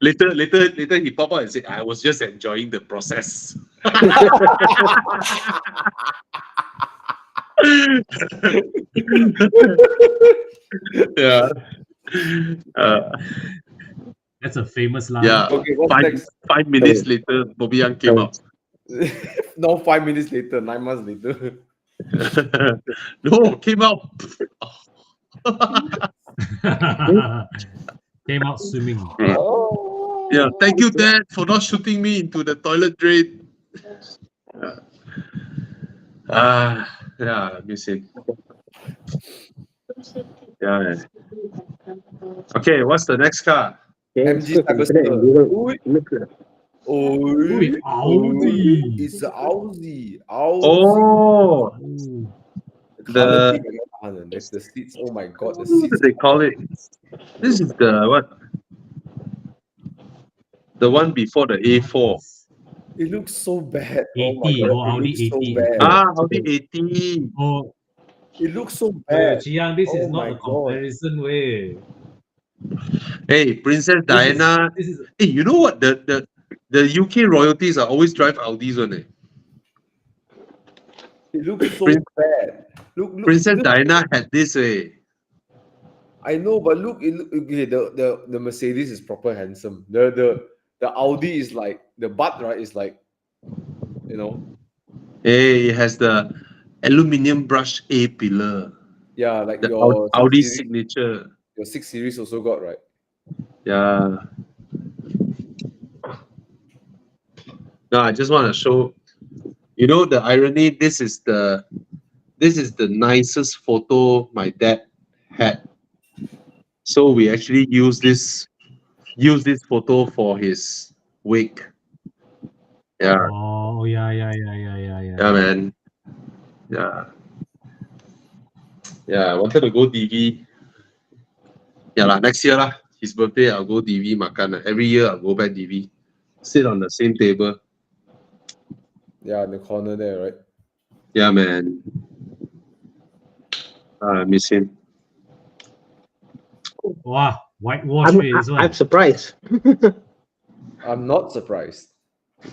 Later he pop out and say, I was just enjoying the process. Yeah. That's a famous line. Yeah. Okay, what's Five, next? 5 minutes later, Bobby Yang came out. No, 5 minutes later, 9 months later. No, came out. Came out swimming. Oh. Yeah. Thank you, Dad, for not shooting me into the toilet drain. Yeah, I miss him. Yeah. Okay, what's the next car? MG so Cyber internet and Google. Look, Oi, Audi. It's the Audi. Audi. Oh, Oh, the That's the seats. Oh my god, the what seats. do they call it? This is the what? The one before the A4. It looks so bad. 80, oh oh, my god, Audi it looks so 80. bad. Audi 80. Oh, It looks so bad. Chiang, this is Oh not my a God. comparison way. Hey, Princess Diana. This is Hey, you know what? The UK royalties are always drive Audis on it. It looks so Prin- bad. Look, Princess look. Diana had this way. I know, but look, okay, the Mercedes is proper handsome. The Audi is like the butt, right? Is like, you know, Hey, it has the aluminium brush A pillar. yeah, like The your Audi 6 series, signature. your 6 series also got, right? Yeah. No, I just want to show. You know the irony. This is the nicest photo my dad had. So we actually use this photo for his wake. Yeah, oh yeah. yeah, man. Yeah, yeah. I wanted to go DV. Yeah, lah. Next year lah. His birthday, I'll go DV makan lah. Every year I'll go back DV. Sit on the same table. Yeah, in the corner there, right? Yeah, man. I miss him. Wow, whitewash way this one. I'm surprised. I'm not surprised.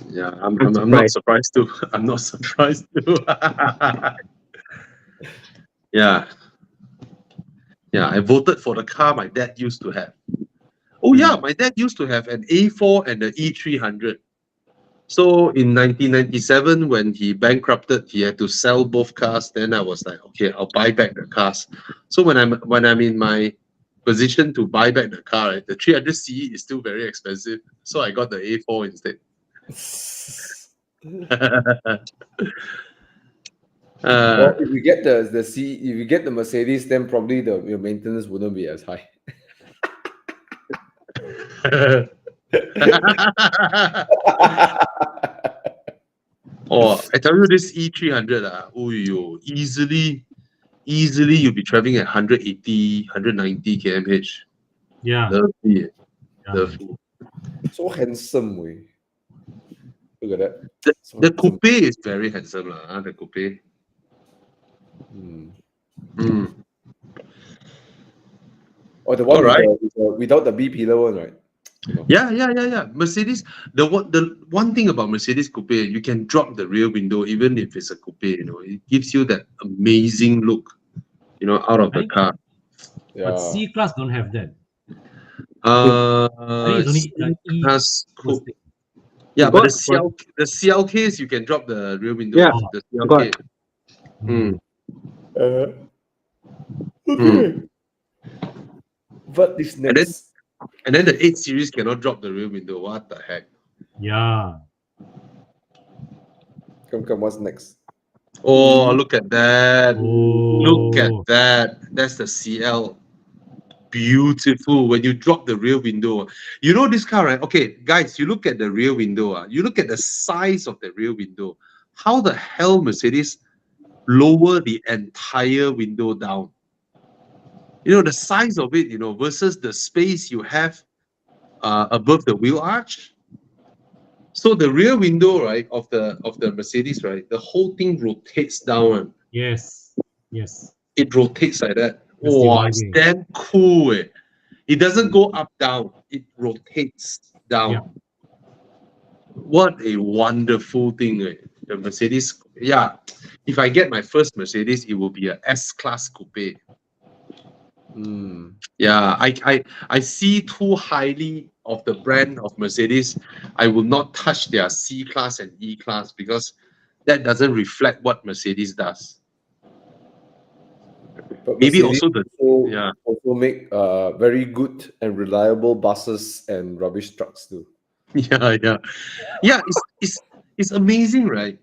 Yeah, I'm not surprised too. I'm not surprised too. Yeah. Yeah, I voted for the car my dad used to have. Oh yeah, my dad used to have an A4 and the E300. So in 1997, when he bankrupted, he had to sell both cars. Then I was like, okay, I'll buy back the cars. So when I'm in my position to buy back the car, right, the 300CE is still very expensive. So I got the A4 instead. Well, if you get if you get the Mercedes, then probably your maintenance wouldn't be as high. Oh, I tell you, this E300, easily you'll be traveling at 180, 190 kmh. Yeah. Lovely. Yeah. Lovely. So handsome, we. Look at that. So The handsome. coupe is very handsome, the coupe. Or the one Alright. without the B pillar one, right? Yeah. Mercedes. The one thing about Mercedes coupe, you can drop the rear window even if it's a coupe. It gives you that amazing look, out of the Right? car. Yeah. But C class don't have that. I think it's only E class was coupe. the- Yeah, but Got- the CL case you can drop the rear window. Yeah, The CL got. case. Mm. Okay. But this next. And then the 8 Series cannot drop the rear window. What the heck? Yeah. Come, what's next? Oh, look at that. Look at Oh. that. That's the CL. Beautiful. When you drop the rear window. You know this car, right? Okay, guys, you look at the rear window. You look at the size of the rear window. How the hell Mercedes lower the entire window down? The size of it, versus the space you have above the wheel arch. So the rear window, right, of the Mercedes, right, the whole thing rotates down. Yes. Yes. It rotates like that. That's Wow, it's dividing. damn cool. It doesn't go up down. It rotates down. Yeah. What a wonderful thing. The Mercedes. Yeah. If I get my first Mercedes, it will be a S-Class coupe. Yeah, I see too highly of the brand of Mercedes. I will not touch their C-Class and E-Class because that doesn't reflect what Mercedes does. But Maybe Mercedes also make very good and reliable buses and rubbish trucks too. Yeah. It's amazing, right?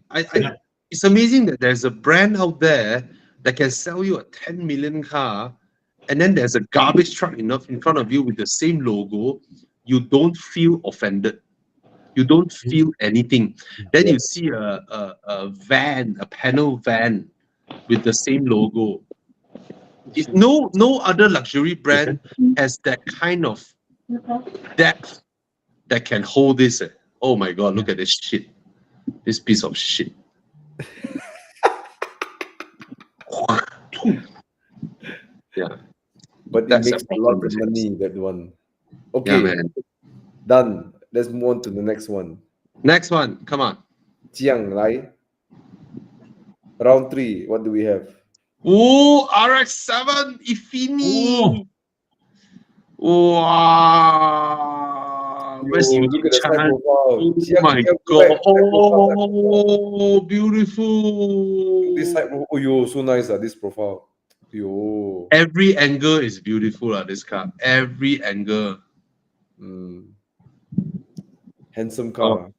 It's amazing that there's a brand out there that can sell you a 10 million car, and then there's a garbage truck enough in front of you with the same logo. You don't feel offended. You don't feel anything. Then you see a van, a panel van with the same logo. No other luxury brand has that kind of depth that can hold this. Oh my God, look at this shit. This piece of shit. Yeah. But That's it makes a lot of money, that one. Okay, Yeah, man. done. Let's move on to the next one. Next one, come on. Chiang Lai. Round 3, what do we have? Oh, RX-7 Ifini. Wow. Where's Yo, look at the side Chan? profile. Oh Chiang, my Chiang, God. side profile. Oh, beautiful. This side, oh, yo, so nice, this profile. Yo. Every angle is beautiful, this car. Every angle. Handsome car.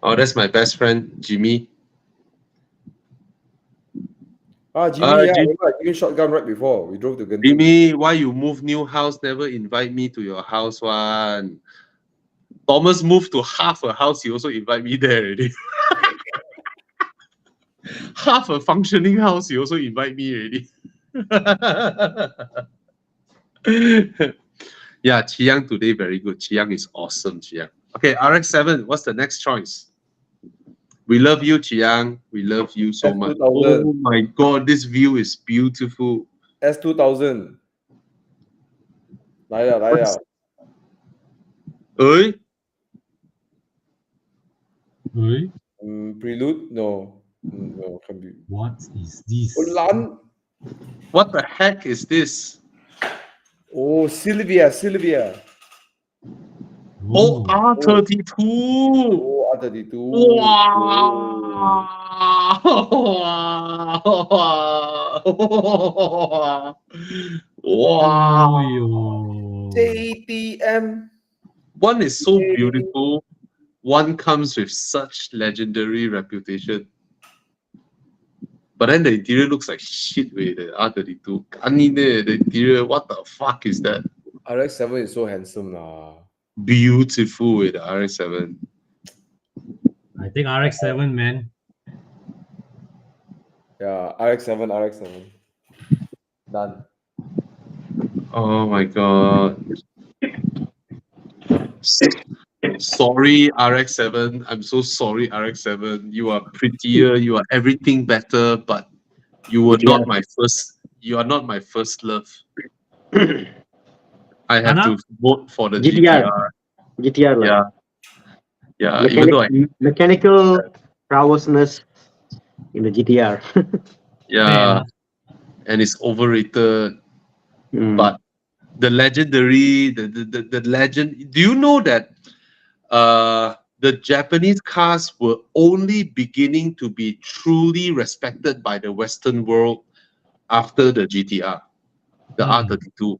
Oh, that's my best friend, Jimmy. Jimmy, yeah, Jimmy. I took shotgun right before. We drove to Genting. Jimmy, why you move new house, never invite me to your house one? Thomas moved to half a house, he also invite me there already. Half a functioning house, he also invite me already. Yeah, Chiang today very good. Chiang is awesome, Chiang. Okay, RX-7, what's the next choice? We love you, Chiang. We love you so much. Oh my God, this view is beautiful. S2000. 来了。Prelude? No, can't be. What is this? What the heck is this? Oh, Sylvia. Oh, R32. Oh, R32. Wow! Oh, Wow! yo. JTM. One is so beautiful. One comes with such legendary reputation. But then the interior looks like shit, way the R32. The interior, what the fuck is that? RX-7 is so handsome lah. Beautiful with the RX-7. I think RX-7, man. Yeah, RX-7. Done. Oh my god. Sorry, RX-7. I'm so sorry, RX-7. You are prettier, you are everything better, but you were not my first. You are not my first love. I have Thana? to vote for the GTR. GTR. GTR lah. Yeah, yeah. Even though I, Mechanical prowessness in the GTR. yeah, and it's overrated. But the legendary, the legend. Do you know that the Japanese cars were only beginning to be truly respected by the Western world after the GTR, the R32?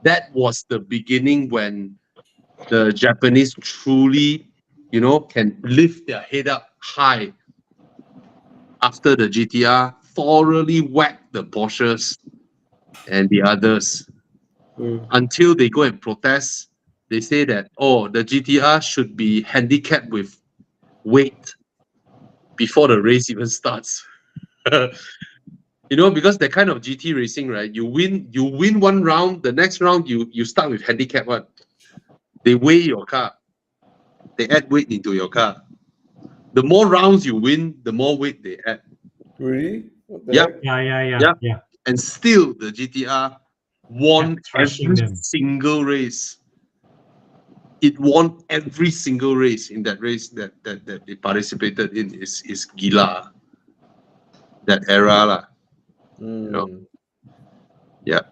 That was the beginning when the Japanese truly, can lift their head up high after the GTR thoroughly whacked the Porsches and the others. Until they go and protest, they say that, oh, the GTR should be handicapped with weight before the race even starts. Because that kind of GT racing, right? You win one round, the next round you start with handicap one. They weigh your car. They add weight into your car. The more rounds you win, the more weight they add. Really? What the Yeah. heck? Yeah. And still the GTR won Kept thrashing every them. single race. It won every single race in that race that they participated in. Is gila. That era lah. Yeah.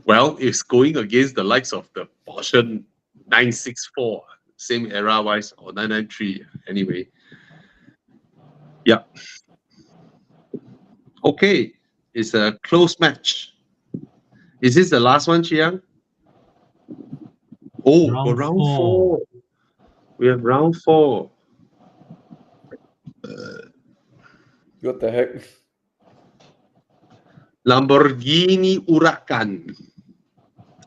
Well, it's going against the likes of the Porsche 964, same era wise, or 993 anyway. Yeah. Okay, it's a close match. Is this the last one, Chiang? Oh, round four. We have round 4. What the heck? Lamborghini Huracan.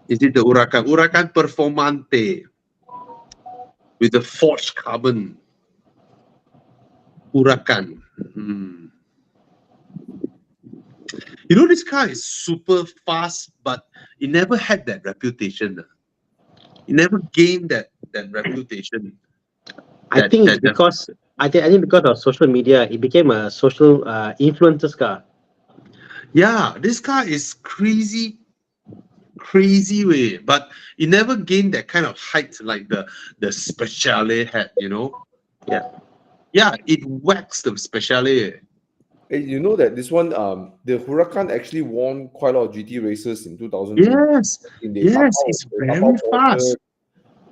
Is it the Huracan? Huracan Performante with the forged carbon. Huracan. This car is super fast, but it never had that reputation. It never gained that reputation. I think because of social media, it became a social influencer car. Yeah, this car is crazy way, but it never gained that kind of height like the Speciale had. Yeah, it whacks the Speciale. Hey, you know that this one, the Huracan actually won quite a lot of GT races in 2000. Yes, it's very fast.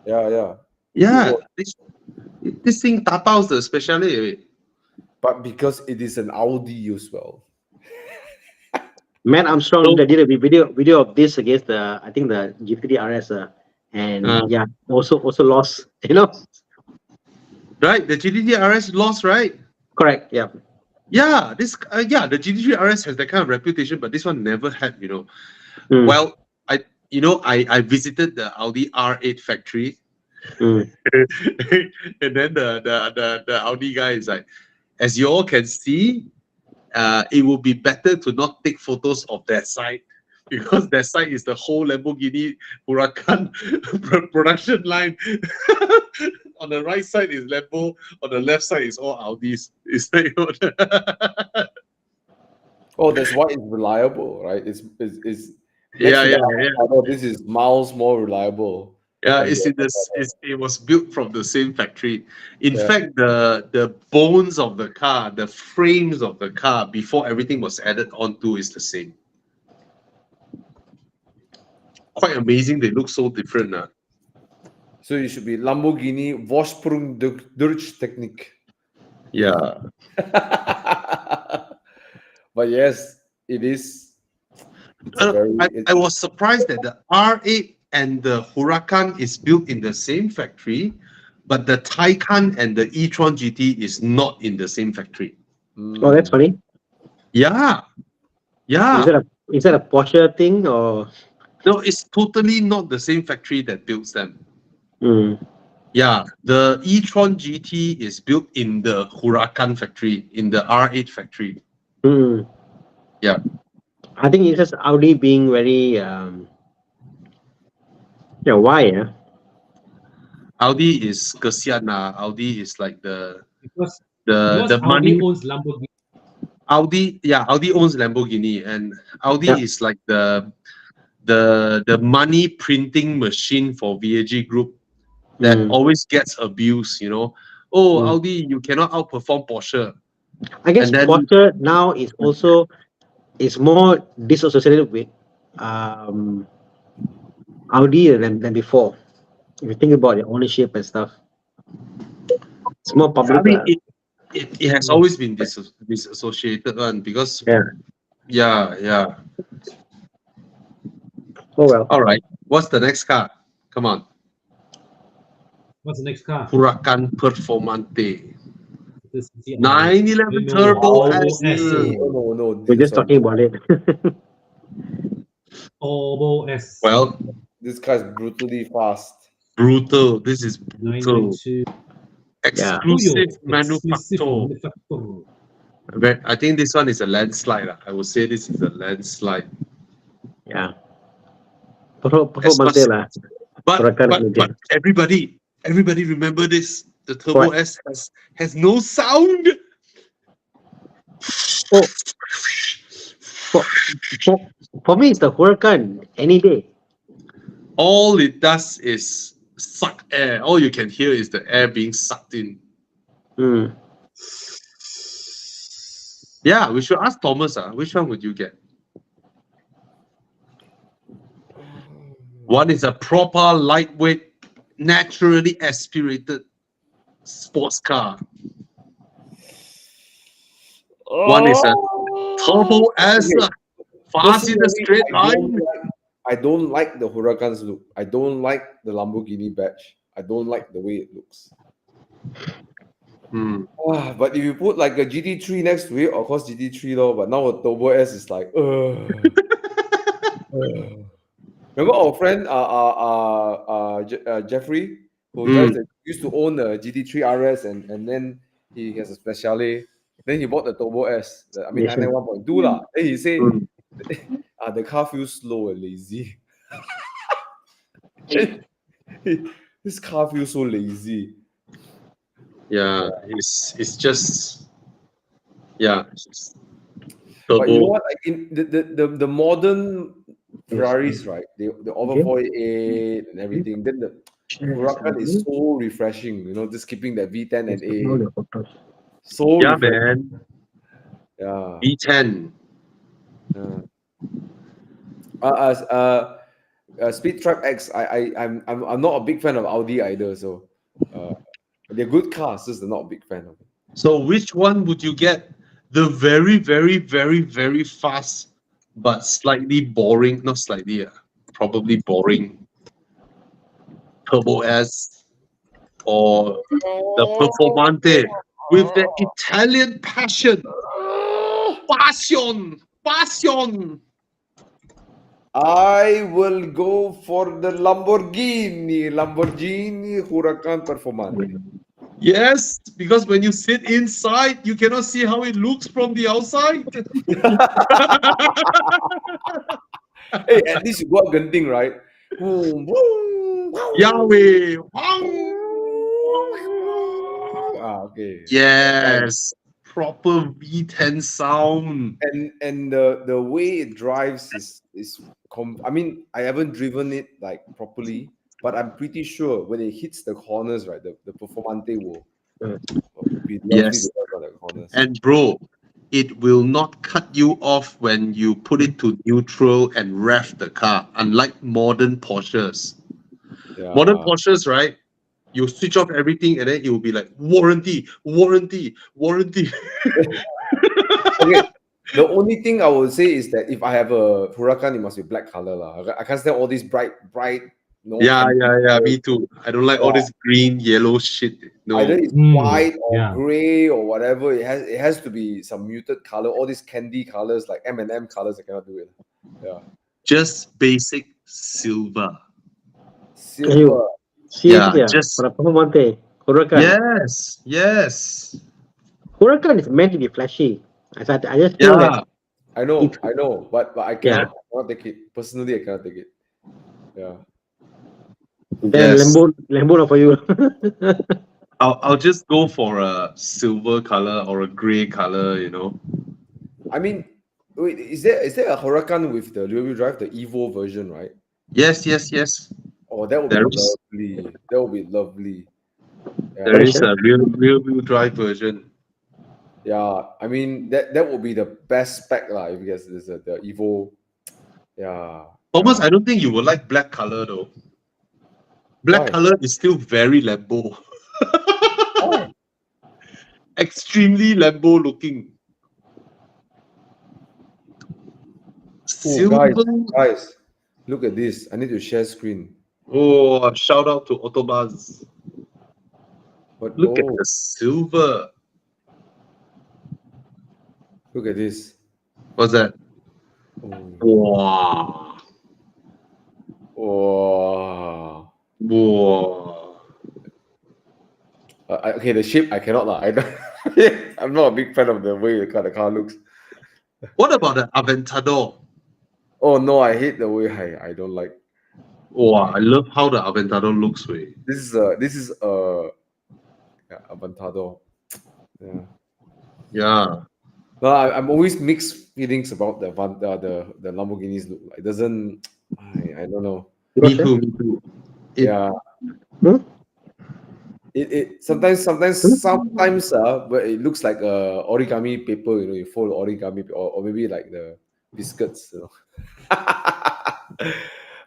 Yeah. Yeah, this thing tapaos the Speciale. But because it is an Audi as well. Matt Armstrong did a video of this against the GT RS, and also lost. Right, the GT RS lost, right? Correct. Yeah. Yeah, the GT3 RS has that kind of reputation, but this one never had. Well, I visited the Audi R8 factory, and then the Audi guy is like, as you all can see, it would be better to not take photos of that side because that side is the whole Lamborghini Huracan production line. On the right side is Lambo, on the left side is all Audis. It's like, oh, that's why it's reliable, right? It's yeah. This is miles more reliable. Yeah, it was built from the same factory. In fact, the bones of the car, the frames of the car, before everything was added onto, is the same. Quite amazing. They look so different. So it should be Lamborghini Vorsprung durch Technik. Yeah. But yes, it is. It's a very. I was surprised that the R8 and the Huracan is built in the same factory, but the Taycan and the e-tron GT is not in the same factory. Oh, that's funny. Yeah. Is Yeah. that a Porsche thing or? No, it's totally not the same factory that builds them. Mm. Yeah, the e-tron GT is built in the Huracan factory, in the R8 factory. Mm. Yeah. I think it's just Audi being very yeah, why? Yeah? Audi is kesian lah. Audi is like Because the Audi money. owns Lamborghini. Audi owns Lamborghini, and Audi Yeah. is like the money printing machine for VAG Group that Mm. always gets abused. You know, oh Mm. Audi, you cannot outperform Porsche. I guess And then- Porsche now is also more disassociated with Audi than before. If you think about the ownership and stuff, it's more public. I mean, it has always been disassociated one because Yeah. yeah. Oh well. All right, what's the next car? Come on, What's the next car? Huracan Performante. This is the 911 no, Turbo Turbo S. S. No. We're just talking about it. Turbo S. Well, This car is brutally fast. brutal. This is brutal. 992. Exclusive Exclusive manufacturer. manufacturer. I think this one is a landslide. I would say this is a landslide. Yeah. As much- Performante lah. But Huracan but everybody remember this. The Turbo What? S has no sound. Oh. For me, it's the Huracan any day. All it does is suck air. All you can hear is the air being sucked in. Mm. Yeah, we should ask Thomas. Which one would you get? One is a proper lightweight, naturally aspirated sports car. One is a Turbo S, Okay. fast in a Personally, straight line. I don't like the Huracan's look. I don't like the Lamborghini badge. I don't like the way it looks. Hmm. But if you put like a GT3 next to it, of course GT3 though. But now a Turbo S is like, Remember our friend Jeffrey, who used to own a GT3 RS, and then he has a Speciale. Then he bought the Turbo S. I mean, Yes, 1.2 lah. Then he said, Mm. the car feels slow and lazy. This car feels so lazy. Yeah, it's just it's But you know turbo. what? Like in the modern Ferraris, right? The over 48 and everything. Then the Huracan is so refreshing. You know, just keeping that V10 and A. So Yeah, refreshing. man. Yeah. V10. Speed Trap X. I'm not a big fan of Audi either. So they're good cars. Just not a big fan of it. So which one would you get? The very, very, very, very fast, but slightly boring, not slightly, probably boring Turbo S or the Performante with the Italian passion. Passion. I will go for the Lamborghini Huracan Performante. Yes, because when you sit inside, you cannot see how it looks from the outside. Hey, at least you got Genting, right? Yahweh. Okay. Yes, proper V10 sound. And the way it drives is I mean, I haven't driven it like properly, but I'm pretty sure when it hits the corners, right, the Performante will be lovely Yes. to drive on the corners. And bro, it will not cut you off when you put it to neutral and rev the car, unlike modern Porsches. Yeah. Modern Porsches, right? You switch off everything and then it will be like warranty, warranty, warranty. Okay. The only thing I would say is that if I have a Huracan, it must be black color lah. I can't stand all these bright, no Yeah, candy yeah, yeah. Me colors. too. I don't like all Yeah. this green, yellow shit. Either No. it's Mm, white or yeah. gray or whatever. It has to be some muted color. All these candy colors like M&M colors, I cannot do it. Yeah. Just basic silver. Silver. Yeah, Seriously, just for the performante, Huracan. yes, yes. Huracan is meant to be flashy. I just feel Yeah. that I know, It- but I Yeah. cannot take it. Personally, I cannot take it. Yeah. then Yes. Lambo not for you. I'll just go for a silver color or a gray color, I mean, wait, is there a Huracan with the rear wheel drive, the Evo version, right? Yes, yes, yes. Oh, that would be There is lovely. That would be lovely. Yeah. there is a real wheel drive version. Yeah, I mean that would be the best spec lah. If you guys there's the Evo, yeah. Thomas, yeah. I don't think you will like black color though. Black Why? color is still very Lambo. Why? Extremely Lambo looking. Oh, Silver. guys, look at this. I need to share screen. Oh, shout out to Autobahns. But Look at oh, the silver. look at this. What's that? Oh, Wow. oh. Wow. Okay, the shape I cannot lah. I'm not a big fan of the way the car looks. What about the Aventador? Oh no, I hate the way I don't like. Wow, I love how the Aventador looks. Way. This is yeah, Aventador. Yeah. Yeah. No, I'm always mixed feelings about the Lamborghinis look. It doesn't. I don't know. Me too. Me too. It- Yeah. Hmm? It sometimes but it looks like origami paper. You fold origami or maybe like the biscuits.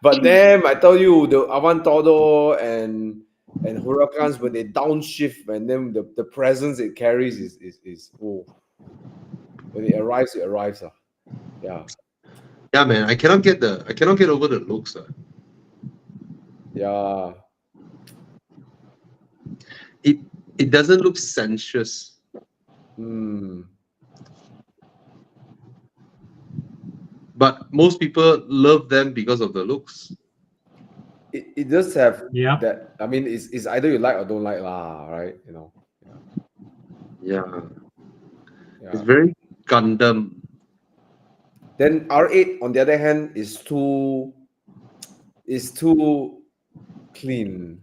But damn, I tell you, the Aventador and Huracans when they downshift and then the presence it carries is oh. When it arrives, Yeah. Yeah, man. I cannot get over the looks. Yeah. It doesn't look sensuous. Hmm. But most people love them because of the looks. It does have Yeah. that. I mean, it's either you like or don't like lah, right? Yeah. Yeah. It's very Gundam. Then R8 on the other hand is too clean,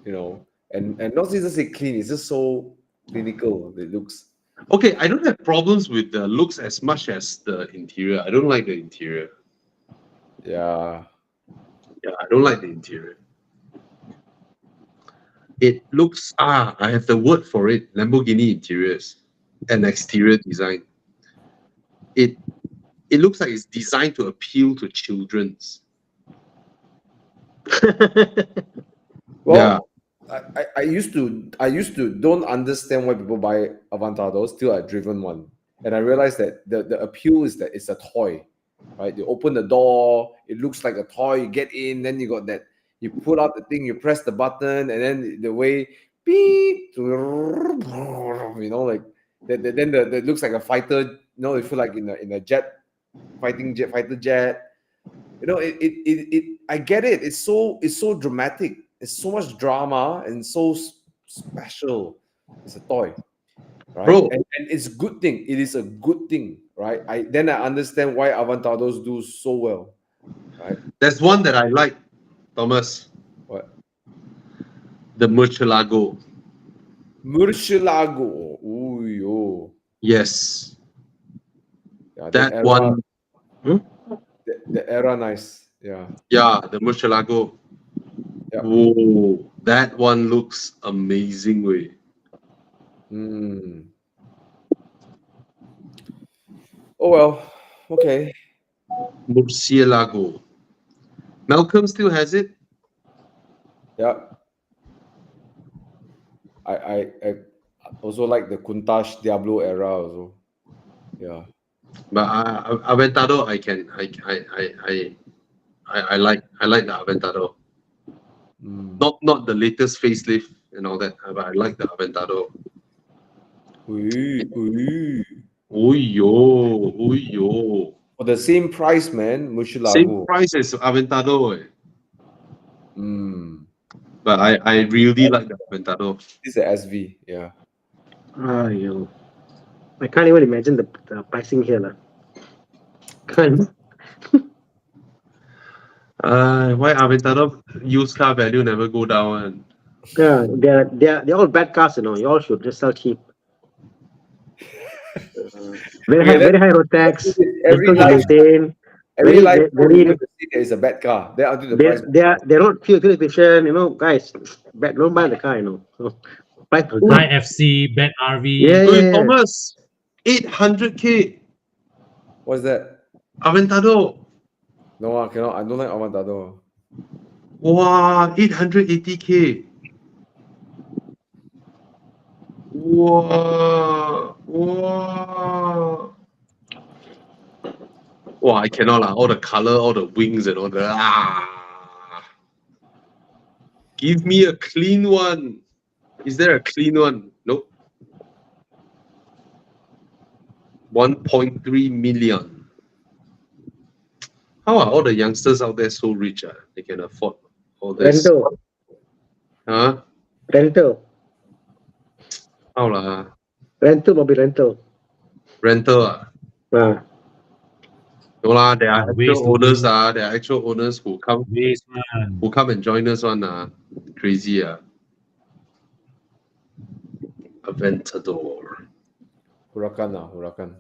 and not just say clean, it's just so clinical. It looks. Okay, I don't have problems with the looks as much as the interior. I don't like the interior. Yeah. Yeah, I don't like the interior. It looks I have the word for it. Lamborghini interiors and exterior design. It looks like it's designed to appeal to children's. Well, I used to don't understand why people buy Aventados till I've driven one, and I realized that the appeal is that it's a toy, right? You open the door, it looks like a toy. You get in, then you got that. You pull out the thing, you press the button, and then the way beep, like that. Then it looks like a fighter. You feel like in a fighter jet. I get it. It's so dramatic. It's so much drama and so special. It's a toy, right? Bro. And it's a good thing. It is a good thing, right? I understand why Aventados do so well, right? There's one that I like, Thomas. What? The Murcielago. Murcielago. Ooh, yo. Yes. Yeah, That era, one. The era, nice. Yeah. Yeah, the Murcielago. Yeah. Whoa, that one looks amazing, way. Oh well, okay. Murcielago. Malcolm still has it? Yeah. I also like the Countach Diablo era also. Yeah. But Aventador, I like the Aventador. Not the latest facelift and all that, but I like the Aventador. Oh yo. For the same price, man, Same Murcielago. price as Aventador. Mm. But I really like the Aventador. This is a SV, yeah. Yo. I can't even imagine the pricing here. Lah. Can't. Why Aventador used car value never go down? Yeah, they're all bad cars, you know. You all should just sell cheap. Very high road tax. Every Difficult to life, maintain. every Very, life, very, there is a bad car. Then until the price. they're not fuel efficient, you know, guys. Bad, don't buy the car, you know. So, price will High drop. FC, bad RV. Yeah, Hey, yeah. Thomas, 800k What's that? Aventador. No, I cannot. I don't like Aventador. Wow, 880k. Wow, wow. Wow, I cannot lah. All the color, all the wings and all the Give me a clean one. Is there a clean one? Nope. 1.3 million. How are all the youngsters out there so rich? They can afford all this. Rental. Huh? Rental. How lah? Rental will be rental. Rental. Ah. No lah, there are Ways actual to owners. go. There are actual owners who come Ways, man. who come and join us one. Crazy. Aventador. Huracan.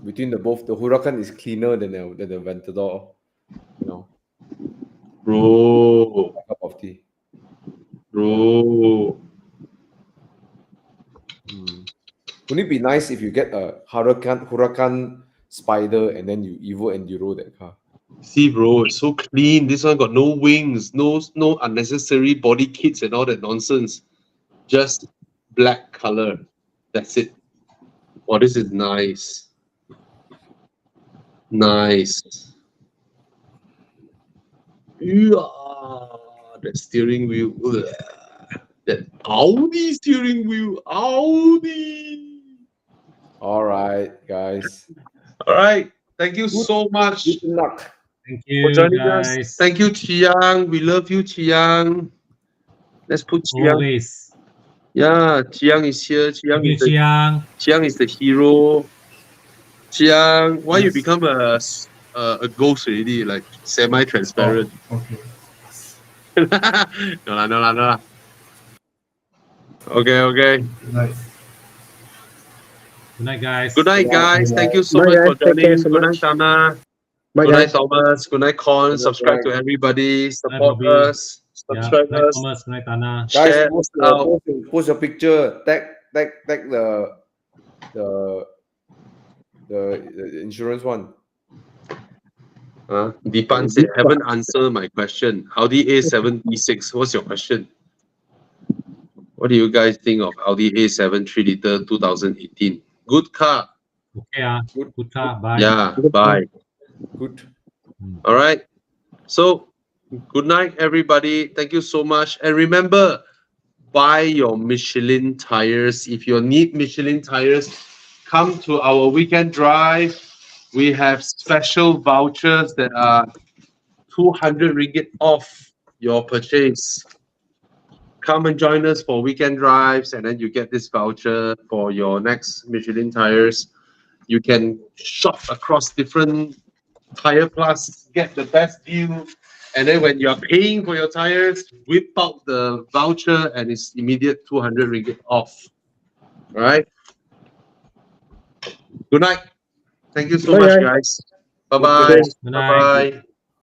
Between the both, the Huracan is cleaner than the Aventador. You know, Bro. cup of tea. Bro. Wouldn't it be nice if you get a Huracan Spider and then you Evo Enduro that car? See, bro, it's so clean. This one got no wings, no unnecessary body kits and all that nonsense. Just black color. That's it. Oh, this is nice. Nice. Yeah, that steering wheel. Ugh. That Audi steering wheel. Audi. All right, guys. All right. Thank you so much Good luck. Thank for you, joining us. guys. Thank you, Chiang. We love you, Chiang. Let's put Chiang. Always. Yeah, Chiang is here. Thank you, Chiang. Chiang is the hero. Chiang, why you Yes. become a ghost already, like semi-transparent? Oh, okay. No lah. Okay. Good night. Good night, guys. Good night, guys. Good Thank you night. so Bye, much guys. for Take care joining. so Good night, much. Thana. Bye, Good night, guys. Thomas. Good night, Con. Good night, Subscribe to Frank. everybody. Good night, Support Bobby. us. Yeah. Subscribe Good night, us. Thomas. Good night, Thana. Guys, Share post, out. post your picture. Tag the insurance one. Deepan said, haven't answered my question. Audi A7 V6. What's your question? What do you guys think of Audi A7 3-liter 2018? Good car. Okay, good car. Bye. Yeah, bye. Good. All right. So, good night, everybody. Thank you so much. And remember, buy your Michelin tires. If you need Michelin tires, come to our weekend drive. We have special vouchers that are 200 ringgit off your purchase. Come and join us for weekend drives, and then you get this voucher for your next Michelin tires. You can shop across different tire plus, get the best deal, and then when you're paying for your tires, whip out the voucher and it's immediate 200 ringgit off. All right. Good night. Thank you so Bye, much, guys. guys. Bye-bye. Good night. Bye-bye.